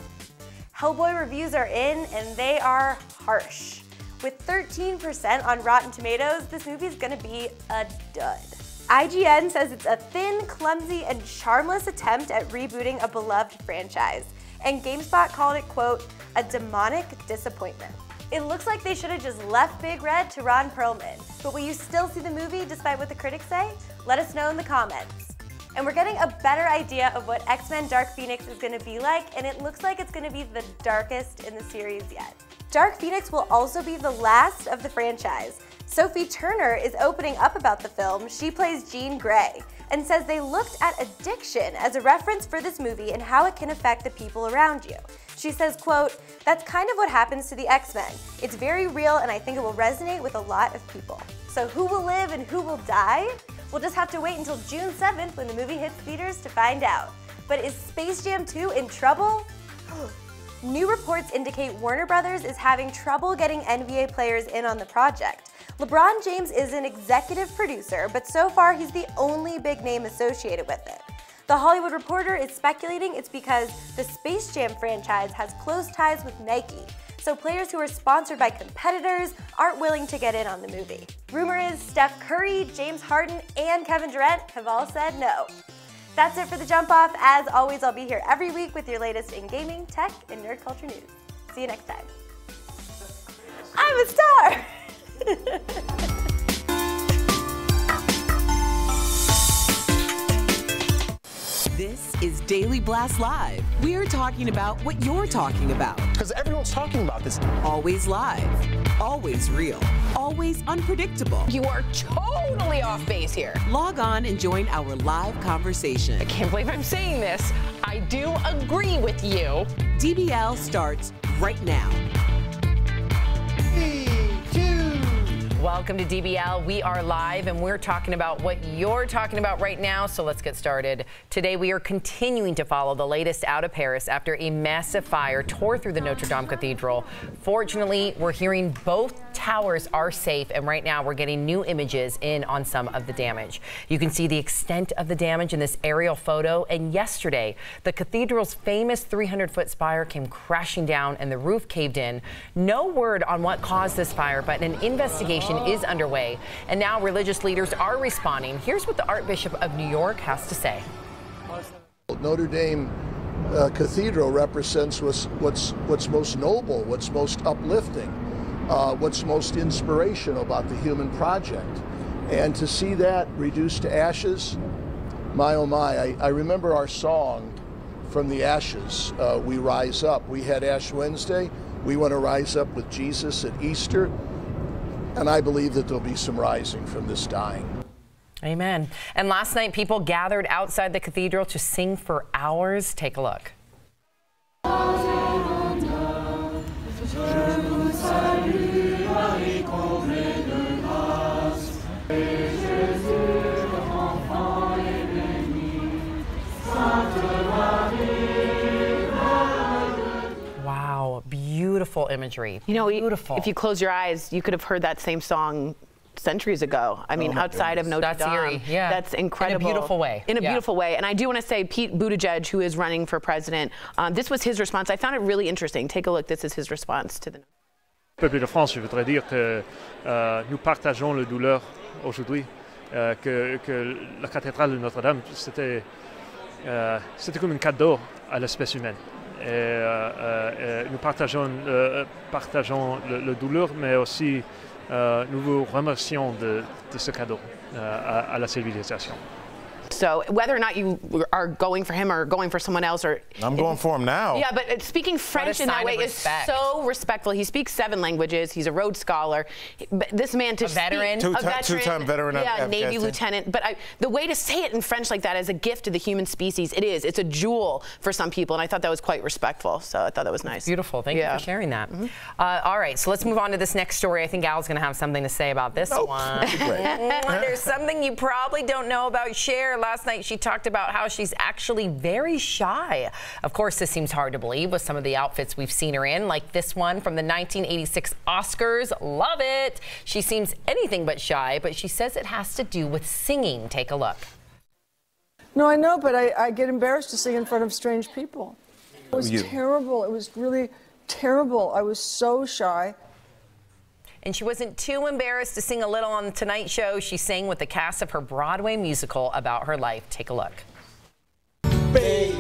Hellboy reviews are in, and they are harsh. With 13% on Rotten Tomatoes, this movie is gonna be a dud. IGN says it's a thin, clumsy, and charmless attempt at rebooting a beloved franchise, and GameSpot called it, quote, a demonic disappointment. It looks like they should have just left Big Red to Ron Perlman, but will you still see the movie despite what the critics say? Let us know in the comments. And we're getting a better idea of what X-Men Dark Phoenix is going to be like, and it looks like it's going to be the darkest in the series yet. Dark Phoenix will also be the last of the franchise. Sophie Turner is opening up about the film. She plays Jean Grey and says they looked at addiction as a reference for this movie and how it can affect the people around you. She says, quote, that's kind of what happens to the X-Men. It's very real, and I think it will resonate with a lot of people. So who will live and who will die? We'll just have to wait until June 7th when the movie hits theaters to find out. But is Space Jam 2 in trouble? New reports indicate Warner Brothers is having trouble getting NBA players in on the project. LeBron James is an executive producer, but so far he's the only big name associated with it. The Hollywood Reporter is speculating it's because the Space Jam franchise has close ties with Nike, so players who are sponsored by competitors aren't willing to get in on the movie. Rumor is Steph Curry, James Harden, and Kevin Durant have all said no. That's it for The Jump Off. As always, I'll be here every week with your latest in gaming, tech, and nerd culture news. See you next time. I'm a star! This is Daily Blast Live. We're talking about what you're talking about. Because everyone's talking about this. Always live, always real, always unpredictable. You are totally off base here. Log on and join our live conversation. I can't believe I'm saying this. I do agree with you. DBL starts right now. Welcome to DBL. We are live, and we're talking about what you're talking about right now, so let's get started. Today, we are continuing to follow the latest out of Paris after a massive fire tore through the Notre-Dame Cathedral. Fortunately, we're hearing both towers are safe, and right now we're getting new images in on some of the damage. You can see the extent of the damage in this aerial photo, and yesterday, the cathedral's famous 300-foot spire came crashing down and the roof caved in. No word on what caused this fire, but an investigation is underway, and now religious leaders are responding. Here's what the Archbishop of New York has to say. Notre Dame Cathedral represents what's most noble, what's most uplifting, what's most inspirational about the human project. And to see that reduced to ashes, my oh my, I remember our song, From the Ashes, We Rise Up. We had Ash Wednesday. We want to rise up with Jesus at Easter. And I believe that there'll be some rising from this dying. Amen. And last night, people gathered outside the cathedral to sing for hours. Take a look. Wow, beautiful imagery. You know, beautiful. If you close your eyes, you could have heard that same song centuries ago. I mean, outside of Notre-Dame. That's eerie, yeah. That's incredible. In a beautiful way. In a beautiful way. And I do want to say, Pete Buttigieg, who is running for president, this was his response. I found it really interesting. Take a look. This is his response to the... Peuple de France, je voudrais dire que nous partageons la douleur aujourd'hui, que la cathédrale de Notre-Dame, c'était comme un cadeau à l'espèce humaine. Et nous partageons la douleur, mais aussi nous vous remercions de ce cadeau à la civilisation. So whether or not you are going for him or going for someone else, or I'm going for him now. Yeah, but speaking French in that way is so respectful. He speaks 7 languages. He's a Rhodes Scholar. But this man to a veteran, two-time veteran, yeah, Navy lieutenant. But the way to say it in French like that is a gift to the human species. It is. It's a jewel for some people, and I thought that was quite respectful. So I thought that was nice. Beautiful. Thank you for sharing that. All right, so let's move on to this next story. I think Al's going to have something to say about this one. There's something you probably don't know about Cher. Last night she talked about how she's actually very shy. Of course, this seems hard to believe with some of the outfits we've seen her in, like this one from the 1986 Oscars. Love it. She seems anything but shy, but she says it has to do with singing. Take a look. No, I know, but I get embarrassed to sing in front of strange people. It was terrible. It was really terrible. I was so shy. And she wasn't too embarrassed to sing a little on the Tonight Show. She sang with the cast of her Broadway musical about her life. Take a look. Babe.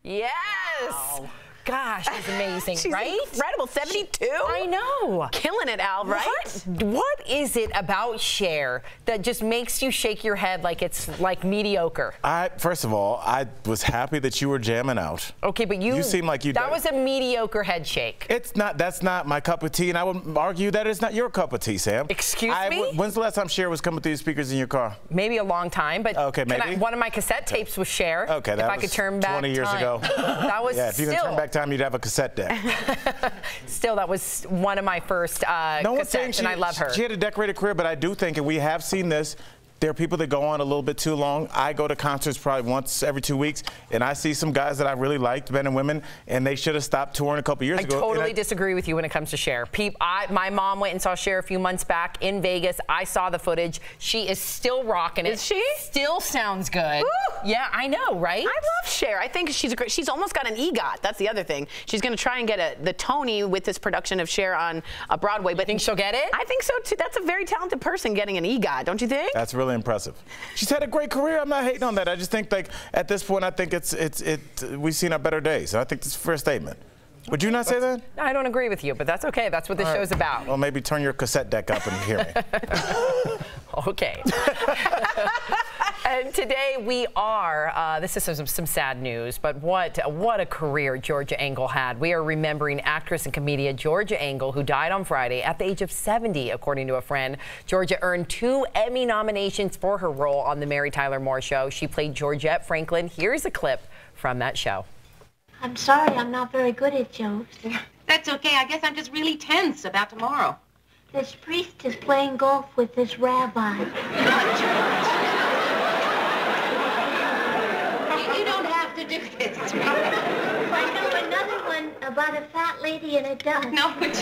Yes! Wow. Gosh, she's amazing, She's right? Incredible. 72? I know. Killing it, Al, right? What is it about Cher that just makes you shake your head like it's like mediocre? First of all, I was happy that you were jamming out. Okay, but you seem like you. That was a mediocre head shake. It's not. That's not my cup of tea, and I would argue that it's not your cup of tea, Sam. Excuse me? When's the last time Cher was coming through the speakers in your car? Maybe a long time, but okay, maybe. One of my cassette tapes was Cher. Okay, that if was I could turn back 20 years time. ago. That was if you can turn back time, you'd have a cassette deck. Still, that was one of my first cassettes, and I love her. She had a decorated career, but I do think, and we have seen this, there are people that go on a little bit too long. I go to concerts probably once every 2 weeks, and I see some guys that I really liked, men and women, and they should have stopped touring a couple years ago. I totally disagree with you when it comes to Cher. My mom went and saw Cher a few months back in Vegas. I saw the footage. She is still rocking it. Is she? Still sounds good. Woo! Yeah, I know, right? I love Cher. I think she's almost got an EGOT. That's the other thing. She's going to try and get the Tony with this production of Cher on Broadway. But think she'll get it? I think so too. That's a very talented person getting an EGOT, don't you think? That's really impressive. She's had a great career. I'm not hating on that. I just think, like, at this point, I think we've seen our better days. I think it's a fair statement. Would you not say that? I don't agree with you, but that's okay. That's what this show's about. Well, maybe turn your cassette deck up and hear me. Okay. And today we are, this is some sad news, but what a career Georgia Engel had. We are remembering actress and comedian Georgia Engel, who died on Friday at the age of 70, according to a friend. Georgia earned 2 Emmy nominations for her role on The Mary Tyler Moore Show. She played Georgette Franklin. Here's a clip from that show. I'm sorry, I'm not very good at jokes. That's okay. I guess I'm just really tense about tomorrow. This priest is playing golf with this rabbi. You don't have to do this. I know another one about a fat lady and a duck. No, it's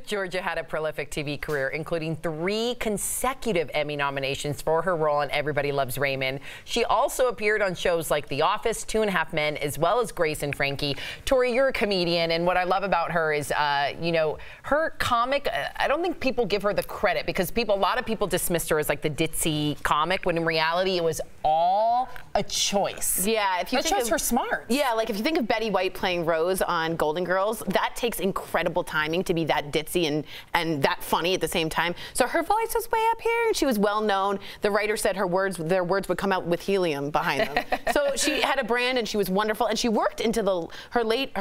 Georgia had a prolific TV career, including 3 consecutive Emmy nominations for her role on Everybody Loves Raymond. She also appeared on shows like The Office, 2.5 Men, as well as Grace and Frankie. Tori, you're a comedian, and what I love about her is, you know, her comic, I don't think people give her the credit because a lot of people dismissed her as like the ditzy comic, when in reality it was all a choice. Yeah, if you that think shows her smart. Yeah, like if you think of Betty White playing Rose on Golden Girls, that takes incredible timing to be that ditzy and that funny at the same time. So her voice was way up here, and she was well known. The writer said their words would come out with helium behind them. So she had a brand, and she was wonderful, and she worked into her late.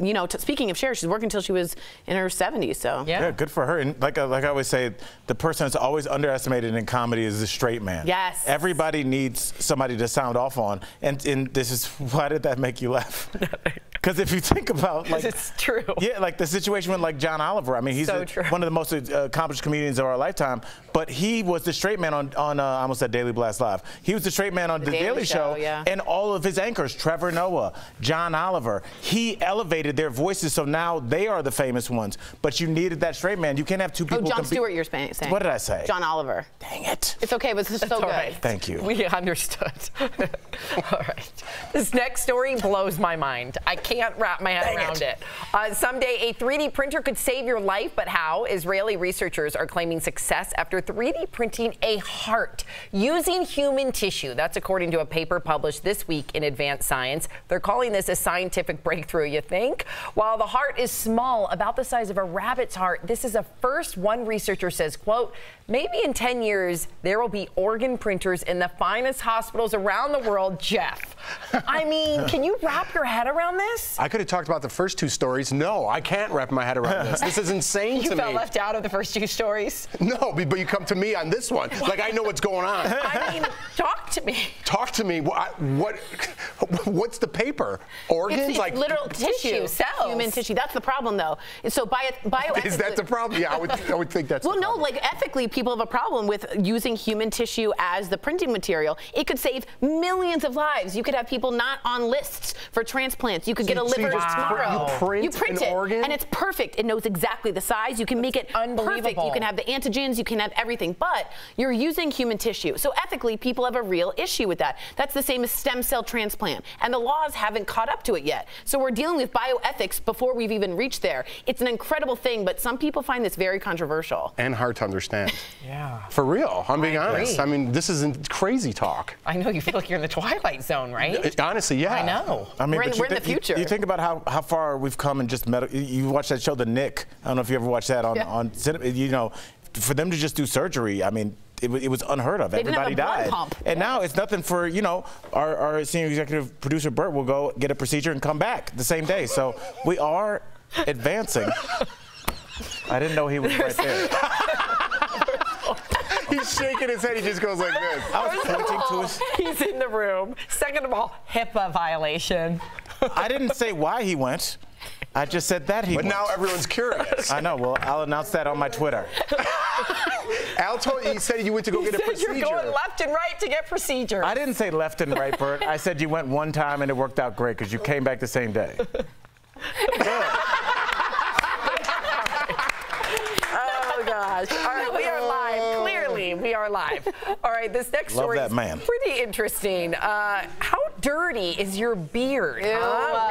You know, speaking of Cher, she's working until she was in her 70s. So yeah, good for her. And like I always say, the person that's always underestimated in comedy is the straight man. Yes. Everybody needs somebody to sound off on, and this is why did that make you laugh? Because if you think about, like, it's true. Yeah, like the situation with like John Oliver. I mean, he's one of the most accomplished comedians of our lifetime. But he was the straight man on I almost said Daily Blast Live. He was the straight man on the Daily Show, and all of his anchors, Trevor Noah, John Oliver. He elevated their voices, so now they are the famous ones. But you needed that straight man. You can't have two people. Oh, Jon Stewart, you're saying. What did I say? John Oliver. Dang it. It's okay, but this is so good. Right. Thank you. We understood. All right. This next story blows my mind. I can't wrap my head around it. Someday, a 3D printer could save your life, but how? Israeli researchers are claiming success after 3D printing a heart using human tissue. That's according to a paper published this week in Advanced Science. They're calling this a scientific breakthrough, you think? While the heart is small, about the size of a rabbit's heart, this is a first. One researcher says, quote, maybe in 10 years, there will be organ printers in the finest hospitals around the world. Jeff, I mean, can you wrap your head around this? I could have talked about the first 2 stories. No, I can't wrap my head around this. This is insane to me. You felt left out of the first 2 stories? No, but you come to me on this one. Like, I know what's going on. I mean, talk to me. Talk to me. What's the paper? Organs? It's like literal tissue, cells. Human tissue. That's the problem, though. So bioethically. Is that the problem? Yeah, I would think that's well, the no, problem. like ethically, people have a problem with using human tissue as the printing material. It could save millions of lives. You could have people not on lists for transplants. You could get a liver tomorrow. You print it, organ? and it's perfect. It knows exactly the size. You can make it perfect. You can have the antigens. You can have everything. But you're using human tissue. So ethically, people have a real issue with that. That's the same as stem cell transplant. And the laws haven't caught up to it yet. So we're dealing with bioethics before we've even reached there. It's an incredible thing, but some people find this very controversial. And hard to understand. Yeah. For real. I'm being honest. I mean, this isn't crazy talk. I know. You feel like you're in the Twilight Zone, right? Honestly, yeah. I know. I mean, we're in the future. You think about how far we've come in just medical. You watch that show, The Nick. I don't know if you ever watched that on cinema. You know, for them to just do surgery, I mean, it was unheard of. Everybody died. And now it's nothing for, you know, our senior executive producer, Bert, will go get a procedure and come back the same day. So we are advancing. I didn't know he was right there. He's shaking his head. He just goes like this. I was pointing to his... He's in the room. Second of all, HIPAA violation. I didn't say why he went. I just said that he went. But now everyone's curious. I know. Well, I'll announce that on my Twitter. Al told you, he said you went to go get a procedure. You're going left and right to get procedures. I didn't say left and right, Bert. I said you went one time and it worked out great because you came back the same day. Oh, gosh. All right, we are live. Clearly, we are live. All right, this next story is pretty interesting. How dirty is your beard?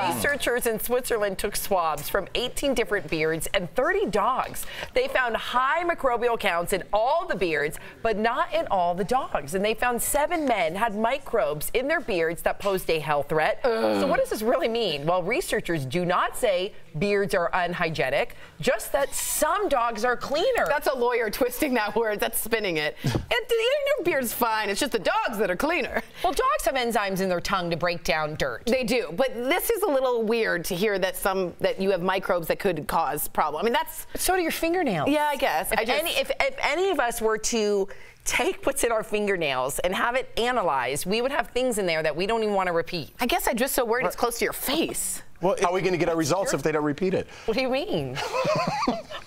Researchers in Switzerland took swabs from 18 different beards and 30 dogs. They found high microbial counts in all the beards, but not in all the dogs. And they found 7 men had microbes in their beards that posed a health threat. So what does this really mean? Well, researchers do not say beards are unhygienic, just that some dogs are cleaner. That's a lawyer twisting that word. That's spinning it. And your beard's fine. It's just the dogs that are cleaner. Well, dogs have enzymes in their tongue to break down dirt. They do, but this is a little weird to hear that you have microbes that could cause problem. I mean, that's so do your fingernails. Yeah, I guess. If any of us were to take what's in our fingernails and have it analyzed, we would have things in there that we don't even want to repeat. I guess I'm just so worried it's close to your face. Well, how are we going to get our results if they don't repeat it? What do you mean?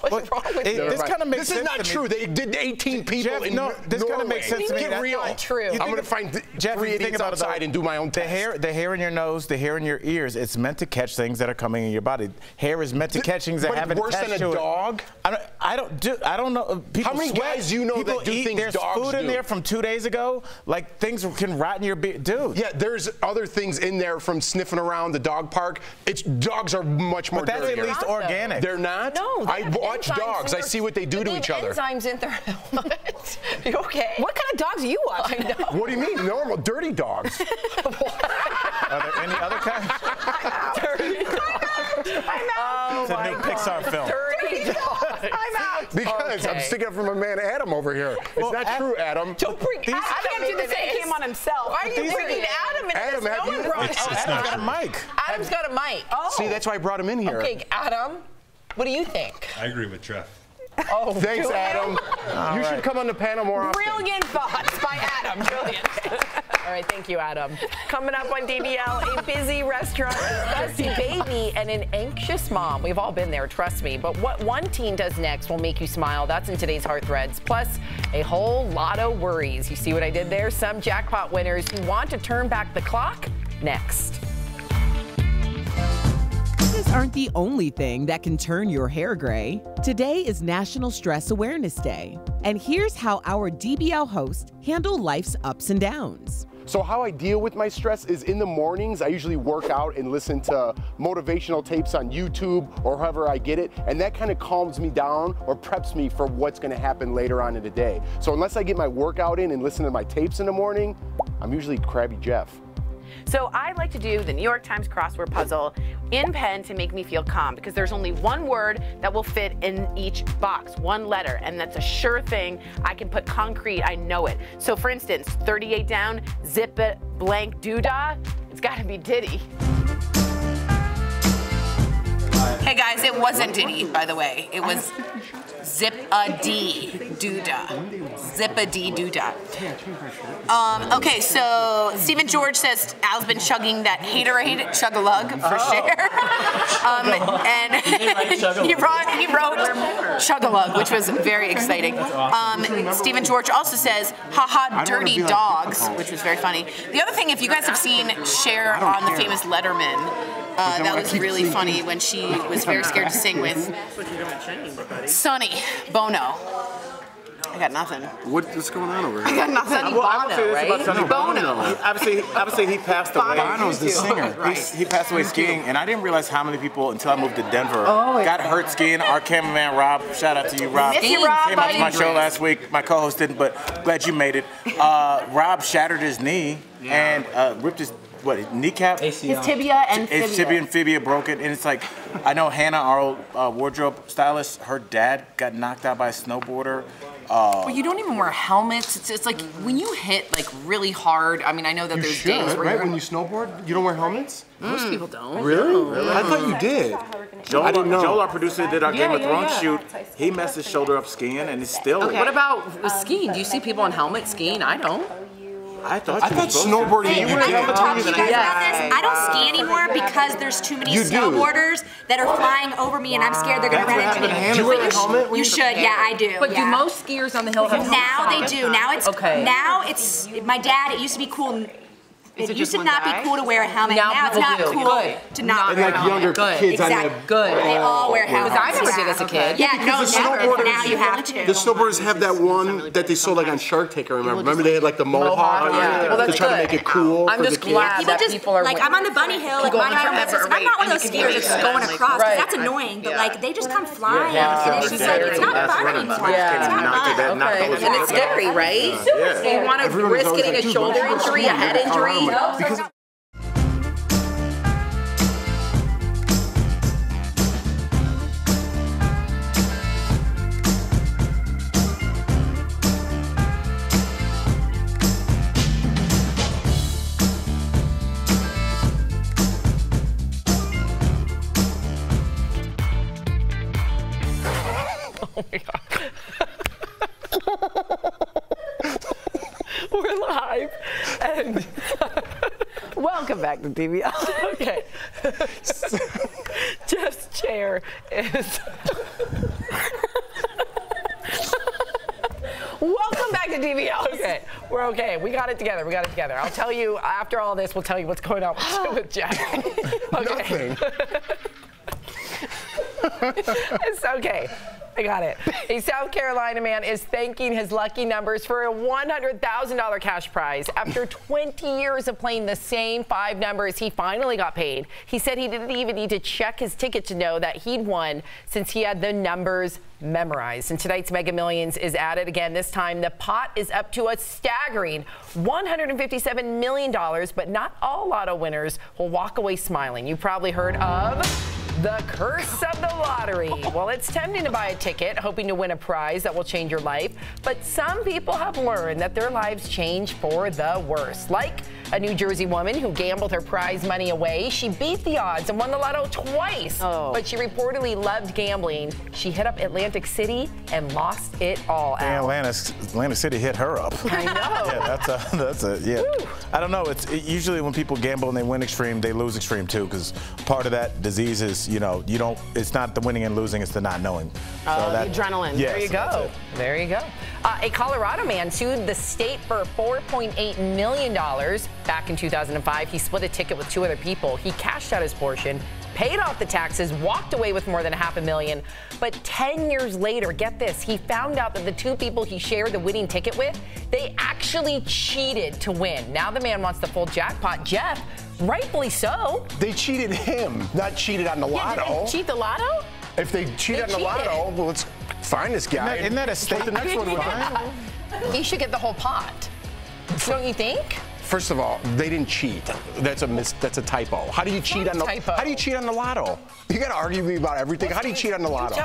What's wrong with you? This kind of makes This sense. is not true. They did 18 people Jeff, in no, this kind of makes sense to me. Get That's real. not true. I'm going to find Jeff, three you think idiots about it, outside and do my own test. The hair in your nose, the hair in your ears, it's meant to catch things that are coming in your body. Hair is meant to catch things that haven't worse attached than to a it. dog? I don't know. People How many sweat. guys do you know People that do eat. things There's dogs food in do? there from 2 days ago. Like, things can rot in your beard. Dude. Yeah, there's other things in there from sniffing around the dog park. Dogs are much more But that's dirtier. at least organic. They're not? No, they I have watch enzymes dogs. in I their- see what they do They to have each other. enzymes in their what? You okay? What kind of dogs are you watching? I know. What do you mean? Normal, dirty dogs. Are there any other kinds? Dirty dogs. I'm out. It's a new Pixar film. Dirty dogs. I'm out. Because I'm sticking up for my man Adam over here. It's not true, Adam. Don't bring Adam. I can't do the same cam on himself. Why are you bringing Adam into Adam, this? have No you- one brought Adam's got a mic. Adam's got a mic. Oh. See, that's why I brought him in here. Okay, Adam, what do you think? I agree with Jeff. Oh, Thanks, Adam. You should come on the panel more often. Brilliant thoughts by Adam. Brilliant. All right, thank you, Adam. Coming up on DBL, a busy restaurant, a fussy baby, and an anxious mom. We've all been there, trust me. But what one teen does next will make you smile. That's in today's Heart Threads. Plus, a whole lot of worries. You see what I did there? Some jackpot winners who want to turn back the clock next. These aren't the only thing that can turn your hair gray. Today is National Stress Awareness Day. And here's how our DBL hosts handle life's ups and downs. So how I deal with my stress is in the mornings, I usually work out and listen to motivational tapes on YouTube or however I get it. And that kind of calms me down or preps me for what's going to happen later on in the day. So unless I get my workout in and listen to my tapes in the morning, I'm usually Krabby Jeff. So I like to do the New York Times crossword puzzle in pen to make me feel calm, because there's only one word that will fit in each box, one letter, and that's a sure thing. I can put concrete, I know it. So for instance, 38 down, zip it, blank doodah, it's gotta be Diddy. Hey guys, it wasn't Diddy, by the way. It was Zip-a-dee doodah. Zip-a-dee doodah. Okay, so Stephen George says Al's been chugging that haterade chug-a-lug for Cher. And he wrote chug-a-lug, which was very exciting. Stephen George also says, haha, dirty dogs, which was very funny. The other thing, if you guys have seen Cher on the famous Letterman, that was really funny when she was very scared to sing with Sonny Bono. I got nothing. What's going on over here? I got nothing. Bono, right? Bono. Obviously, he passed away. Bono's the singer. He passed away skiing, and I didn't realize how many people, until I moved to Denver, got hurt skiing. Our cameraman, Rob, shout out to you, Rob. Miss you, Rob, came up to my show last week. My co-host didn't, but glad you made it. Rob shattered his knee and ripped his kneecap? His tibia and fibia. His tibia and fibia broken, and it's like, I know Hannah, our old wardrobe stylist, her dad got knocked out by a snowboarder. Well, you don't even wear helmets. It's like when you hit like really hard. I mean, I know that there's days where right? When you snowboard, you don't wear helmets? Most people don't. Really? I thought you did. I didn't know. Joel, our producer, did our Game of Thrones shoot. He messed his shoulder up skiing, and it's still. Okay. What about with skiing? Do you see people in helmets skiing? I don't. I thought snowboarding. Hey, you I can did. talk to you guys about this. I don't ski anymore because there's too many snowboarders that are flying over me, and I'm scared they're going to run into me. Do you wear a helmet? You should, yeah, I do. But do most skiers on the hill have Now they do. Now it's okay. Now it's my dad. It used to be cool. It used to one not guy? be cool to wear a helmet. Now It's not people do. cool Good. to not And wear like a helmet. younger kids on Exactly. the Good. They all wear helmets. Because I never did as a kid. Yeah, no, Because the never. snowboarders- Now you have to. The snowboarders have that one that they sold like on Shark Tank, I remember. Remember they had like the mohawk yeah. Well, to that's try to good. make it cool I'm for just the kids. glad People that just people are like I'm on the bunny hill, like People minding my own forever, business, and I'm not one of right, those and you can skiers do just that. going across. 'Cause Right. that's annoying, but like they just come flying, Yeah. and it's just like it's not fun anymore. It's not fun. Okay. And it's scary, right? Yeah. You want to risk getting a shoulder injury, a head injury? Because Oh my God. We're live. And welcome back back to DVL. Okay. Jeff's chair is... Welcome back to DVL. Okay, we're okay. We got it together. We got it together. I'll tell you after all this. We'll tell you what's going on with Jeff. Okay. Nothing. It's okay. I got it. A South Carolina man is thanking his lucky numbers for a $100,000 cash prize. After 20 years of playing the same 5 numbers, he finally got paid. He said he didn't even need to check his ticket to know that he'd won since he had the numbers memorized. And tonight's Mega Millions is added again. This time, the pot is up to a staggering $157 million, but not all lotto winners will walk away smiling. You probably heard of the curse of the lottery. Well, it's tempting to buy a ticket, hoping to win a prize that will change your life. But some people have learned that their lives change for the worse. Like a New Jersey woman who gambled her prize money away. She beat the odds and won the lotto twice. But she reportedly loved gambling. She hit up Atlantic City and lost it all out. Atlantic City hit her up. I know. Yeah, that's a yeah. Woo. I don't know. It's usually when people gamble and they win extreme, they lose extreme too, because part of that disease is, it's not the winning and losing, it's the not knowing. So the adrenaline. Yes, there you go. There you go. A Colorado man sued the state for $4.8 million. Back in 2005, he split a ticket with 2 other people. He cashed out his portion, paid off the taxes, walked away with more than $500,000. But 10 years later, get this, he found out that the 2 people he shared the winning ticket with, they actually cheated to win. Now the man wants the full jackpot. Jeff, rightfully so. They cheated him, not cheated on the lotto. Did they cheat the lotto? If they cheated on the lotto, well, let's find this guy. Isn't that a state? The next one He should get the whole pot. Don't you think? First of all, they didn't cheat. That's a typo. How do you cheat on the How do you cheat on the lotto? You got to argue with me about everything. How do you cheat on the lotto?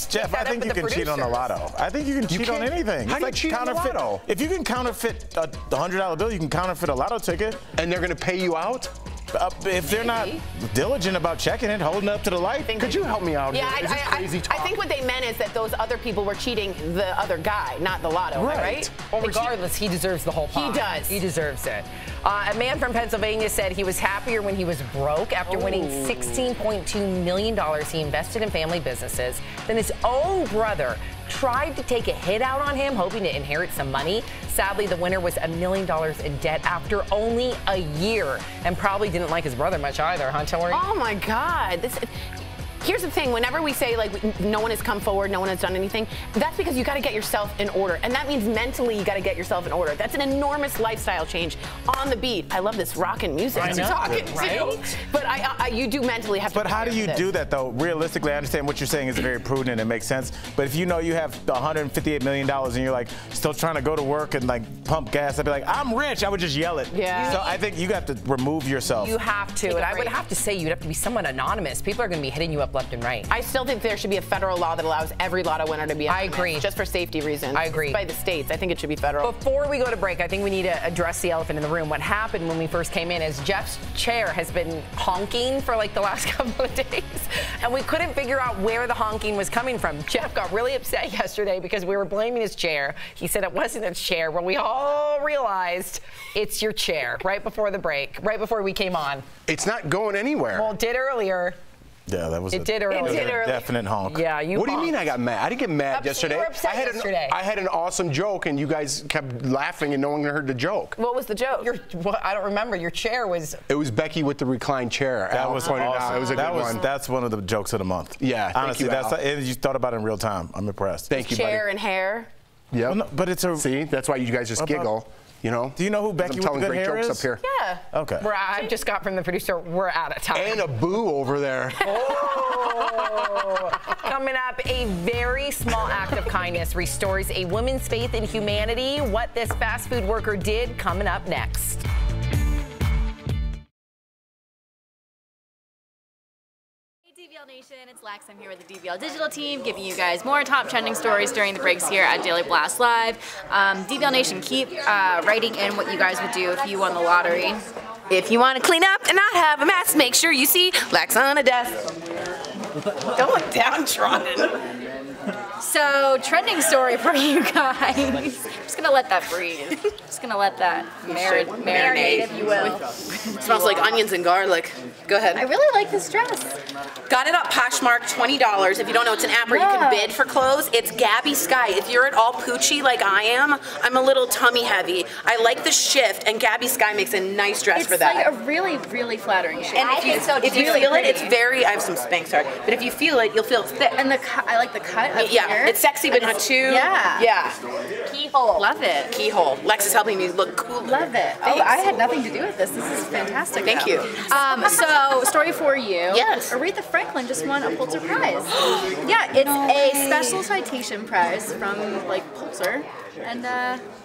Jeff, I think you can cheat on the lotto. I think you can cheat on anything. How do you cheat on the lotto? If you can counterfeit the $100 bill, you can counterfeit a lotto ticket. And they're going to pay you out? If they're not diligent about checking it, holding up to the light. Could you help me out? Yeah, Is this crazy talk? I think what they meant is that those other people were cheating the other guy, not the lotto, right? Well, regardless, he deserves the whole pot. He does. He deserves it. A man from Pennsylvania said he was happier when he was broke after winning $16.2 million he invested in family businesses. Then his own brother tried to take a hit out on him, hoping to inherit some money. Sadly, the winner was $1 million in debt after only a year, and probably didn't like his brother much either, huh, Tori? Oh my God. Here's the thing, whenever we say like no one has come forward, no one has done anything, that's because you got to get yourself in order. And that means mentally you got to get yourself in order. That's an enormous lifestyle change on the beat. I love this rockin' music you're talking to. But you do mentally have to. But how do you do that though? Realistically, I understand what you're saying is very prudent and it makes sense. But if you know you have $158 million and you're like still trying to go to work and like pump gas, I'd be like, I'm rich. I would just yell it. Yeah. So I think you have to remove yourself. You have to. And I would have to say you'd have to be somewhat anonymous. People are going to be hitting you up left and right. I still think there should be a federal law that allows every lotto winner to be anonymous. I agree. Just for safety reasons. I agree. By the states. I think it should be federal. Before we go to break, I think we need to address the elephant in the room. What happened when we first came in is Jeff's chair has been honking for like the last couple of days, and we couldn't figure out where the honking was coming from. Jeff got really upset yesterday because we were blaming his chair. He said it wasn't his chair. Well, we all realized it's your chair right before the break, right before we came on. It's not going anywhere. Well, it did earlier. Yeah, that was a definite honk. Yeah, What do you mean I got mad? I didn't get mad yesterday. You were upset yesterday. I had an awesome joke, and you guys kept laughing, and no one heard the joke. What was the joke? I don't remember. Your chair was... It was Becky with the reclined chair. That was awesome. It was a good one. That's one of the jokes of the month. Yeah, honestly, you thought about it in real time. I'm impressed. Thank you, buddy. Chair and hair. Yeah, well, no, but it's a... See, that's why you guys just giggle. You know? Do you know who Becky with the good hair is? Up here. Yeah. Okay. I just got from the producer, we're out of time. And a boo over there. Oh. Coming up, a very small act of kindness restores a woman's faith in humanity. What this fast food worker did, coming up next. DVL Nation, it's Lex. I'm here with the DVL Digital team, giving you guys more top trending stories during the breaks here at Daily Blast Live. DVL Nation, keep writing in what you guys would do if you won the lottery. If you want to clean up and not have a mess, make sure you see Lex on a desk. Don't look downtrodden. So, trending story for you guys. I'm just gonna let that breathe. Just gonna let that marinate, if you will. Smells like onions and garlic. Go ahead. I really like this dress. Got it at Poshmark, $20. If you don't know, it's an app where you can bid for clothes. It's Gabby Sky. If you're at all poochy like I am, I'm a little tummy heavy. I like the shift, and Gabby Sky makes a nice dress for that. It's like a really, really flattering shape. And if you feel it, it's very, I have some Spanx, sorry, but if you feel it, you'll feel it's thick. And the cut, I like the cut up Yeah, here. it's sexy, but not too. Yeah. Yeah. Keyhole. Love it. Keyhole. Lex is helping me look cool. Love it. Oh, I had nothing to do with this. This is fantastic. Thank you. So, story for you. Yes. Aretha Franklin just won a Pulitzer Prize. Yeah, it's a special citation prize from like Pulitzer. And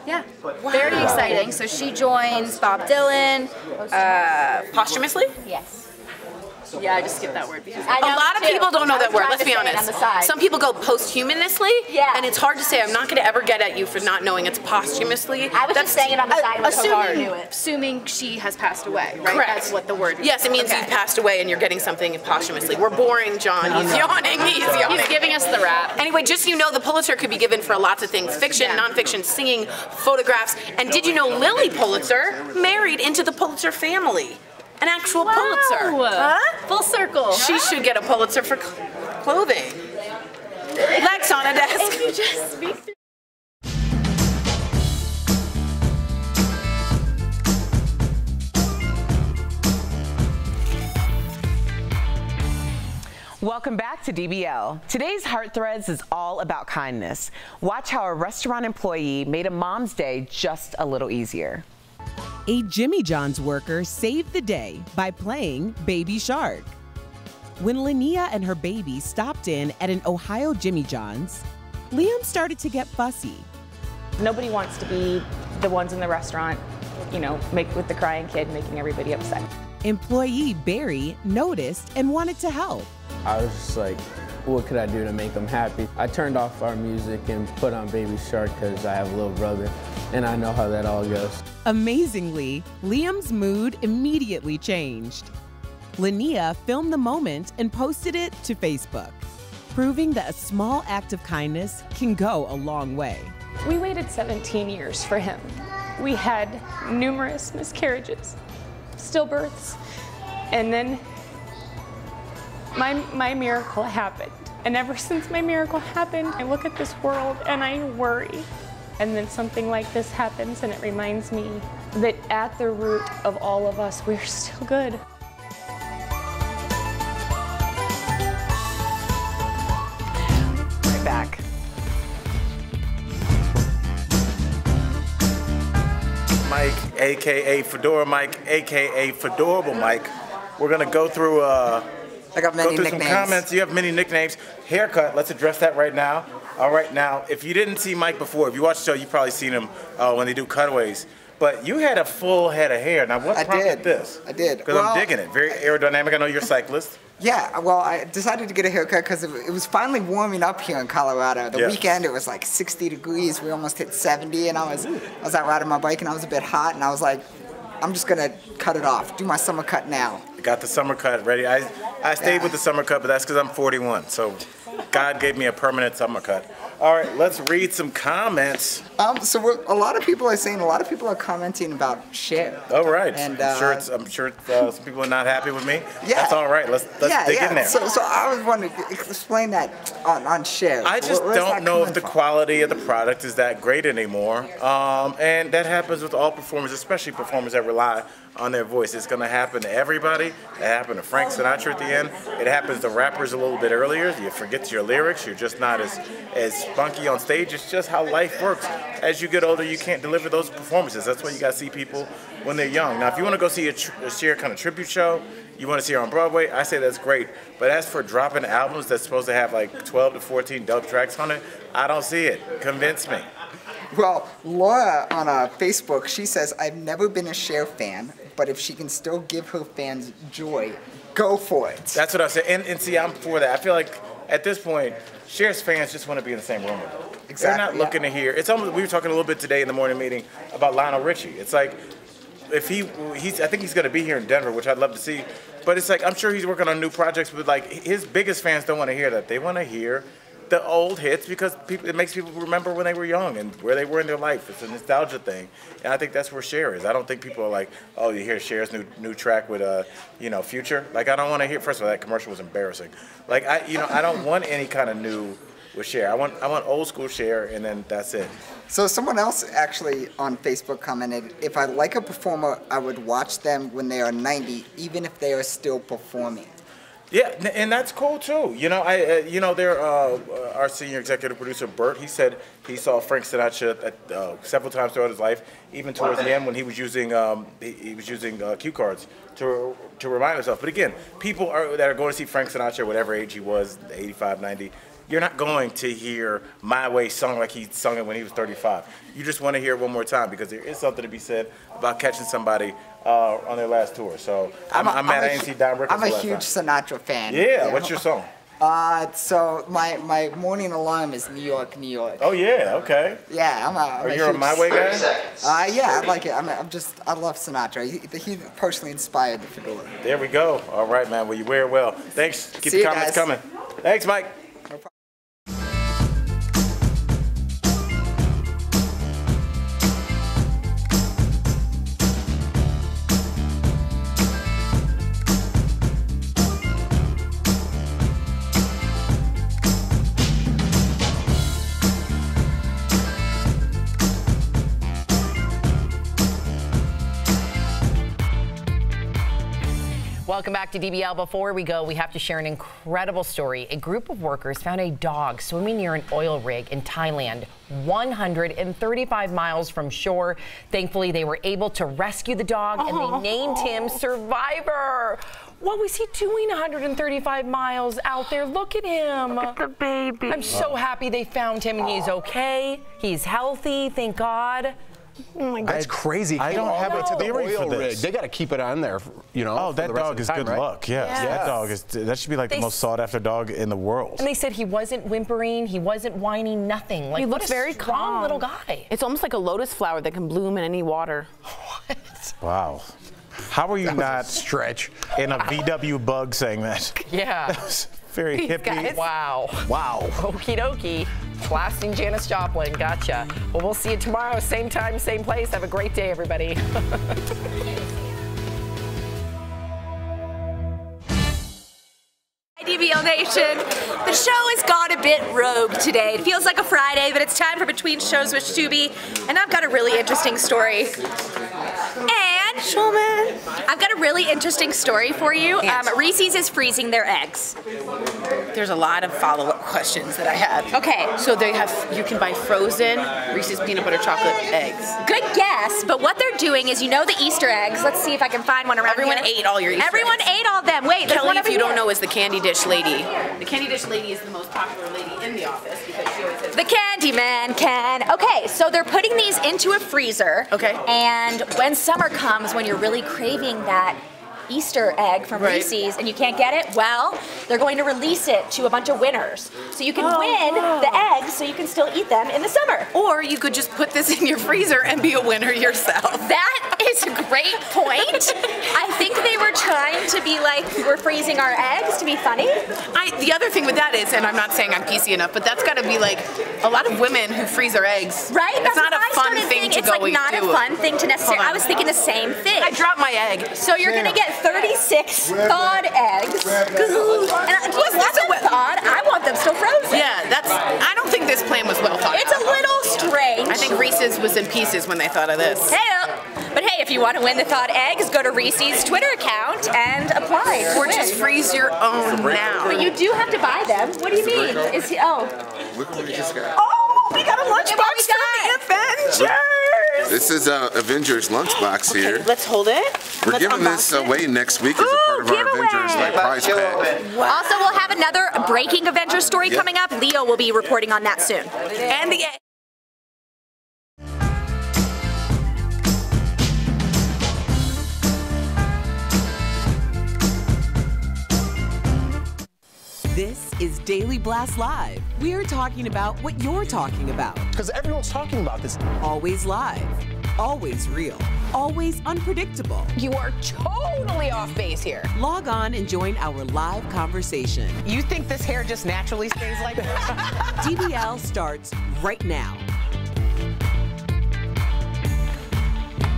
yeah, very exciting. So she joins Bob Dylan. Posthumously? Yes. Yeah, I just skipped that word because A lot of people don't know that word, let's be honest. On the side. Some people go posthumously, and it's hard to say. I'm not going to ever get at you for not knowing it's posthumously. I was just saying it on the side. Assuming, assuming she has passed away, right? Correct. That's what the word is. Yes, it means you've passed away and you're getting something posthumously. We're boring, John. He's yawning. He's yawning. He's giving us the rap. Anyway, just so you know, the Pulitzer could be given for lots of things. Fiction, nonfiction, singing, photographs. And did you know Lily Pulitzer married into the Pulitzer family? An actual Pulitzer. Huh? Full circle. She should get a Pulitzer for clothing. Lex on a desk. If you just speak through. Welcome back to DBL. Today's Heart Threads is all about kindness. Watch how a restaurant employee made a mom's day just a little easier. A Jimmy John's worker saved the day by playing Baby Shark. When Linnea and her baby stopped in at an Ohio Jimmy John's, Liam started to get fussy. Nobody wants to be the ones in the restaurant, you know, with the crying kid, making everybody upset. Employee Barry noticed and wanted to help. I was just like, what could I do to make them happy? I turned off our music and put on Baby Shark because I have a little brother, and I know how that all goes. Amazingly, Liam's mood immediately changed. Linnea filmed the moment and posted it to Facebook, proving that a small act of kindness can go a long way. We waited 17 years for him. We had numerous miscarriages, stillbirths, and then my miracle happened. And ever since my miracle happened, I look at this world and I worry. And then something like this happens and it reminds me that at the root of all of us, we're still good. Right back. Mike, AKA Fedora Mike, AKA Fedorable Mike. We're gonna go through I got many some comments. You have many nicknames. Haircut, let's address that right now. All right, now, if you didn't see Mike before, if you watch the show, you've probably seen him when they do cutaways. But you had a full head of hair. Now, what prompted this? I did. Because I'm digging it. Very aerodynamic. I know you're a cyclist. Yeah, well, I decided to get a haircut because it was finally warming up here in Colorado. The weekend, it was like 60 degrees. We almost hit 70, and I was out riding my bike, and I was a bit hot, and I was like, I'm just going to cut it off, do my summer cut now. Got the summer cut ready. I stayed with the summer cut, but that's because I'm 41. So God gave me a permanent summer cut. All right, let's read some comments. So a lot of people are saying, a lot of people are commenting about Cher. All right. And, I'm sure some people are not happy with me. Yeah. That's all right. Let's dig in there. So I was wondering, explain that on Cher. I just don't know if the quality of the product is that great anymore. And that happens with all performers, especially performers that rely on their voice. It's going to happen to everybody. It happened to Frank Sinatra at the end. It happens to rappers a little bit earlier. You forget your lyrics. You're just not as spunky on stage. It's just how life works. As you get older, you can't deliver those performances. That's why you got to see people when they're young. Now, if you want to go see a Cher kind of tribute show, you want to see her on Broadway, I say that's great. But as for dropping albums that's supposed to have like 12 to 14 dope tracks on it, I don't see it. Convince me. Well, Laura on Facebook, she says, I've never been a Cher fan, but if she can still give her fans joy, go for it. That's what I said. And see, I'm for that. I feel like at this point, Cher's fans just want to be in the same room with her. Exactly. They're not looking to hear. It's almost, we were talking a little bit today in the morning meeting about Lionel Richie. It's like, if I think he's going to be here in Denver, which I'd love to see. But it's like, I'm sure he's working on new projects, but like his biggest fans don't want to hear that. They want to hear the old hits because it makes people remember when they were young and where they were in their life. It's a nostalgia thing, and I think that's where Cher is. I don't think people are like, oh, you hear Cher's new track with Future. Like, I don't want to hear. First of all, that commercial was embarrassing. Like, I don't want any kind of new with Cher. I want old school Cher, and then that's it. So someone else actually on Facebook commented, if I like a performer, I would watch them when they are 90, even if they are still performing. Yeah, and that's cool too. Our senior executive producer Bert. He said he saw Frank Sinatra several times throughout his life, even towards the end when he was using cue cards to remind himself. But again, people that are going to see Frank Sinatra, whatever age he was, 85, 90. You're not going to hear My Way sung like he sung it when he was 35. You just want to hear it one more time because there is something to be said about catching somebody on their last tour. So I'm mad I didn't see Don Rickles. I'm a huge Sinatra fan. Yeah, what's your song? So my morning alarm is New York, New York. Oh yeah, okay. Yeah, Are you a My Way guy? Yeah, I like it. I love Sinatra. He personally inspired the fedora. There we go. All right, man. Well, you wear it well. Thanks. Keep the comments coming. Thanks, Mike. Welcome back to DBL. Before we go, we have to share an incredible story. A group of workers found a dog swimming near an oil rig in Thailand, 135 miles from shore. Thankfully, they were able to rescue the dog, and they named him Survivor. What was he doing 135 miles out there? Look at him. Look at the baby. I'm so happy they found him, and he's okay. He's healthy, thank God. Oh my God. That's crazy. I don't have a theory for this. Rig. They got to keep it on there, Oh, that dog is good luck. Yes. That dog is. That should be like the most sought-after dog in the world. And they said he wasn't whimpering, he wasn't whining, nothing. Like, he looks very calm little guy. It's almost like a lotus flower that can bloom in any water. What? Wow. How are you not stretch in a VW Bug saying that? Yeah. That was very hippie. Wow. Wow. Okie dokie. Blasting Janis Joplin. Gotcha. Well, we'll see you tomorrow. Same time, same place. Have a great day, everybody. DBL Nation, the show has gone a bit rogue today. It feels like a Friday, but it's time for Between Shows with Shtooby, and I've got a really interesting story. And Shulman, I've got a really interesting story for you. Reese's is freezing their eggs. There's a lot of follow-up questions that I have. Okay. So you can buy frozen Reese's peanut butter chocolate eggs. Good guess, but what they're doing is, the Easter eggs. Let's see if I can find one around Everyone here. ate all your Easter Everyone eggs. ate all of them. Wait, there's Kelly, one if over you don't here. know, is the candy dish lady. The candy dish lady is the most popular lady in the office because she always says the Candyman can. Okay, so they're putting these into a freezer. Okay. And when summer comes, when you're really craving that Easter egg from Reese's and you can't get it, well, they're going to release it to a bunch of winners. So you can win the eggs so you can still eat them in the summer. Or you could just put this in your freezer and be a winner yourself. That is a great point. I think they were trying to be like, we're freezing our eggs to be funny. The other thing with that is, and I'm not saying I'm PC enough, but that's got to be like a lot of women who freeze their eggs. Right? That's not a fun thing to it's go like not a fun thing to necessarily. I was thinking the same thing. I dropped my egg. So you're going to get 36 thawed eggs. And do you want them thawed? I want them still frozen. Yeah, I don't think this plan was well thought out. It's a little strange. I think Reese's was in pieces when they thought of this. But hey, if you want to win the thawed eggs, go to Reese's Twitter account and apply. Or just freeze your own now. But you do have to buy them. What do you mean? Look what we just got. Oh, we got a lunchbox for the Avengers. This is Avengers lunchbox here. Let's hold it. We're giving this away next week as a part of our Avengers prize pack. Wow. Also, we'll have another breaking Avengers story coming up. Leo will be reporting on that soon. And the This is Daily Blast Live. We're talking about what you're talking about. Because everyone's talking about this. Always live, always real. always unpredictable. You are totally off base here. Log on and join our live conversation. You think this hair just naturally stays like this? DBL starts right now.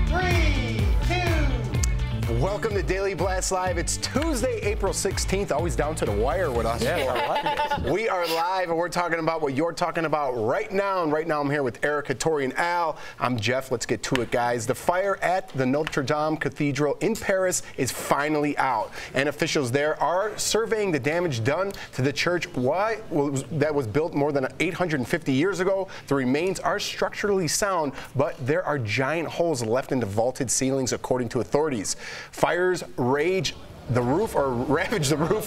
3, 2. Welcome to Daily Blast Live. It's Tuesday, April 16th. Always down to the wire with us. Yeah, we are live, and we're talking about what you're talking about right now. And right now, I'm here with Erica, Tori, and Al. I'm Jeff. Let's get to it, guys. The fire at the Notre-Dame Cathedral in Paris is finally out, and officials there are surveying the damage done to the church that was built more than 850 years ago. The remains are structurally sound, but there are giant holes left in the vaulted ceilings, according to authorities. Fires ravaged the roof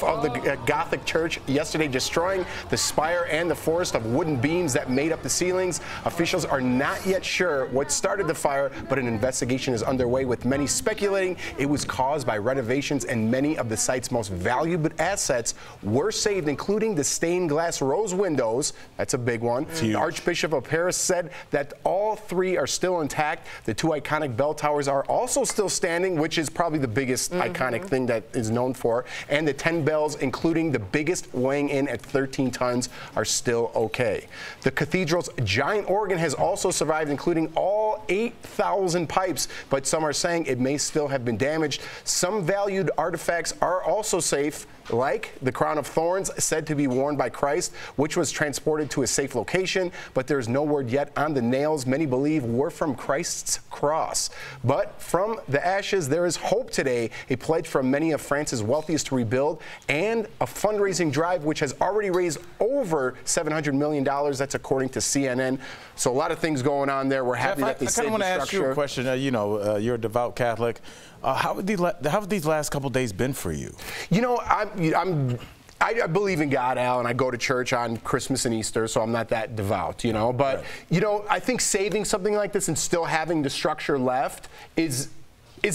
of the Gothic church yesterday, destroying the spire and the forest of wooden beams that made up the ceilings. Officials are not yet sure what started the fire, but an investigation is underway, with many speculating it was caused by renovations, and many of the site's most valuable assets were saved, including the stained glass rose windows. That's a big one. The Archbishop of Paris said that all three are still intact. The two iconic bell towers are also still standing, which is probably the biggest iconic thing that is known for, and the 10 bells, including the biggest, weighing in at 13 tons, are still okay. The cathedral's giant organ has also survived, including all 8,000 pipes, but some are saying it may still have been damaged. Some valued artifacts are also safe, like the crown of thorns said to be worn by Christ, which was transported to a safe location, but there's no word yet on the nails many believe were from Christ's cross. But from the ashes, there is hope today, a pledge from many of France's wealthiest to rebuild, and a fundraising drive which has already raised over $700 million. That's according to CNN. So a lot of things going on there. We're happy that they saved the structure. I kind of want to ask you a question. You're a devout Catholic. How have these last couple days been for you? You know, I believe in God, Al, and I go to church on Christmas and Easter, so I'm not that devout, you know. But, you know, I think saving something like this and still having the structure left is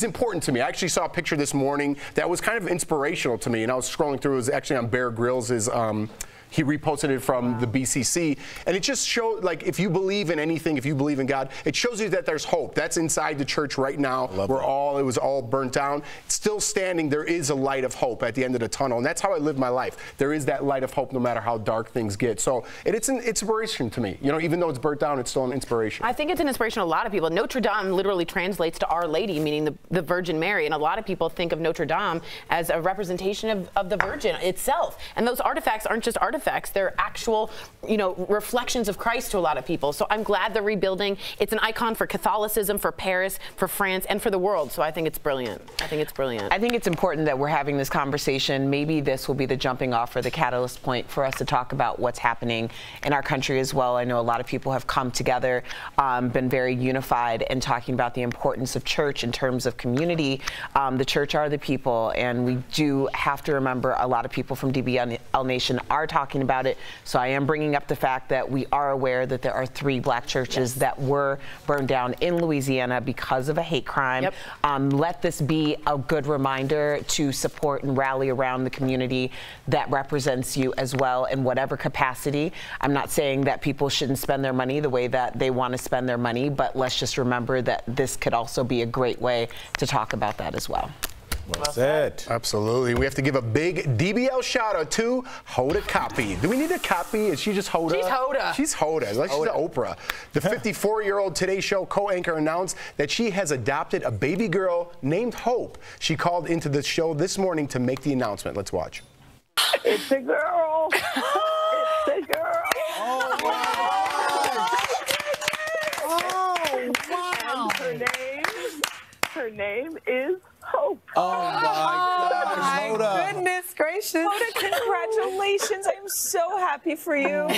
important to me. I actually saw a picture this morning that was kind of inspirational to me, and I was scrolling through. It was actually on Bear Grylls' he reposted it from the BCC, and it just showed, like, if you believe in anything, if you believe in God, it shows you that there's hope. That's inside the church right now. It was all burnt down. It's still standing. There is a light of hope at the end of the tunnel, and that's how I live my life. There is that light of hope no matter how dark things get. So it's an inspiration to me. You know, even though it's burnt down, it's still an inspiration. I think it's an inspiration to a lot of people. Notre Dame literally translates to Our Lady, meaning the Virgin Mary, and a lot of people think of Notre Dame as a representation of the Virgin itself. And those artifacts aren't just artifacts. They're actual, you know, reflections of Christ to a lot of people. So I'm glad they're rebuilding. It's an icon for Catholicism, for Paris, for France, and for the world. So I think it's brilliant. I think it's important that we're having this conversation. Maybe this will be the jumping off or the catalyst point for us to talk about what's happening in our country as well. I know a lot of people have come together, been very unified, and talking about the importance of church in terms of community. The church are the people, and we do have to remember a lot of people from DBL Nation are talking about it. So I am bringing up the fact that we are aware that there are 3 black churches that were burned down in Louisiana because of a hate crime. Let this be a good reminder to support and rally around the community that represents you as well in whatever capacity. I'm not saying that people shouldn't spend their money the way that they want to spend their money, but let's just remember that this could also be a great way to talk about that as well. Well said. Absolutely. We have to give a big DBL shout out to Hoda Kotb. Do we need a copy? Is she just Hoda? She's Hoda. She's Hoda. Like she's Oprah. The 54-year-old Today Show co-anchor announced that she has adopted a baby girl named Hope. She called into the show this morning to make the announcement. Let's watch. It's a girl. It's a girl. Oh, wow. Oh, wow. And her name is Hope. Oh my gosh, Hoda. My goodness gracious. Hoda, congratulations. I'm so happy for you.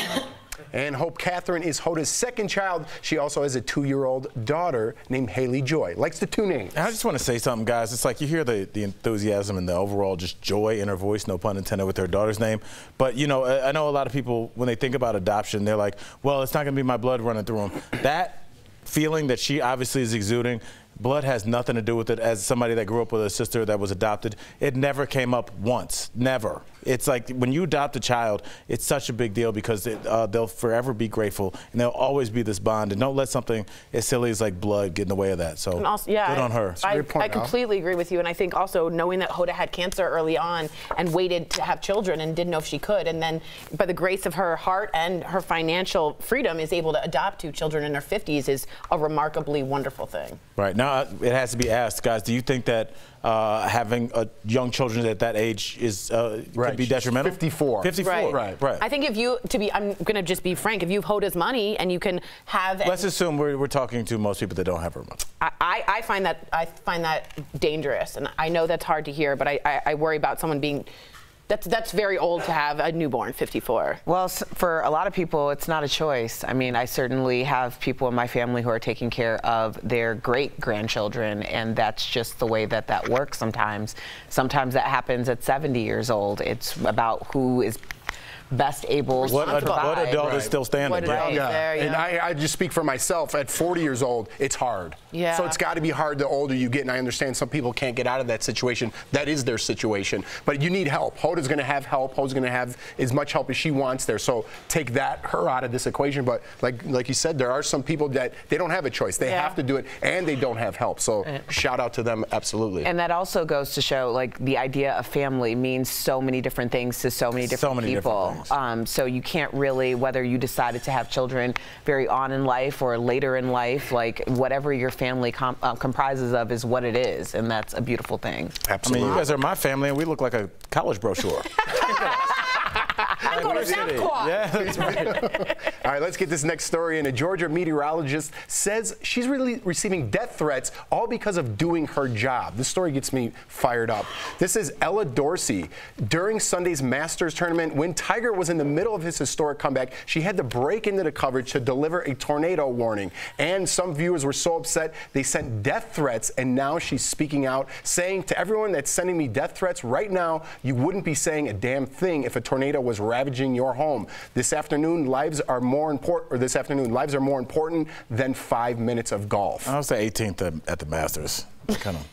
And Hope Catherine is Hoda's second child. She also has a 2-year-old daughter named Haley Joy. Likes the 2 names. I just want to say something, guys. It's like you hear the enthusiasm and the overall just joy in her voice, no pun intended, with her daughter's name. But, you know, I know a lot of people, when they think about adoption, they're like, well, it's not going to be my blood running through them. That feeling that she obviously is exuding, blood has nothing to do with it. As somebody that grew up with a sister that was adopted, it never came up once. Never. It's like when you adopt a child, it's such a big deal because they'll forever be grateful and there'll always be this bond. And don't let something as silly as like blood get in the way of that. So also, good on her. I completely agree with you. And I think also knowing that Hoda had cancer early on and waited to have children and didn't know if she could. And then by the grace of her heart and her financial freedom is able to adopt 2 children in her 50s is a remarkably wonderful thing. Right. Now, it has to be asked, guys, do you think that having young children at that age is could be detrimental? 54. 54. Right. I think if you, I'm going to just be frank, if you have Hoda's money and you can have... Let's assume we're talking to most people that don't have her money. I find that dangerous, and I know that's hard to hear, but I worry about someone being... That's very old to have a newborn, 54. Well, for a lot of people, it's not a choice. I mean, I certainly have people in my family who are taking care of their great-grandchildren, and that's just the way that works sometimes. Sometimes that happens at 70 years old. It's about who is best able to provide. What adult is still standing? And I just speak for myself. At 40 years old, it's hard. Yeah. So it's got to be hard the older you get, and I understand some people can't get out of that situation. That is their situation. But you need help. Hoda's going to have help. Hoda's going to have as much help as she wants there. So take her out of this equation. But like you said, there are some people that they don't have a choice. They have to do it, and they don't have help. So shout out to them, absolutely. And that also goes to show, like, the idea of family means so many different things to so many different people. So you can't really, whether you decided to have children very on in life or later in life, like whatever your family comprises of is what it is, and that's a beautiful thing. Absolutely. I mean, you guys are my family, and we look like a college brochure. I'm going to South Quad. Yeah, that's right. All right, let's get this next story. And a Georgia meteorologist says she's really receiving death threats all because of doing her job. This story gets me fired up. This is Ella Dorsey. During Sunday's Masters tournament, when Tiger was in the middle of his historic comeback, she had to break into the coverage to deliver a tornado warning. And some viewers were so upset, they sent death threats, and now she's speaking out, saying to everyone that's sending me death threats right now, you wouldn't be saying a damn thing if a tornado was ravaging your home. This afternoon, lives are more important than 5 minutes of golf. I was the 18th at the Masters. Kind of.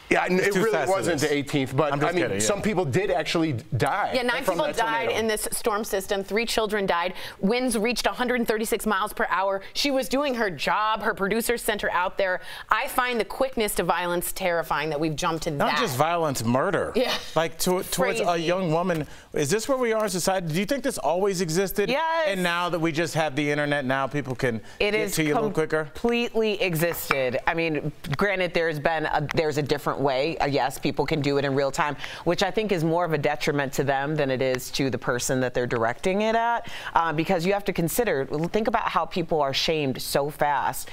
Yeah, it really wasn't the 18th, but I mean, some people did actually die. Yeah, 9 people died in this storm system. 3 children died. Winds reached 136 miles per hour. She was doing her job. Her producers sent her out there. I find the quickness to violence terrifying that we've jumped to that. Not just violence, murder. Yeah. Like towards a young woman. Is this where we are in society? Do you think this always existed? Yes. And now that we just have the internet, now people can get to you a little quicker? Completely existed. I mean, granted, there's a different way. Yes, people can do it in real time, which I think is more of a detriment to them than it is to the person that they're directing it at, because you have to think about how people are shamed so fast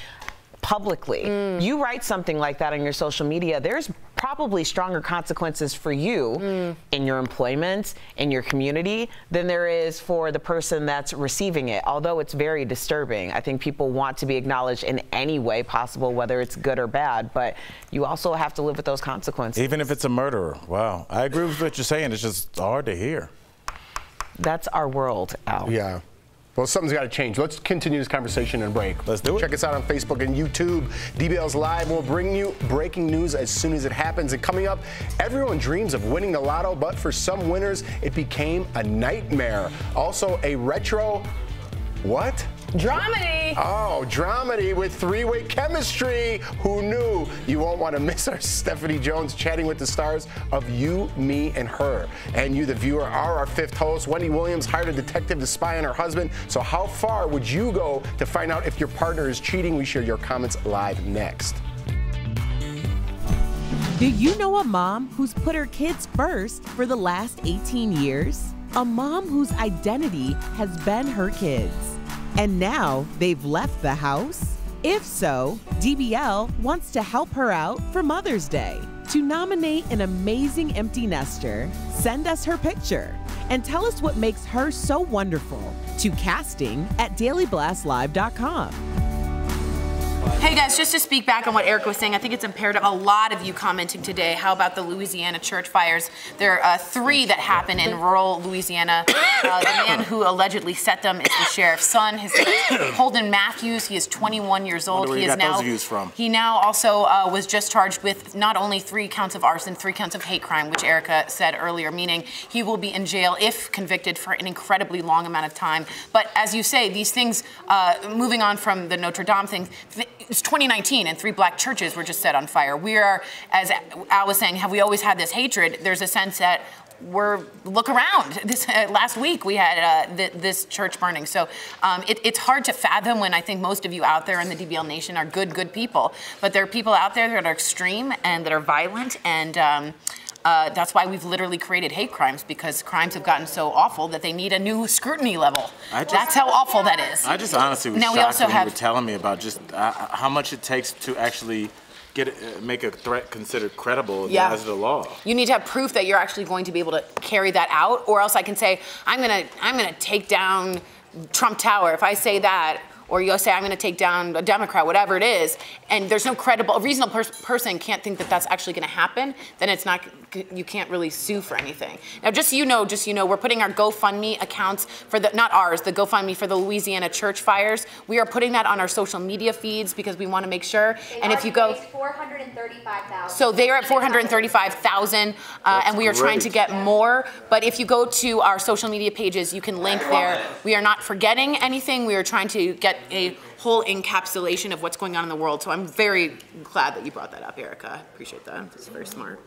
publicly. You write something like that on your social media, there's probably stronger consequences for you in your employment, in your community, than there is for the person that's receiving it. Although it's very disturbing, I think people want to be acknowledged in any way possible, whether it's good or bad, but you also have to live with those consequences. Even if it's a murderer. Wow. I agree with what you're saying. It's just hard to hear. That's our world, Al. Yeah. Well, something's got to change. Let's continue this conversation and break. Let's do it. Check us out on Facebook and YouTube. DBL's Live will bring you breaking news as soon as it happens. And coming up, everyone dreams of winning the lotto, but for some winners, it became a nightmare. Also, a retro, what? Dramedy. Oh, dramedy with 3-way chemistry. Who knew? You won't want to miss our Stephanie Jones chatting with the stars of You, Me, and Her. And you, the viewer, are our 5th host. Wendy Williams hired a detective to spy on her husband. So how far would you go to find out if your partner is cheating? We share your comments live next. Do you know a mom who's put her kids first for the last 18 years? A mom whose identity has been her kids. And now they've left the house? If so, DBL wants to help her out for Mother's Day. To nominate an amazing empty nester, send us her picture and tell us what makes her so wonderful to casting@dailyblastlive.com. Hey guys, just to speak back on what Eric was saying, I think it's imperative. A lot of you commenting today. How about the Louisiana church fires? There are 3 that happened in rural Louisiana. The man who allegedly set them is the sheriff's son. His name is Holden Matthews. He is 21 years old. Where He you is got now. those views from? He now also was just charged with not only 3 counts of arson, 3 counts of hate crime, which Erica said earlier, meaning he will be in jail if convicted for an incredibly long amount of time. But as you say, these things, moving on from the Notre-Dame thing, it's 2019 and 3 black churches were just set on fire. We are, as Al was saying, have we always had this hatred? There's a sense that look around. This last week we had this church burning. So it's hard to fathom when I think most of you out there in the DBL Nation are good people. But there are people out there that are extreme and that are violent, and that's why we've literally created hate crimes, because crimes have gotten so awful that they need a new scrutiny level. That's how awful that is. I just honestly was now, shocked when you were telling me about just how much it takes to actually make a threat considered credible as the law. You need to have proof that you're actually going to be able to carry that out, or else I can say, I'm gonna take down Trump Tower. If I say that, or you say, I'm going to take down a Democrat, whatever it is, and there's no credible, a reasonable person can't think that that's actually going to happen, then it's not, you can't really sue for anything. Now, just so you know, we're putting our GoFundMe accounts for the, not ours, the GoFundMe for the Louisiana church fires. We are putting that on our social media feeds because we want to make sure. And if you go, 435,000. so they are at 435,000, and we are trying to get more. But if you go to our social media pages, you can link there. We are not forgetting anything. We are trying to get a whole encapsulation of what's going on in the world. So I'm very glad that you brought that up, Erica. I appreciate that. It's very smart.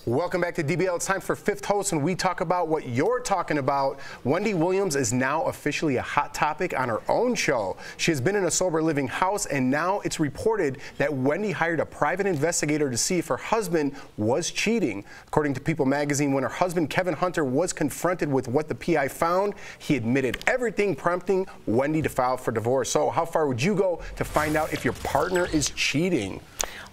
Welcome back to DBL. It's time for Fifth Host, and we talk about what you're talking about. Wendy Williams is now officially a hot topic on her own show. She has been in a sober living house, and now it's reported that Wendy hired a private investigator to see if her husband was cheating. According to People magazine, when her husband Kevin Hunter was confronted with what the PI found, he admitted everything, prompting Wendy to file for divorce. So how far would you go to find out if your partner is cheating?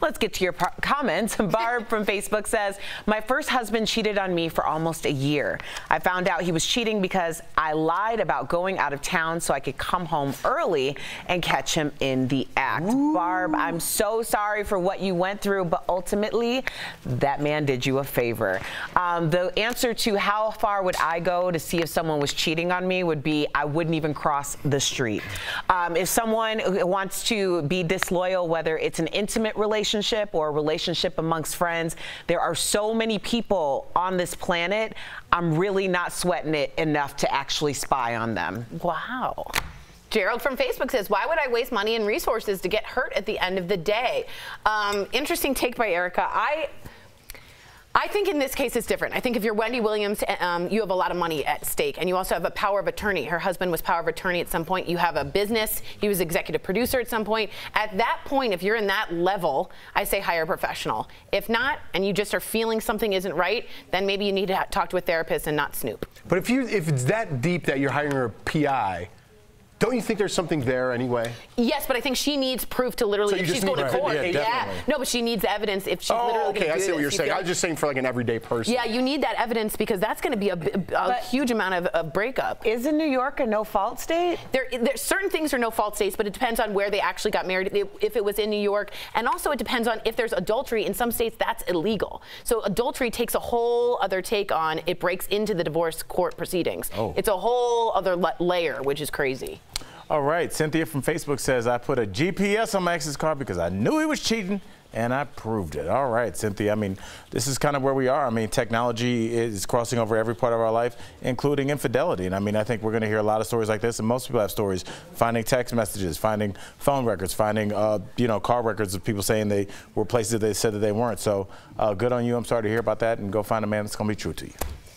Let's get to your comments. Barb from Facebook says, my first husband cheated on me for almost a year. I found out he was cheating because I lied about going out of town so I could come home early and catch him in the act. Ooh. Barb, I'm so sorry for what you went through, but ultimately, that man did you a favor. The answer to how far would I go to see if someone was cheating on me would be I wouldn't even cross the street. If someone wants to be disloyal, whether it's an intimate relationship or a relationship amongst friends, there are so many people on this planet. I'm really not sweating it enough to actually spy on them. Wow. Gerald from Facebook says, why would I waste money and resources to get hurt at the end of the day? Interesting take by Erica. I think in this case it's different. I think if you're Wendy Williams, you have a lot of money at stake, and you also have a power of attorney. Her husband was power of attorney at some point. You have a business. He was executive producer at some point. At that point, if you're in that level, I say hire a professional. If not, and you just are feeling something isn't right, then maybe you need to talk to a therapist and not snoop. But if it's that deep that you're hiring a PI, don't you think there's something there anyway? Yes, but I think she needs proof to literally, if she's going to court. Yeah. No, but she needs evidence if she's literally okay, I see what you're saying. I was just saying for like an everyday person. Yeah, you need that evidence because that's going to be a huge amount of breakup. Isn't New York a no-fault state? There, certain things are no-fault states, but it depends on where they actually got married, if it was in New York. And also it depends on if there's adultery. In some states, that's illegal. So adultery takes a whole other take on, it breaks into the divorce court proceedings. Oh. It's a whole other layer, which is crazy. All right, Cynthia from Facebook says, I put a GPS on my ex's car because I knew he was cheating. and I proved it. All right, Cynthia. I mean, this is kind of where we are. I mean, technology is crossing over every part of our life, including infidelity. And I mean, I think we're going to hear a lot of stories like this, and most people have stories finding text messages, finding phone records, finding, you know, car records of people saying they were places they said that they weren't. So good on you. I'm sorry to hear about that, and go find a man that's going to be true to you.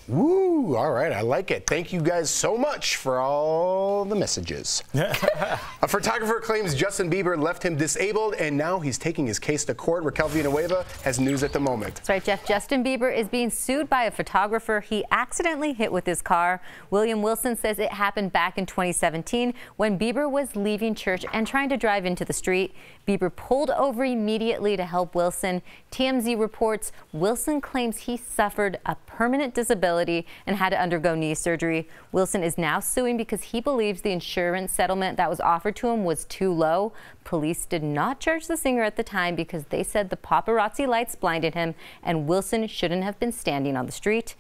Woo, all right, I like it. Thank you guys so much for all the messages. A photographer claims Justin Bieber left him disabled, and now he's taking his case to court. Raquel Villanueva has news at the moment. That's right, Jeff. Justin Bieber is being sued by a photographer he accidentally hit with his car. William Wilson says it happened back in 2017 when Bieber was leaving church and trying to drive into the street. Bieber pulled over immediately to help Wilson. TMZ reports Wilson claims he suffered a permanent disability and had to undergo knee surgery. Wilson is now suing because he believes the insurance settlement that was offered to him was too low. Police did not charge the singer at the time because they said the paparazzi lights blinded him and Wilson shouldn't have been standing on the street.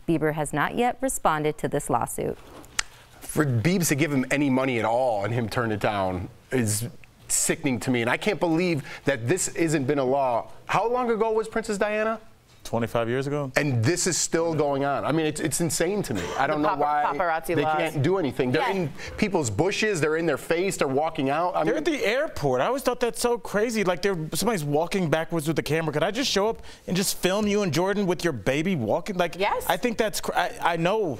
Bieber has not yet responded to this lawsuit. For Biebs to give him any money at all and him turn it down is sickening to me, and I can't believe that this hasn't been a law. How long ago was Princess Diana? 25 years ago. And this is still going on. I mean, it's insane to me. I don't know why they can't do anything. They're in people's bushes. They're in their face. They're walking out. I mean, they're at the airport. I always thought that's so crazy. Like somebody's walking backwards with the camera. Could I just show up and just film you and Jordan with your baby walking? Like, yes. I think that's, I know.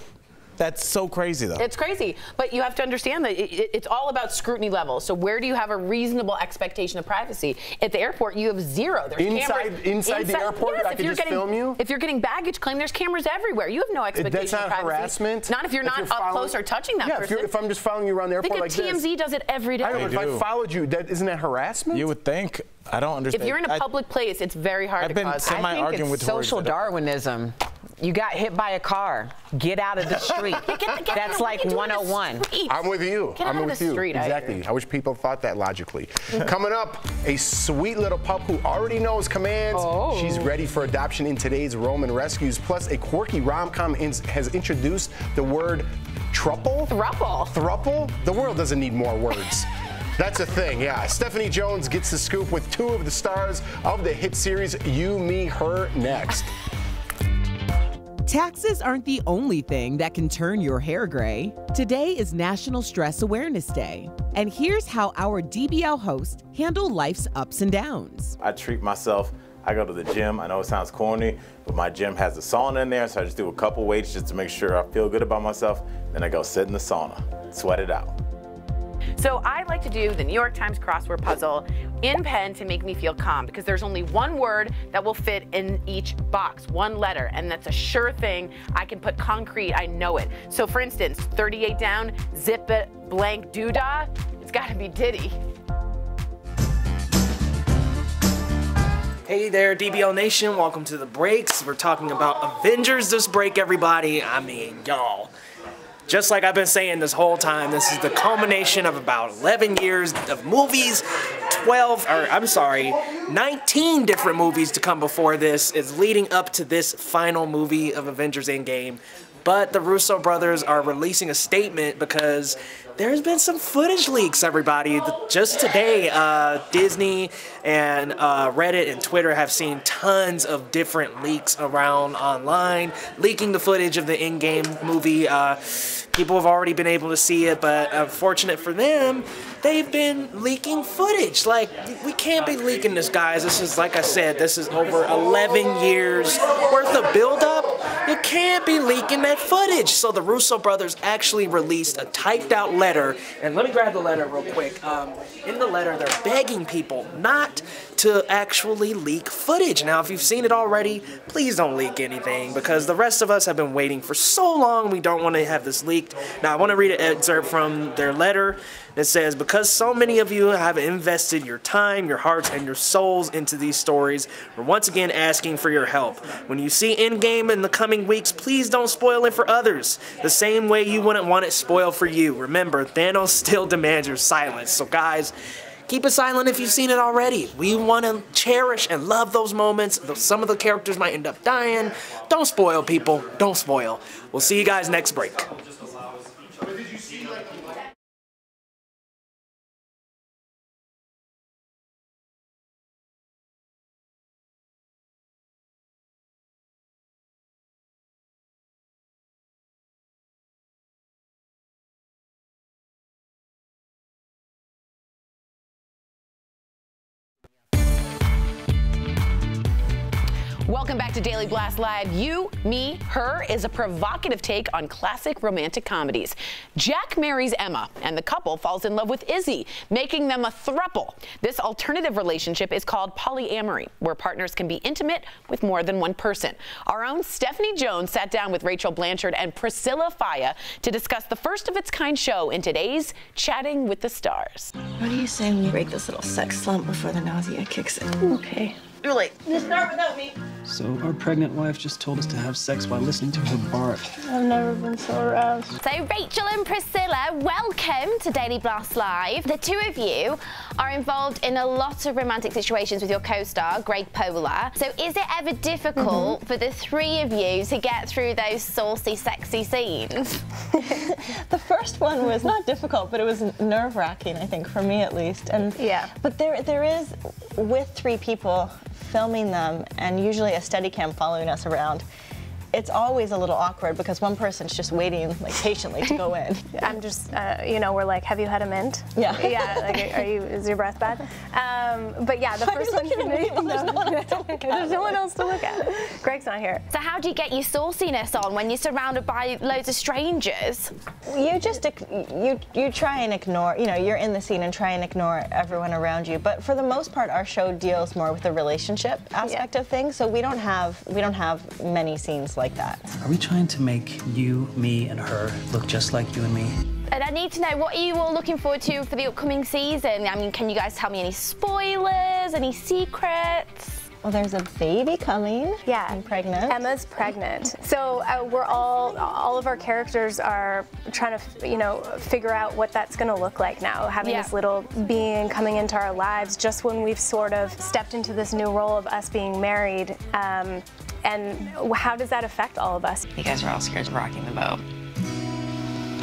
That's so crazy, though. It's crazy, but you have to understand that it's all about scrutiny level. So where do you have a reasonable expectation of privacy? At the airport, you have zero. There's cameras inside the airport. Yes, I can just film you. If you're getting baggage claim, there's cameras everywhere. You have no expectation of privacy. That's not harassment. Not if you're not up close or touching that person. If I'm just following you around the airport like this. TMZ does it every day. I know, if I followed you, isn't that harassment? You would think. I don't understand. If you're in a public place, it's very hard to cause. I think it's social Darwinism. You got hit by a car. Get out of the street. That's like 101. I'm with you. I'm with you. Street, exactly. I wish people thought that logically. Coming up, a sweet little pup who already knows commands. Oh. She's ready for adoption in today's Roman Rescues. Plus, a quirky rom-com has introduced the word thruple. Thruple. Thruple? The world doesn't need more words. That's a thing, yeah. Stephanie Jones gets the scoop with two of the stars of the hit series You, Me, Her next. Taxes aren't the only thing that can turn your hair gray. Today is National Stress Awareness Day. And here's how our DBL hosts handle life's ups and downs. I treat myself. I go to the gym. I know it sounds corny, but my gym has a sauna in there, so I just do a couple weights just to make sure I feel good about myself. Then I go sit in the sauna, sweat it out. So I like to do the New York Times crossword puzzle in pen to make me feel calm, because there's only one word that will fit in each box, one letter, and that's a sure thing. I can put concrete, I know it. So for instance, 38 down, zip it, blank doodah, it's gotta be Diddy. Hey there, DBL Nation, welcome to the breaks. We're talking about Avengers this break, everybody. I mean, y'all. Just like I've been saying this whole time, this is the culmination of about 11 years of movies, 19 different movies to come before this is leading up to this final movie of Avengers Endgame. But the Russo brothers are releasing a statement because there's been some footage leaks, everybody. Just today, Disney and Reddit and Twitter have seen tons of different leaks around online, leaking the footage of the Endgame movie. People have already been able to see it, but unfortunate for them, they've been leaking footage. Like, we can't be leaking this, guys. This is, like I said, this is over 11 years worth of buildup. You can't be leaking that footage. So the Russo brothers actually released a typed out letter, and let me grab the letter real quick. In the letter, they're begging people not to actually leak footage. Now, if you've seen it already, please don't leak anything, because the rest of us have been waiting for so long. We don't want to have this leaked. Now, I want to read an excerpt from their letter. It says, because so many of you have invested your time, your hearts, and your souls into these stories, we're once again asking for your help. When you see Endgame in the coming weeks, please don't spoil it for others, the same way you wouldn't want it spoiled for you. Remember, Thanos still demands your silence. So guys, keep it silent if you've seen it already. We want to cherish and love those moments. Some of the characters might end up dying. Don't spoil, people. Don't spoil. We'll see you guys next break. Welcome back to Daily Blast Live. You, Me, Her is a provocative take on classic romantic comedies. Jack marries Emma, and the couple falls in love with Izzy, making them a throuple. This alternative relationship is called polyamory, where partners can be intimate with more than one person. Our own Stephanie Jones sat down with Rachel Blanchard and Priscilla Faya to discuss the first of its kind show in today's Chatting with the Stars. What do you say when you break this little sex slump before the nausea kicks in? Okay. You're late. Just start without me. So our pregnant wife just told us to have sex while listening to her bark. I've never been so aroused. So Rachel and Priscilla, welcome to Daily Blast Live. The two of you are involved in a lot of romantic situations with your co-star, Greg Polar. So is it ever difficult for the three of you to get through those saucy, sexy scenes? The first one was not difficult, but it was nerve-wracking, I think, for me at least. And yeah. But there is, with three people, filming them and usually a Steadicam following us around, it's always a little awkward because one person's just waiting like patiently to go in. I'm just, you know, we're like, have you had a mint? Yeah. Yeah, like, is your breath bad? But yeah, the first one for me, there's no one else to look at. Greg's not here. So how do you get your sauciness on when you're surrounded by loads of strangers? You just, you try and ignore, you know, you're in the scene and try and ignore everyone around you. But for the most part, our show deals more with the relationship aspect of things. So we don't have many scenes like that. Are we trying to make you, me, and her look just like you and me? And I need to know, what are you all looking forward to for the upcoming season? I mean, can you guys tell me any spoilers, any secrets? Well, there's a baby coming. Yeah. I'm pregnant. Emma's pregnant. So we're all of our characters are trying to, you know, figure out what that's going to look like now, having this little being coming into our lives just when we've sort of stepped into this new role of us being married. And how does that affect all of us? You guys are all scared of rocking the boat.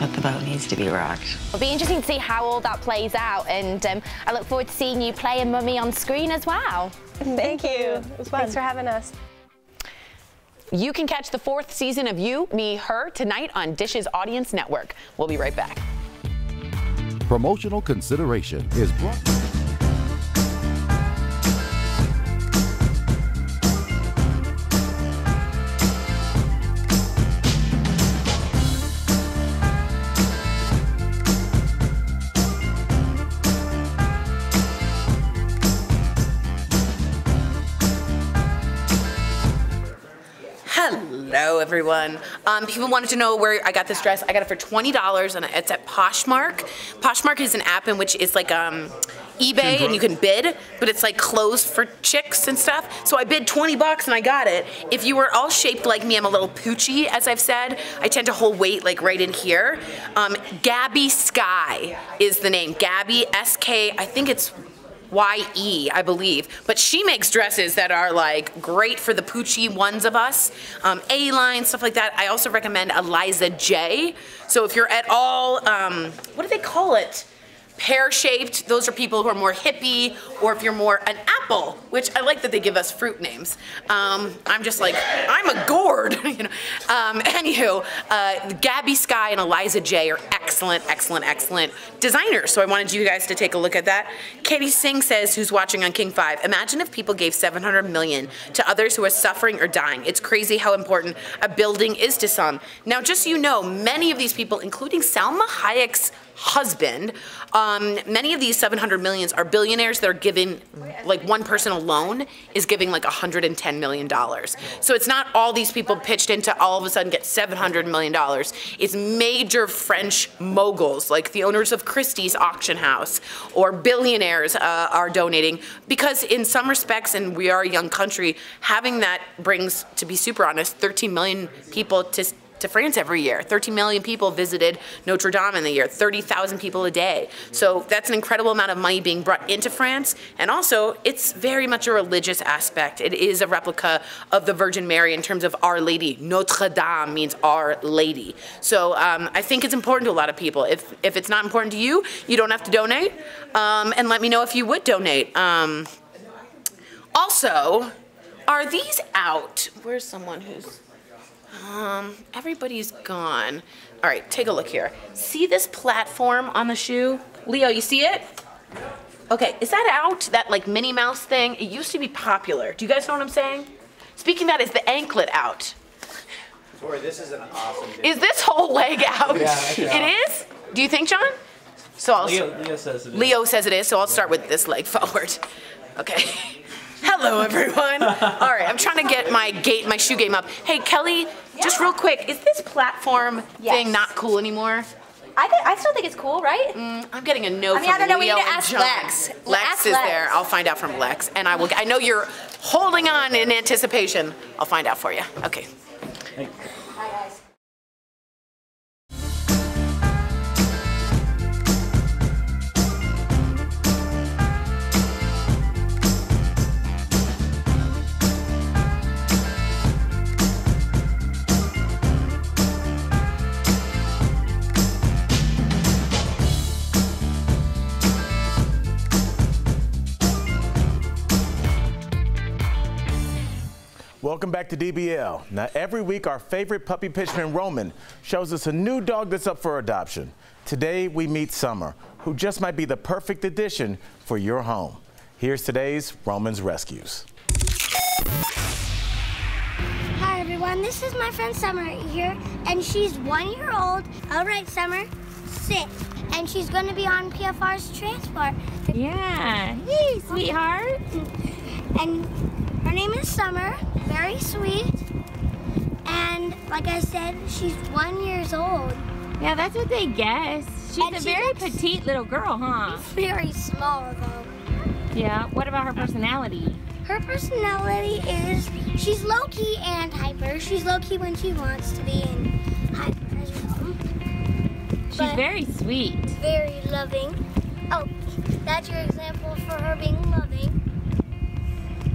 But the boat needs to be rocked. It'll be interesting to see how all that plays out, and I look forward to seeing you play a mummy on screen as well. Thank you. It was fun. Thanks for having us. You can catch the 4th season of You, Me, Her tonight on Dish's Audience Network. We'll be right back. Promotional consideration is brought. Hello, everyone. People wanted to know where I got this dress. I got it for $20, and it's at Poshmark. Poshmark is an app in which it's like eBay, and you can bid, but it's like clothes for chicks and stuff. So I bid $20 and I got it. If you were all shaped like me, I'm a little poochy, as I've said. I tend to hold weight like right in here. Gabby Sky is the name. Gabby, S-K, I think it's Y-E, I believe. But she makes dresses that are like great for the poochy ones of us. A-line, stuff like that. I also recommend Eliza J. So if you're at all, what do they call it? Pear-shaped, those are people who are more hippie, or if you're more an apple, which I like that they give us fruit names. I'm just like, I'm a gourd, you know. Anywho, Gabby Sky and Eliza J are excellent, excellent, excellent designers, so I wanted you guys to take a look at that. Katie Singh says, who's watching on King 5, imagine if people gave $700 million to others who are suffering or dying. It's crazy how important a building is to some. Now, just so you know, many of these people, including Salma Hayek's husband, many of these 700 millions are billionaires that are giving, like one person alone is giving like $110 million. So it's not all these people pitched in to all of a sudden get $700 million. It's major French moguls, like the owners of Christie's auction house, or billionaires are donating, because in some respects, and we are a young country, having that brings, to be super honest, 13 million people to France every year. 13 million people visited Notre-Dame in the year, 30,000 people a day. So that's an incredible amount of money being brought into France. And also, it's very much a religious aspect. It is a replica of the Virgin Mary in terms of Our Lady. Notre-Dame means Our Lady. So I think it's important to a lot of people. If it's not important to you, you don't have to donate. And let me know if you would donate. Also, are these out? Where's someone who's... everybody's gone. All right, take a look here. See this platform on the shoe? Leo, you see it? Okay, is that out? That like Minnie Mouse thing? It used to be popular. Do you guys know what I'm saying? Speaking of that, is the anklet out? Tori, this is an awesome day. Is this whole leg out? Yeah, It is? Do you think, John? So I'll Leo says it is. Leo says it is, so I'll start with this leg forward. Okay. Hello, everyone. All right, I'm trying to get my shoe game up. Hey, Kelly, just real quick, is this platform thing not cool anymore? I still think it's cool, right? I'm getting a no from I don't know. We Leo need to and ask John. Lex. Lex Ask is Lex. there. I'll find out from Lex, and I know you're holding on in anticipation. I'll find out for you. Okay. Hi, guys. Welcome back to DBL. Now, every week, our favorite puppy pitchman, Roman, shows us a new dog that's up for adoption. Today, we meet Summer, who just might be the perfect addition for your home. Here's today's Roman's Rescues. Hi, everyone. This is my friend Summer here, and she's 1 year old. All right, Summer, sit. And she's going to be on PFR's transport. Yeah. Hey, sweetheart. And her name is Summer, very sweet, and like I said, she's 1 year old. Yeah, that's what they guess. She's a very petite little girl, huh? Very small, though. Yeah, what about her personality? Her personality is, she's low-key and hyper. She's low-key when she wants to be, and hyper as well. She's very sweet. Very loving. Oh, that's your example for her being loving.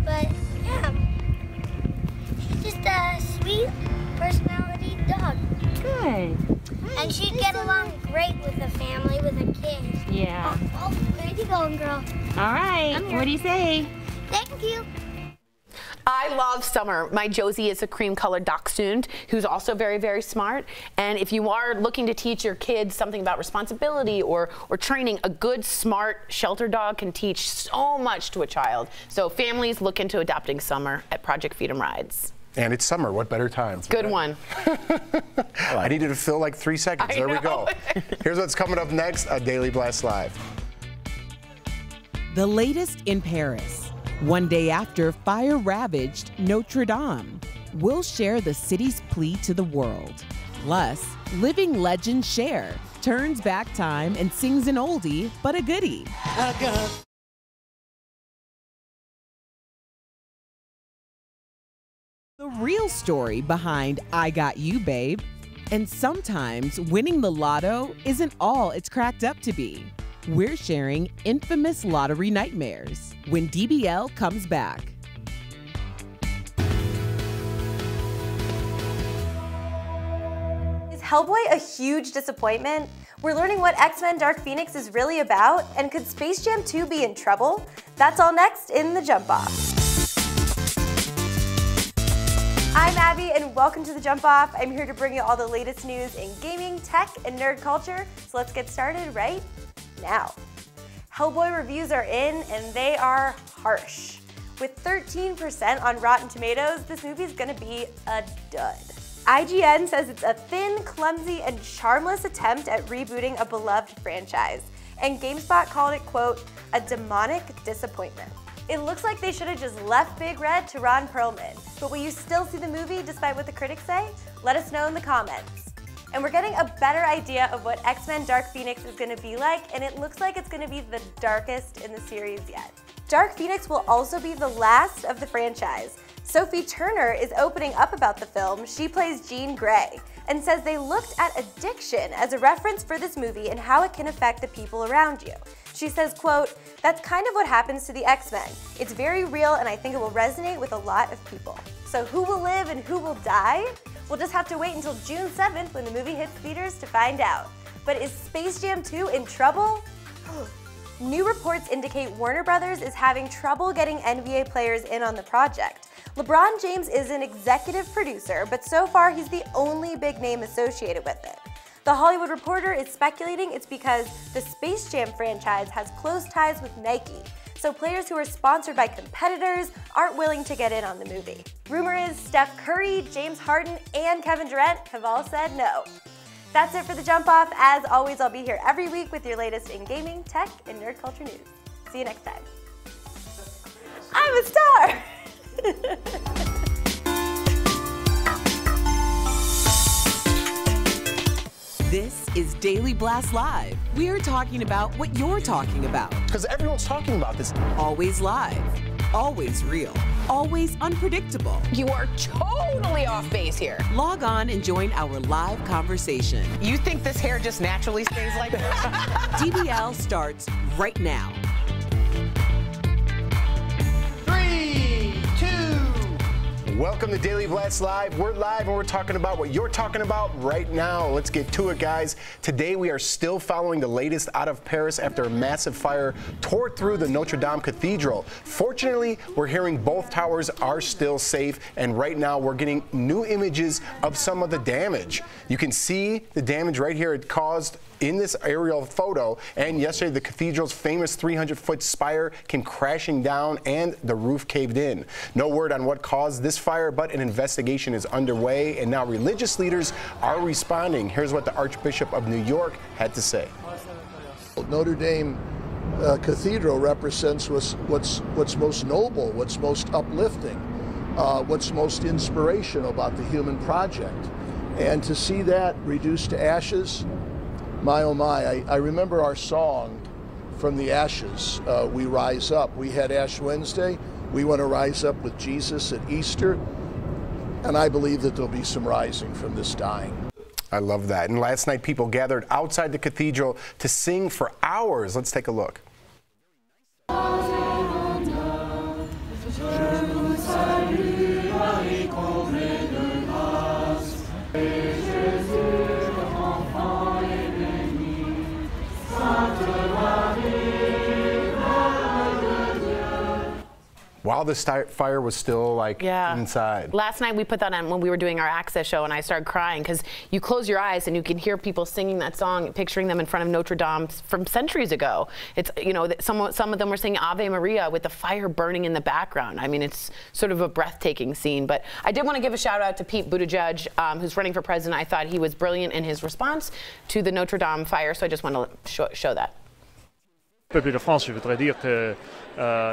But yeah, she's just a sweet personality dog. Good. And she'd get along great with the family, with the kids. Yeah. Oh, where you going, girl? All right. What do you say? Thank you. I love Summer. My Josie is a cream-colored dachshund who's also very, very smart. And if you are looking to teach your kids something about responsibility or training, a good, smart shelter dog can teach so much to a child. So families look into adopting Summer at Project Feed 'em Rides. And it's summer. What better time? Good one. I needed to fill like 3 seconds. There we go. Here's what's coming up next on Daily Blast Live. The latest in Paris. One day after fire ravaged Notre-Dame, we'll share the city's plea to the world. Plus, living legend Cher turns back time and sings an oldie but a goodie. The real story behind I Got You, Babe. And sometimes winning the lotto isn't all it's cracked up to be. We're sharing infamous lottery nightmares when DBL comes back. Is Hellboy a huge disappointment? We're learning what X-Men Dark Phoenix is really about, and could Space Jam 2 be in trouble? That's all next in The Jump Off. I'm Abby, and welcome to The Jump Off. I'm here to bring you all the latest news in gaming, tech, and nerd culture, so let's get started right now. Hellboy reviews are in, and they are harsh. With 13% on Rotten Tomatoes, this movie is gonna be a dud. IGN says it's a thin, clumsy, and charmless attempt at rebooting a beloved franchise. And GameSpot called it, quote, a demonic disappointment. It looks like they should have just left Big Red to Ron Perlman. But will you still see the movie despite what the critics say? Let us know in the comments. And we're getting a better idea of what X-Men Dark Phoenix is going to be like, and it looks like it's going to be the darkest in the series yet. Dark Phoenix will also be the last of the franchise. Sophie Turner is opening up about the film. She plays Jean Grey and says they looked at addiction as a reference for this movie and how it can affect the people around you. She says, quote, that's kind of what happens to the X-Men. It's very real, and I think it will resonate with a lot of people. So who will live and who will die? We'll just have to wait until June 7th when the movie hits theaters to find out. But is Space Jam 2 in trouble? New reports indicate Warner Brothers is having trouble getting NBA players in on the project. LeBron James is an executive producer, but so far he's the only big name associated with it. The Hollywood Reporter is speculating it's because the Space Jam franchise has close ties with Nike. so players who are sponsored by competitors aren't willing to get in on the movie. Rumor is Steph Curry, James Harden, and Kevin Durant have all said no. That's it for the Jump Off. As always, I'll be here every week with your latest in gaming, tech, and nerd culture news. See you next time. I'm a star! This is Daily Blast Live. We're talking about what you're talking about. Because everyone's talking about this. Always live, always real, always unpredictable. You are totally off base here. Log on and join our live conversation. You think this hair just naturally stays like this? DBL starts right now. 3, 2. Welcome to Daily Blast Live. We're live and we're talking about what you're talking about right now. Let's get to it, guys. Today we are still following the latest out of Paris after a massive fire tore through the Notre-Dame Cathedral. Fortunately, we're hearing both towers are still safe, and right now we're getting new images of some of the damage. You can see the damage right here it caused in this aerial photo, and yesterday the cathedral's famous 300-foot spire came crashing down and the roof caved in. No word on what caused this fire, but an investigation is underway, and now religious leaders are responding. Here's what the Archbishop of New York had to say. Notre-Dame Cathedral represents what's most noble, what's most uplifting, what's most inspirational about the human project. And to see that reduced to ashes, my oh my, I remember our song, From the Ashes, We Rise Up. We had Ash Wednesday. We want to rise up with Jesus at Easter. And I believe that there'll be some rising from this dying. I love that. And last night people gathered outside the cathedral to sing for hours. Let's take a look. While the fire was still like inside. Last night we put that on when we were doing our Access show, and I started crying because you close your eyes and you can hear people singing that song, picturing them in front of Notre Dame from centuries ago. It's, you know, some of them were singing Ave Maria with the fire burning in the background. I mean, it's sort of a breathtaking scene. But I did want to give a shout out to Pete Buttigieg, who's running for president. I thought he was brilliant in his response to the Notre Dame fire, so I just want to show that. Peuple de France, je voudrais dire que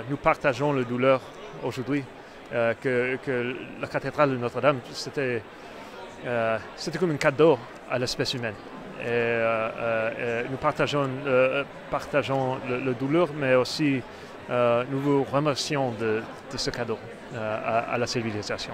nous partageons la douleur aujourd'hui, que la cathédrale de Notre-Dame, c'était comme un cadeau à l'espèce humaine. Et nous partageons la douleur, mais aussi nous vous remercions de ce cadeau à la civilisation.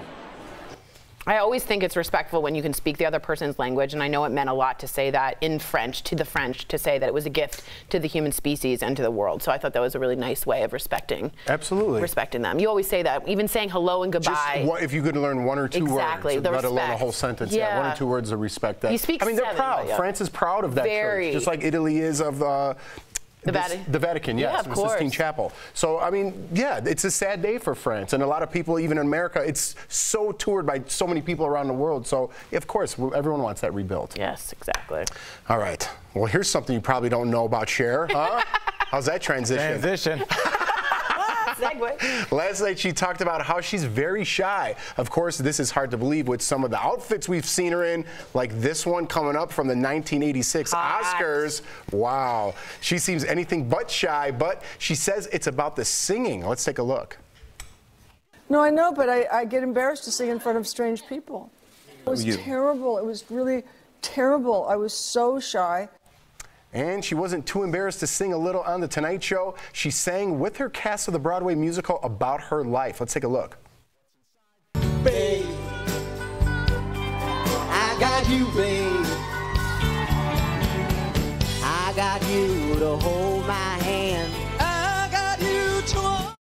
I always think it's respectful when you can speak the other person's language, and I know it meant a lot to say that in French, to the French, to say that it was a gift to the human species and to the world. So I thought that was a really nice way of respecting them. You always say that, even saying hello and goodbye. Just if you could learn one or two words, let alone a whole sentence. Yeah, 1 or 2 words of respect. That, you speak I mean, they're proud. France is proud of that church, just like Italy is of the Vatican, yes, yeah, the Sistine Chapel. So, I mean, yeah, it's a sad day for France. And a lot of people, even in America, it's so toured by so many people around the world. So, of course, everyone wants that rebuilt. Yes, exactly. All right. Well, here's something you probably don't know about Cher, huh? How's that transition? Segue. Last night she talked about how she's very shy. Of course, this is hard to believe with some of the outfits we've seen her in, like this one coming up from the 1986 Oscars. Wow. She seems anything but shy, but she says it's about the singing. Let's take a look. No, I know, but I get embarrassed to sing in front of strange people. It was terrible. It was really terrible. I was so shy. And she wasn't too embarrassed to sing a little on The Tonight Show. She sang with her cast of the Broadway musical about her life. Let's take a look. Babe, I got you, babe. I got you to hold my hand. I got you to...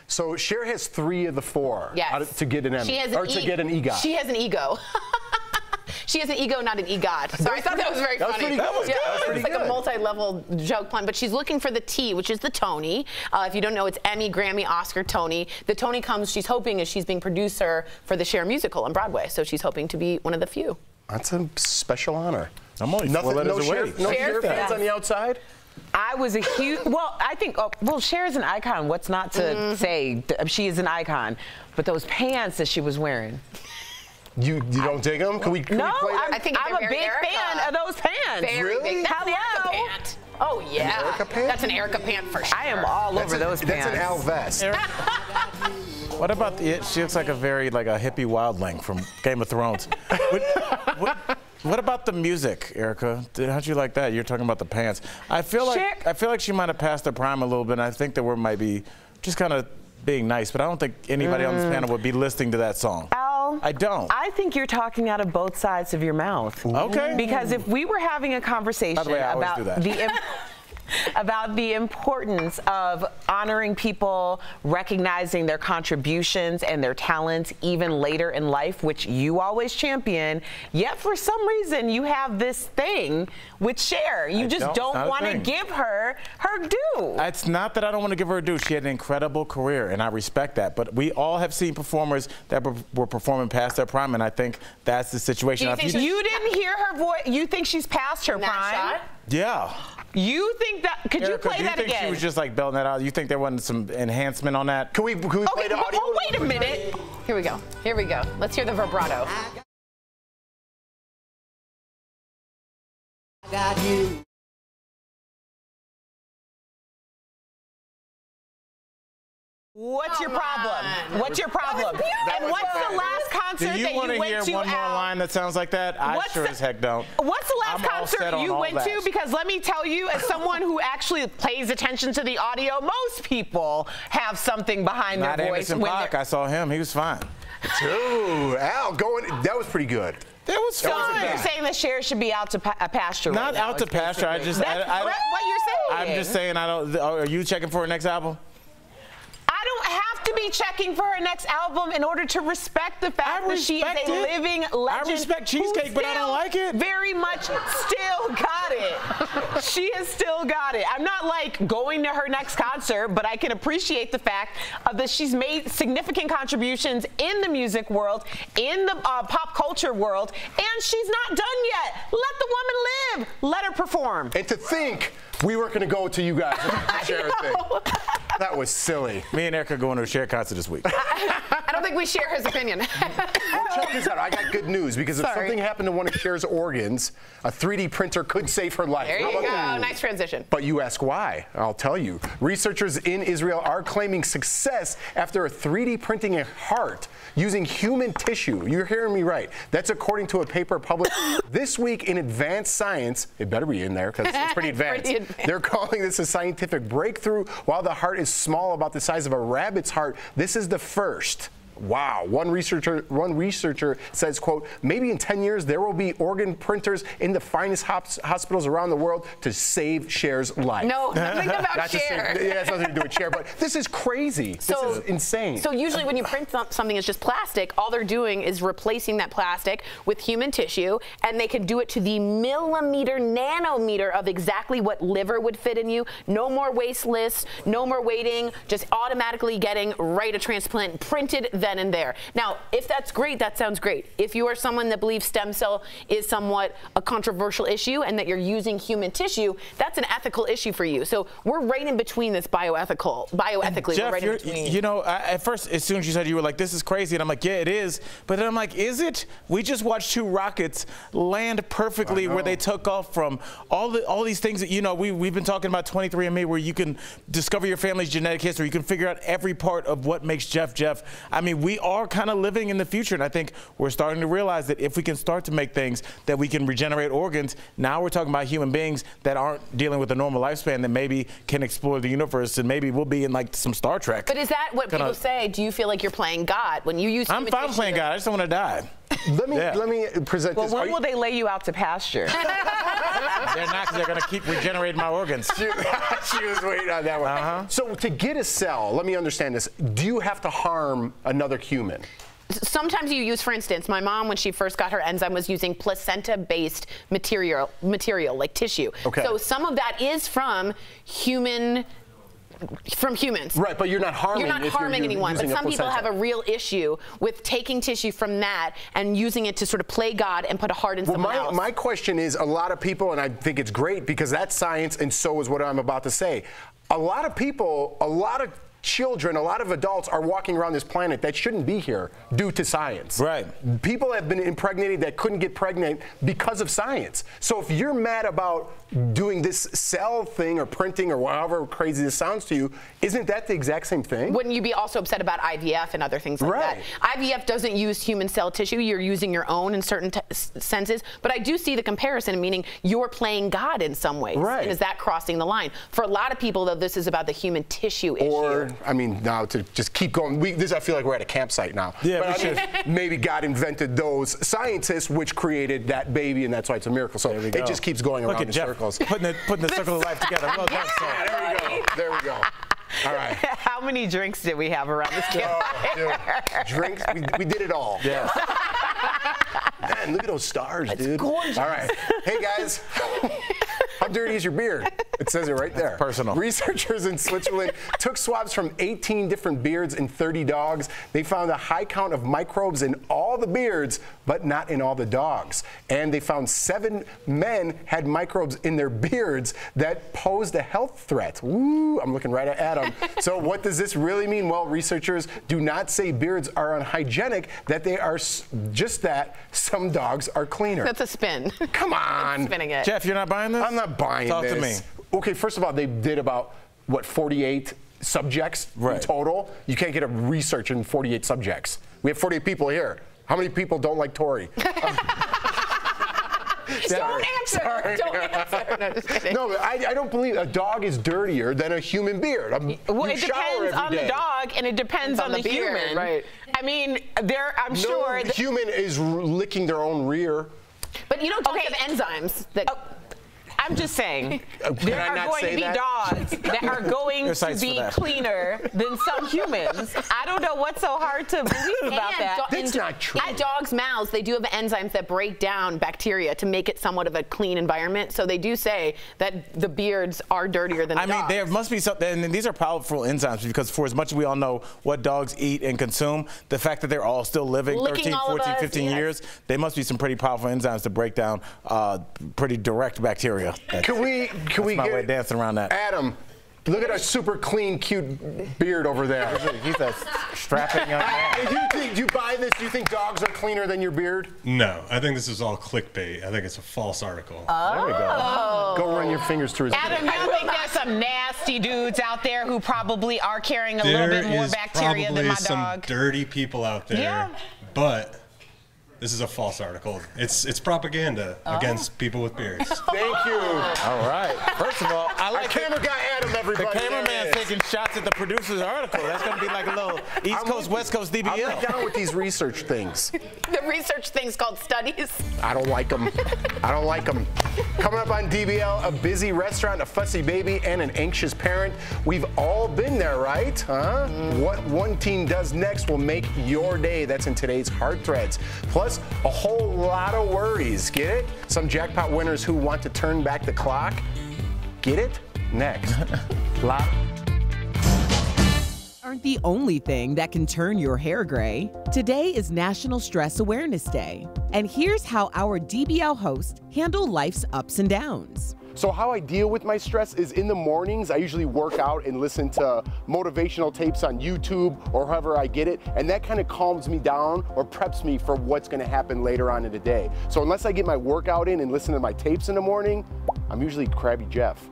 So Cher has 3 of the 4 to get an Emmy, to get an EGOT. She has an ego. She has an ego, not an EGOT. Sorry, I thought that was very funny. That was pretty good. It's like a multi-level joke plan. But she's looking for the T, which is the Tony. If you don't know, it's Emmy, Grammy, Oscar, Tony. The Tony comes, she's hoping, as she's being producer for the Cher musical on Broadway. So she's hoping to be one of the few. That's a special honor. I'm only no Cher fans on the outside? I was a huge, well, I think, well, Cher is an icon. What's not to say? She is an icon. But those pants that she was wearing. You don't dig them? Can we play that? I think I'm a big fan of those pants. Very big. That's an Erica pant. Oh, yeah. An Erica pant? That's an Erica pant for sure. I am all over those pants. That's an Al vest. What about she looks like a very, like a hippie wildling from Game of Thrones. What about the music, Erica? How'd you like that? You're talking about the pants. I feel like she might have passed her prime a little bit, and I think that we might be just kind of being nice, but I don't think anybody on this panel would be listening to that song. Al, I don't. I think you're talking out of both sides of your mouth. Okay. Because if we were having a conversation By the way, I always do that. about the importance of honoring people, recognizing their contributions and their talents even later in life, which you always champion, yet for some reason you have this thing with Cher. You just don't want to give her due. It's not that I don't want to give her due. She had an incredible career, and I respect that. But we all have seen performers that were performing past their prime, and I think that's the situation. You didn't hear her voice? You think she's past her prime? Yeah. You think that? Could you play that again? Do you think she was just like belting that out? You think there wasn't some enhancement on that? Can we play the audio? Oh, wait a minute. Here we go. Here we go. Let's hear the vibrato. I got you. What's your problem? What's your problem? And what's the last concert that you went to? Do you want to hear one more line that sounds like that? I sure as heck don't. What's the last concert you went to? Because let me tell you, as someone who actually pays attention to the audio, most people have something behind their voice. I saw him. He was fine. Ooh, Al, that was pretty good. That was fine. You're saying that Cher should be out to pasture. Not out to pasture. That's what you're saying. I'm just saying. Are you checking for her next album? I don't have to be checking for her next album in order to respect the fact that she is a living legend. I respect Cheesecake, but I don't like it. Very much still got it. She has still got it. I'm not like going to her next concert, but I can appreciate the fact that she's made significant contributions in the music world, in the pop culture world, and she's not done yet. Let the woman live. Let her perform. And to think we weren't going to go to you guys with the Cher thing. That was silly. Me and Erica going to a Cher concert this week. I don't think we share his opinion. Well, check this out. I got good news because if something happened to one of Cher's organs, a 3D printer could save her life. There you go. Nice transition. But you ask why? I'll tell you. Researchers in Israel are claiming success after 3D printing a heart using human tissue. You're hearing me right. That's according to a paper published this week in Advanced Science. It better be in there because it's pretty advanced. They're calling this a scientific breakthrough. While the heart is small, about the size of a rabbit's heart, this is the first. Wow. One researcher says, quote, maybe in 10 years there will be organ printers in the finest hospitals around the world to save Cher's life. No, nothing about Cher. Yeah, it's nothing to do with Cher, but this is crazy. This is insane. So usually when you print something that's just plastic, all they're doing is replacing that plastic with human tissue, and they can do it to the millimeter, nanometer of exactly what liver would fit in you. No more waste lists, no more waiting, just automatically getting right a transplant printed then and there. Now, if that's great, that sounds great. If you are someone that believes stem cell is somewhat a controversial issue and that you're using human tissue, that's an ethical issue for you. So we're right in between this bioethically. Jeff, we're right in between. You know, at first, as soon as you said, you were like, this is crazy. And I'm like, yeah, it is. But then I'm like, is it? We just watched 2 rockets land perfectly where they took off from. All these things that, you know, we've been talking about 23andMe, where you can discover your family's genetic history. You can figure out every part of what makes Jeff Jeff. I mean, we are kind of living in the future, and I think we're starting to realize that if we can start to make things that we can regenerate organs, now we're talking about human beings that aren't dealing with a normal lifespan that maybe can explore the universe, and maybe we'll be in like some Star Trek. But is that what people say? Do you feel like you're playing God when you use human tissue? I'm fine playing God. I just don't want to die. Let me present this. Well, when will they lay you out to pasture? They're not, because they're going to keep regenerating my organs. She was waiting on that one. So to get a cell, let me understand this. Do you have to harm another human? Sometimes you use, for instance, my mom, when she first got her enzyme, was using placenta-based material like tissue. Okay. So some of that is from human from humans. Right, but you're not harming. You're not harming anyone. But some people have a real issue with taking tissue from that and using it to sort of play God and put a heart in someone else. My question is, a lot of people, and I think it's great because that's science, and so is what I'm about to say. A lot of people, a lot of children, a lot of adults are walking around this planet that shouldn't be here due to science. Right. People have been impregnated that couldn't get pregnant because of science. So if you're mad about doing this cell thing or printing or however crazy this sounds to you, isn't that the exact same thing? Wouldn't you be also upset about IVF and other things like that? IVF doesn't use human cell tissue. You're using your own in certain senses. But I do see the comparison, meaning you're playing God in some ways. Right. And is that crossing the line? For a lot of people, though, this is about the human tissue issue. Or, I mean, now to just keep going, I feel like we're at a campsite now. Yeah, but I mean, maybe God invented those scientists which created that baby, and that's why it's a miracle. So it just keeps going around in circles. Putting the circle of life together. Well done, sir. There we go. There we go. All right. How many drinks did we have around this campfire? Drinks? We did it all. Yeah. Man, look at those stars, dude. Gorgeous. All right. Hey, guys. How dirty is your beard? It says it right there. That's personal. Researchers in Switzerland took swabs from 18 different beards and 30 dogs. They found a high count of microbes in all the beards, but not in all the dogs. And they found 7 men had microbes in their beards that posed a health threat. Ooh, I'm looking right at Adam. So what does this really mean? Well, researchers do not say beards are unhygienic, that they are just that. Some dogs are cleaner. That's a spin. Come on. Spinning it. Jeff, you're not buying this? I'm not buying this. Talk to me. Okay, first of all, they did about, what, 48 subjects in total? You can't get a research in 48 subjects. We have 48 people here. How many people don't like Tory? Don't answer. Sorry. Don't answer. No, just kidding. No, but I don't believe a dog is dirtier than a human beard. Well, it depends on the dog, and it depends on the human. Right. I mean, I'm sure. No human is licking their own rear. But you don't have enzymes that. I'm just saying, there are going to be dogs that are going to be cleaner than some humans. I don't know what's so hard to believe about that. That's not true. At dogs' mouths, they do have enzymes that break down bacteria to make it somewhat of a clean environment. So they do say that the beards are dirtier than the dogs. I mean, there must be something, and these are powerful enzymes because for as much as we all know what dogs eat and consume, the fact that they're all still living 13, 14, 15 years, there must be some pretty powerful enzymes to break down pretty direct bacteria. Can we my way of dancing around that. Adam, look at a super clean, cute beard over there. He's a strapping young man. Do you buy this? Do you think dogs are cleaner than your beard? No, I think this is all clickbait. I think it's a false article. Oh. There we go. Go run your fingers through his beard. Adam, you think there's some nasty dudes out there who probably are carrying a little bit more bacteria than my dog? There is probably some dirty people out there, but this is a false article. It's propaganda against people with beards. Thank you. All right. First of all, I like our camera guy Adam, everybody. The cameraman's taking shots at the producer's article. That's going to be like a little East Coast, West Coast DBL. I'm down with these research things. The research thing's called studies. I don't like them. I don't like them. Coming up on DBL, a busy restaurant, a fussy baby, and an anxious parent. We've all been there, right? Huh? What one teen does next will make your day. That's in today's Heart Threads. Plus, a whole lot of worries. Get it? Some jackpot winners who want to turn back the clock. Get it? Next. Aren't the only thing that can turn your hair gray. Today is National Stress Awareness Day. And here's how our DBL hosts handle life's ups and downs. So how I deal with my stress is in the mornings, I usually work out and listen to motivational tapes on YouTube or however I get it, and that kind of calms me down or preps me for what's gonna happen later on in the day. So unless I get my workout in and listen to my tapes in the morning, I'm usually Krabby Jeff.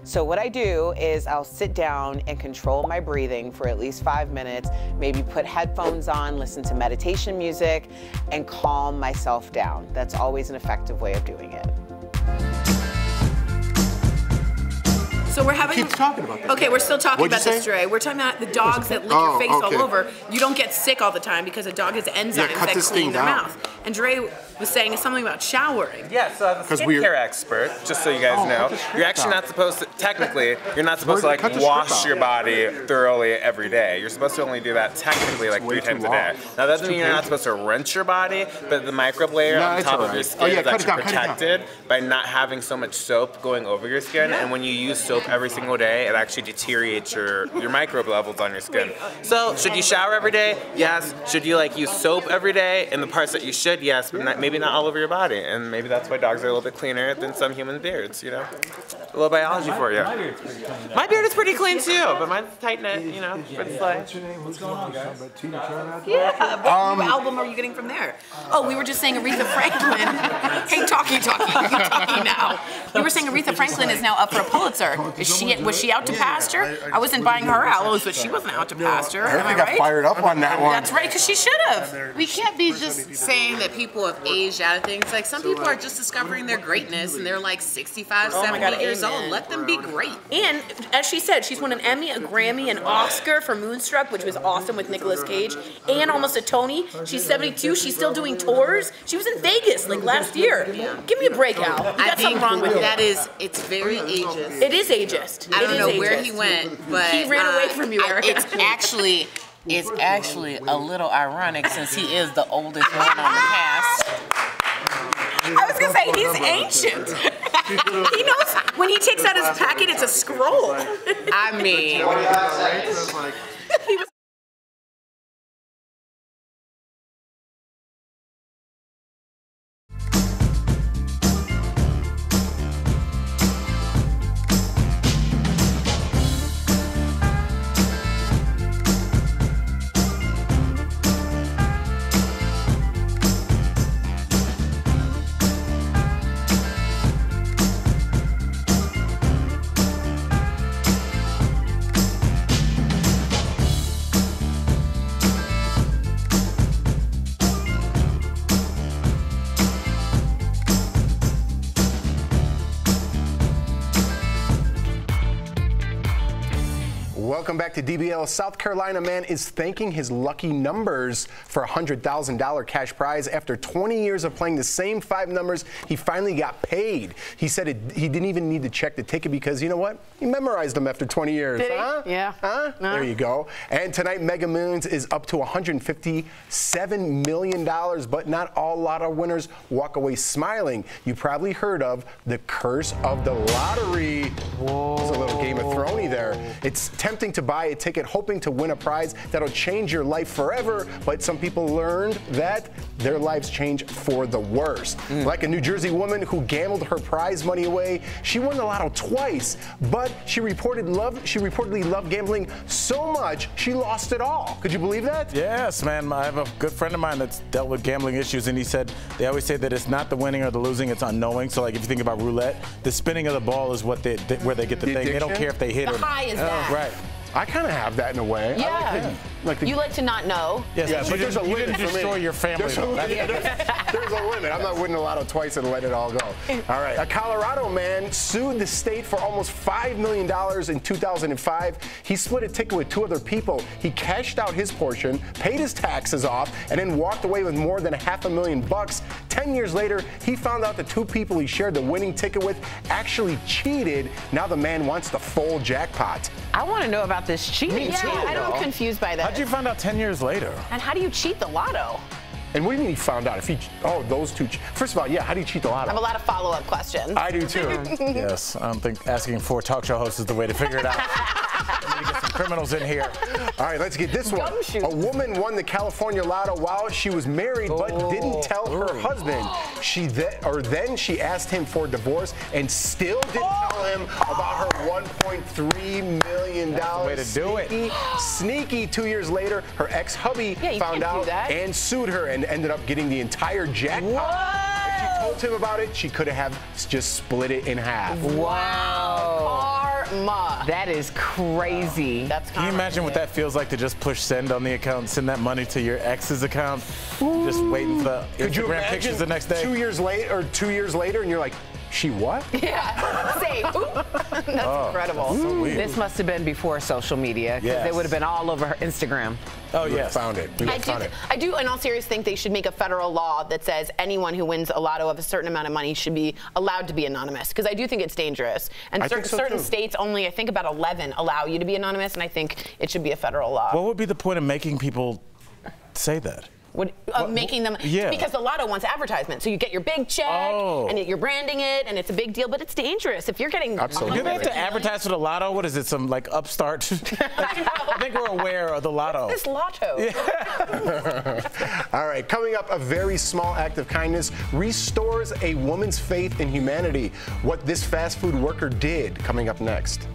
So what I do is I'll sit down and control my breathing for at least 5 minutes, maybe put headphones on, listen to meditation music, and calm myself down. That's always an effective way of doing it. So we're having. Keep talking about this. Okay, we're still talking What'd about you this, say? Dre. We're talking about the dogs that lick your face all over. You don't get sick all the time because a dog has enzymes that clean their mouth. And Dre, was saying something about showering. Yeah, so as a skincare expert, just so you guys know, you're actually not supposed to, technically, you're not supposed to like wash your body thoroughly every day. You're supposed to only do that technically like 3 times a day. Now that doesn't mean you're not supposed to rinse your body, but the microbe layer on top of your skin is actually protected by not having so much soap going over your skin. And when you use soap every single day, it actually deteriorates your microbe levels on your skin. So should you shower every day? Yes. Should you like use soap every day in the parts that you should? Yes, but maybe not all over your body. And maybe that's why dogs are a little bit cleaner than some human beards, you know? A little biology for you. My beard is pretty clean too, but mine's tight knit, you know, for the sleigh. What's your name? What's going on, guys? Yeah, what new album are you getting from there? Oh, we were just saying Aretha Franklin. Hey, talking, you talking now. You were saying Aretha Franklin is now up for a Pulitzer. Was she out to pasture? I wasn't buying her albums, but she wasn't out to pasture. Am I got right? fired up on that one. That's right, because she should have. We can't be just saying that people have aged out of things. Like, some people are just discovering their greatness, and they're like 65, 70 years old. Let them be great. And as she said, she's won an Emmy, a Grammy, an Oscar for Moonstruck, which was awesome with Nicolas Cage, and almost a Tony. She's 72. She's still doing tours. She was in Vegas like last year. Give me a break, Al. You got something wrong with it. It's very ageist. It is ageist. I don't know where he went, but he ran away from you, Erica. It's actually a little ironic since he is the oldest one on the cast. I was gonna say he's ancient. He knows when he takes out his packet, it's a scroll. I mean, he was. Welcome back to DBL. South Carolina man is thanking his lucky numbers for a $100,000 cash prize. After 20 years of playing the same 5 numbers, he finally got paid. He said he didn't even need to check the ticket because, you know what? He memorized them after 20 years. Did he? Huh? Yeah. Huh? No. There you go. And tonight, Mega Millions is up to $157 million, but not all lotto winners walk away smiling. You probably heard of the curse of the lottery. Whoa. There's a little Game of Thrones there. It's tempting to buy a ticket hoping to win a prize that'll change your life forever, but some people learned that their lives change for the worst. Like a New Jersey woman who gambled her prize money away. She won the lotto twice, but she reportedly loved gambling so much she lost it all. Could you believe that? Yes, man. I have a good friend of mine that's dealt with gambling issues, and he said they always say that it's not the winning or the losing, it's unknowing. So like if you think about roulette, the spinning of the ball is where they get the thing. Addiction? They don't care if they hit The or not. high is that. Right. I kind of have that in a way. Yeah. You like to not know. Yes, Yeah, but there's a limit. You didn't destroy your family. There's a limit. I'm not winning a lotto twice and let it all go. All right. A Colorado man sued the state for almost $5 million in 2005. He split a ticket with 2 other people. He cashed out his portion, paid his taxes off, and then walked away with more than $500,000. 10 years later, he found out the 2 people he shared the winning ticket with actually cheated. Now the man wants the full jackpot. I want to know about this cheating too. I'm confused by that. How'd you find out 10 years later? And how do you cheat the lotto? And what do you mean he found out? Those 2. First of all, yeah, how do you cheat the lotto? I have a lot of follow-up questions. I do too. Yes, I don't think asking for a talk show host is the way to figure it out. We need to get some criminals in here. All right, let's get this one. A woman won the California Lotto while she was married, but didn't tell her husband. Then she asked him for a divorce and still didn't tell him about her $1.3 million. That's the way to do it. Sneaky. 2 years later, her ex-hubby found out and sued her and ended up getting the entire jackpot. If she told him about it, she could have just split it in half. Wow. Karma. That is crazy. Can you imagine what that feels like to just push send on the account and send that money to your ex's account? Just waiting for the Instagram pictures the next day. 2 years later, and you're like, She what? Yeah, say, oop. That's incredible. So weird. This must have been before social media, because Yes. it would have been all over her Instagram. Oh, We yes. found it. We found it. I do, in all seriousness, think they should make a federal law that says anyone who wins a lotto of a certain amount of money should be allowed to be anonymous, because I do think it's dangerous. And I think so, certain too. states, only I think about 11 allow you to be anonymous, and I think it should be a federal law. What would be the point of making people say that? Making them, because the lotto wants advertisement. So you get your big check, and you're branding it, and it's a big deal, but it's dangerous. If you're getting Absolutely. Do they have to advertise for the lotto? What is it, some like upstart? I think we're aware of the lotto. This lotto. All right, coming up, a very small act of kindness restores a woman's faith in humanity. What this fast food worker did, coming up next.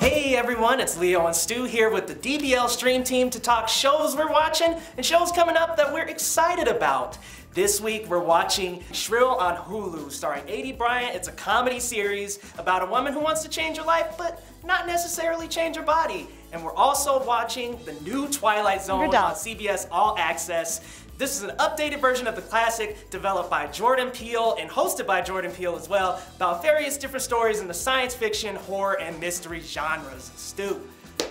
Hey everyone, it's Leo and Stu here with the DBL Stream Team to talk shows we're watching and shows coming up that we're excited about. This week we're watching Shrill on Hulu, starring Aidy Bryant. It's a comedy series about a woman who wants to change her life, but not necessarily change her body. And we're also watching the new Twilight Zone on CBS All Access. This is an updated version of the classic developed by Jordan Peele and hosted by Jordan Peele as well, about various different stories in the science fiction, horror, and mystery genres. Stu,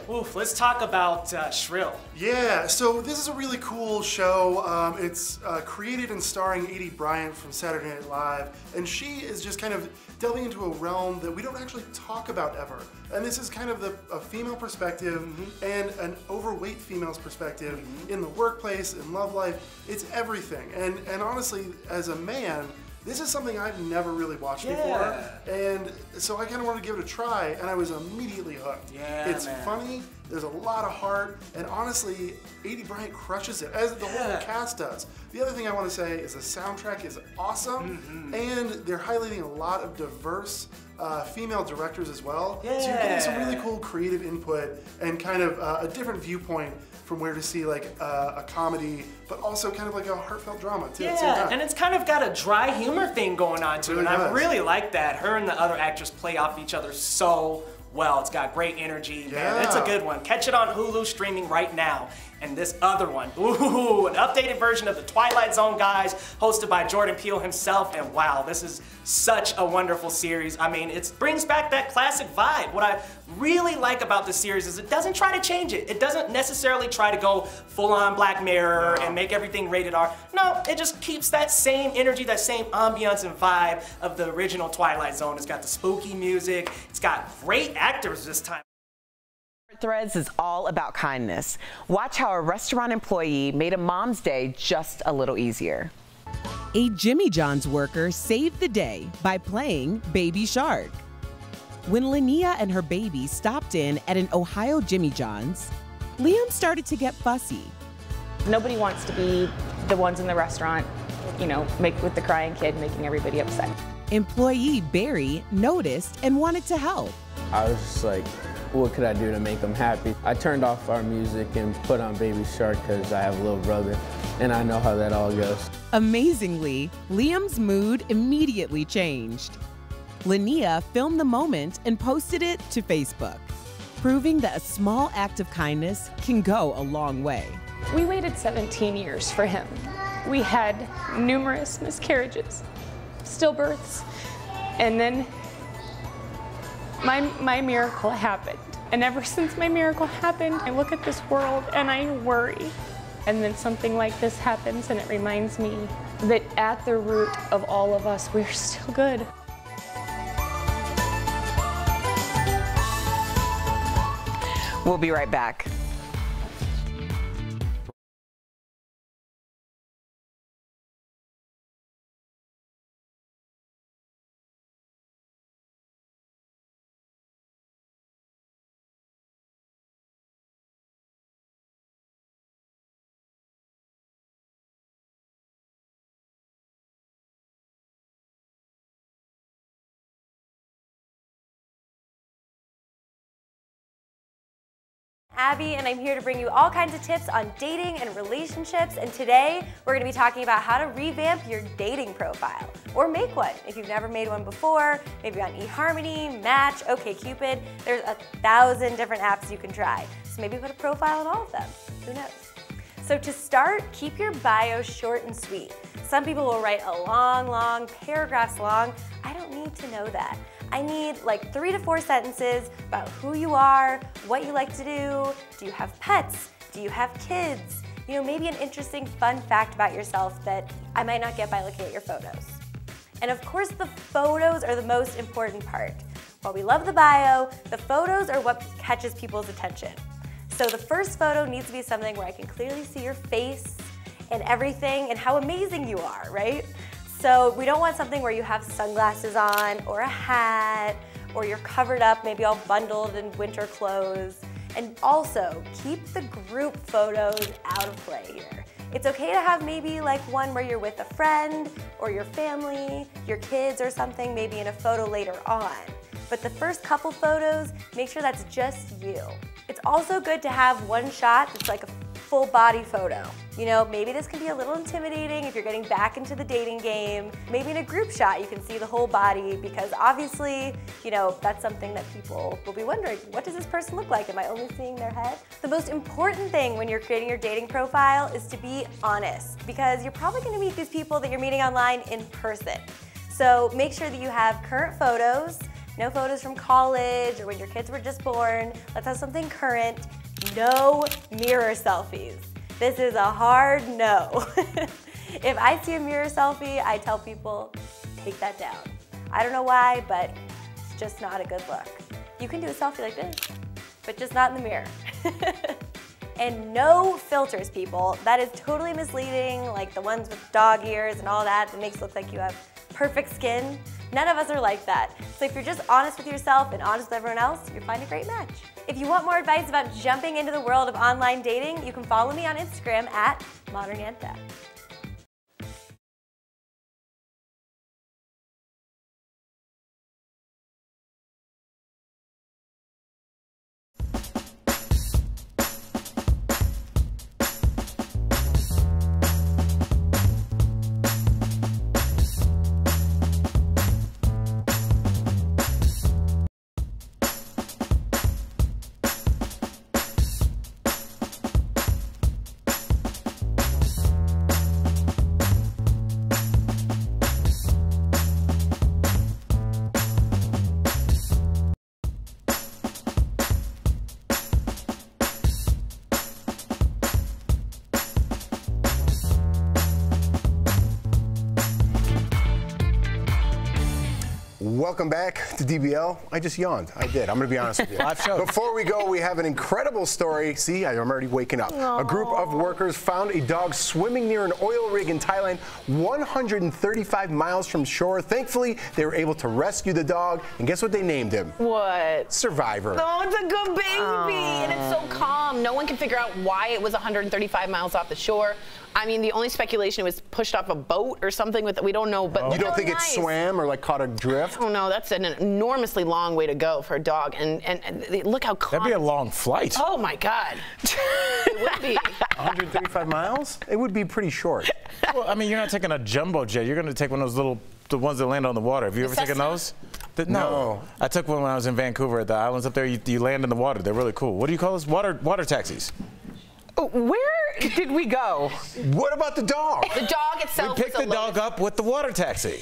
let's talk about Shrill. Yeah, so this is a really cool show. It's created and starring Aidy Bryant from Saturday Night Live, and she is just kind of delving into a realm that we don't actually talk about ever. And this is kind of a female perspective and an overweight female's perspective in the workplace, in love life. It's everything. And honestly, as a man, this is something I've never really watched before, and so I kind of wanted to give it a try, and I was immediately hooked. It's funny, there's a lot of heart, and honestly, Aidy Bryant crushes it, as the whole cast does. The other thing I want to say is the soundtrack is awesome, and they're highlighting a lot of diverse female directors as well. So you're getting some really cool creative input and kind of a different viewpoint from where to see like a comedy, but also kind of like a heartfelt drama too. Yeah, and it's kind of got a dry humor thing going on too, and I really like that. Her and the other actress play off each other so well. It's got great energy. Man, it's a good one. Catch it on Hulu, streaming right now. And this other one, an updated version of the Twilight Zone guys, hosted by Jordan Peele himself. And wow, this is such a wonderful series. I mean, it brings back that classic vibe. What I really like about this series is it doesn't try to change it. It doesn't necessarily try to go full-on Black Mirror and make everything rated R. No, it just keeps that same energy, that same ambiance and vibe of the original Twilight Zone. It's got the spooky music. It's got great actors this time. Threads is all about kindness. Watch how a restaurant employee made a mom's day just a little easier. A Jimmy John's worker saved the day by playing Baby Shark. When Linnea and her baby stopped in at an Ohio Jimmy John's, Liam started to get fussy. Nobody wants to be the ones in the restaurant, you know, with the crying kid, making everybody upset. Employee Barry noticed and wanted to help. I was just like, what could I do to make them happy? I turned off our music and put on Baby Shark because I have a little brother, and I know how that all goes. Amazingly, Liam's mood immediately changed. Linnea filmed the moment and posted it to Facebook, proving that a small act of kindness can go a long way. We waited 17 years for him. We had numerous miscarriages, stillbirths, and then my miracle happened. And ever since my miracle happened, I look at this world and I worry. And then something like this happens and it reminds me that at the root of all of us, we're still good. We'll be right back. Abby, and I'm here to bring you all kinds of tips on dating and relationships. And today, we're gonna be talking about how to revamp your dating profile, or make one if you've never made one before, maybe on eHarmony, Match, OkCupid. There's 1,000 different apps you can try. So maybe put a profile on all of them, who knows? So to start, keep your bio short and sweet. Some people will write a long, paragraphs long. I don't need to know that. I need like 3 to 4 sentences about who you are, what you like to do you have pets, do you have kids, you know, maybe an interesting fun fact about yourself that I might not get by looking at your photos. And of course the photos are the most important part. While we love the bio, the photos are what catches people's attention. So the first photo needs to be something where I can clearly see your face and everything and how amazing you are, right? So we don't want something where you have sunglasses on or a hat or you're covered up, maybe all bundled in winter clothes. And also, keep the group photos out of play here. It's okay to have maybe like one where you're with a friend or your family, your kids or something, maybe in a photo later on. But the first couple photos, make sure that's just you. It's also good to have one shot that's like a full body photo. You know, maybe this can be a little intimidating if you're getting back into the dating game. Maybe in a group shot you can see the whole body because obviously, you know, that's something that people will be wondering, what does this person look like? Am I only seeing their head? The most important thing when you're creating your dating profile is to be honest because you're probably gonna meet these people that you're meeting online in person. So make sure that you have current photos, no photos from college or when your kids were just born. Let's have something current. No mirror selfies. This is a hard no. If I see a mirror selfie, I tell people, take that down. I don't know why, but it's just not a good look. You can do a selfie like this, but just not in the mirror. And no filters, people. That is totally misleading, like the ones with dog ears and all that makes it look like you have perfect skin. None of us are like that. So if you're just honest with yourself and honest with everyone else, you'll find a great match. If you want more advice about jumping into the world of online dating, you can follow me on Instagram at Modernanta. Welcome back to DBL. I just yawned. I did. I'm going to be honest with you. Live show. Before we go, we have an incredible story. See, I'm already waking up. Aww. A group of workers found a dog swimming near an oil rig in Thailand, 135 miles from shore. Thankfully, they were able to rescue the dog. And guess what they named him? What? Survivor. Oh, it's a good baby. And it's so calm. No one can figure out why it was 135 miles off the shore. I mean, the only speculation was pushed off a boat or something. We don't know. But you don't think it swam or like caught a drift? Oh no, that's an enormously long way to go for a dog. And look how calm. That'd be a long flight. Oh my God. It would be. 135 miles? It would be pretty short. Well, I mean, you're not taking a jumbo jet. You're going to take one of those little, the ones that land on the water. Have you ever taken those? No. I took one when I was in Vancouver at the islands up there. You land in the water. They're really cool. What do you call those? Water taxis. Where did we go? What about the dog? The dog itself. We picked the dog up with the water taxi.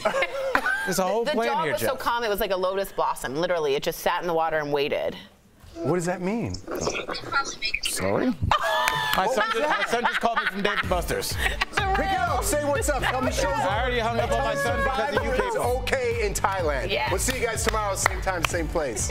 There's a whole plan here, Jeff. The dog was so calm, it was like a lotus blossom. Literally, it just sat in the water and waited. What does that mean? Sorry? My son just called me from Dave & Buster's. Pick it up, say what's up. Tell me shows. I already hung up on my son because of you people. It's okay in Thailand. Yes. We'll see you guys tomorrow, same time, same place.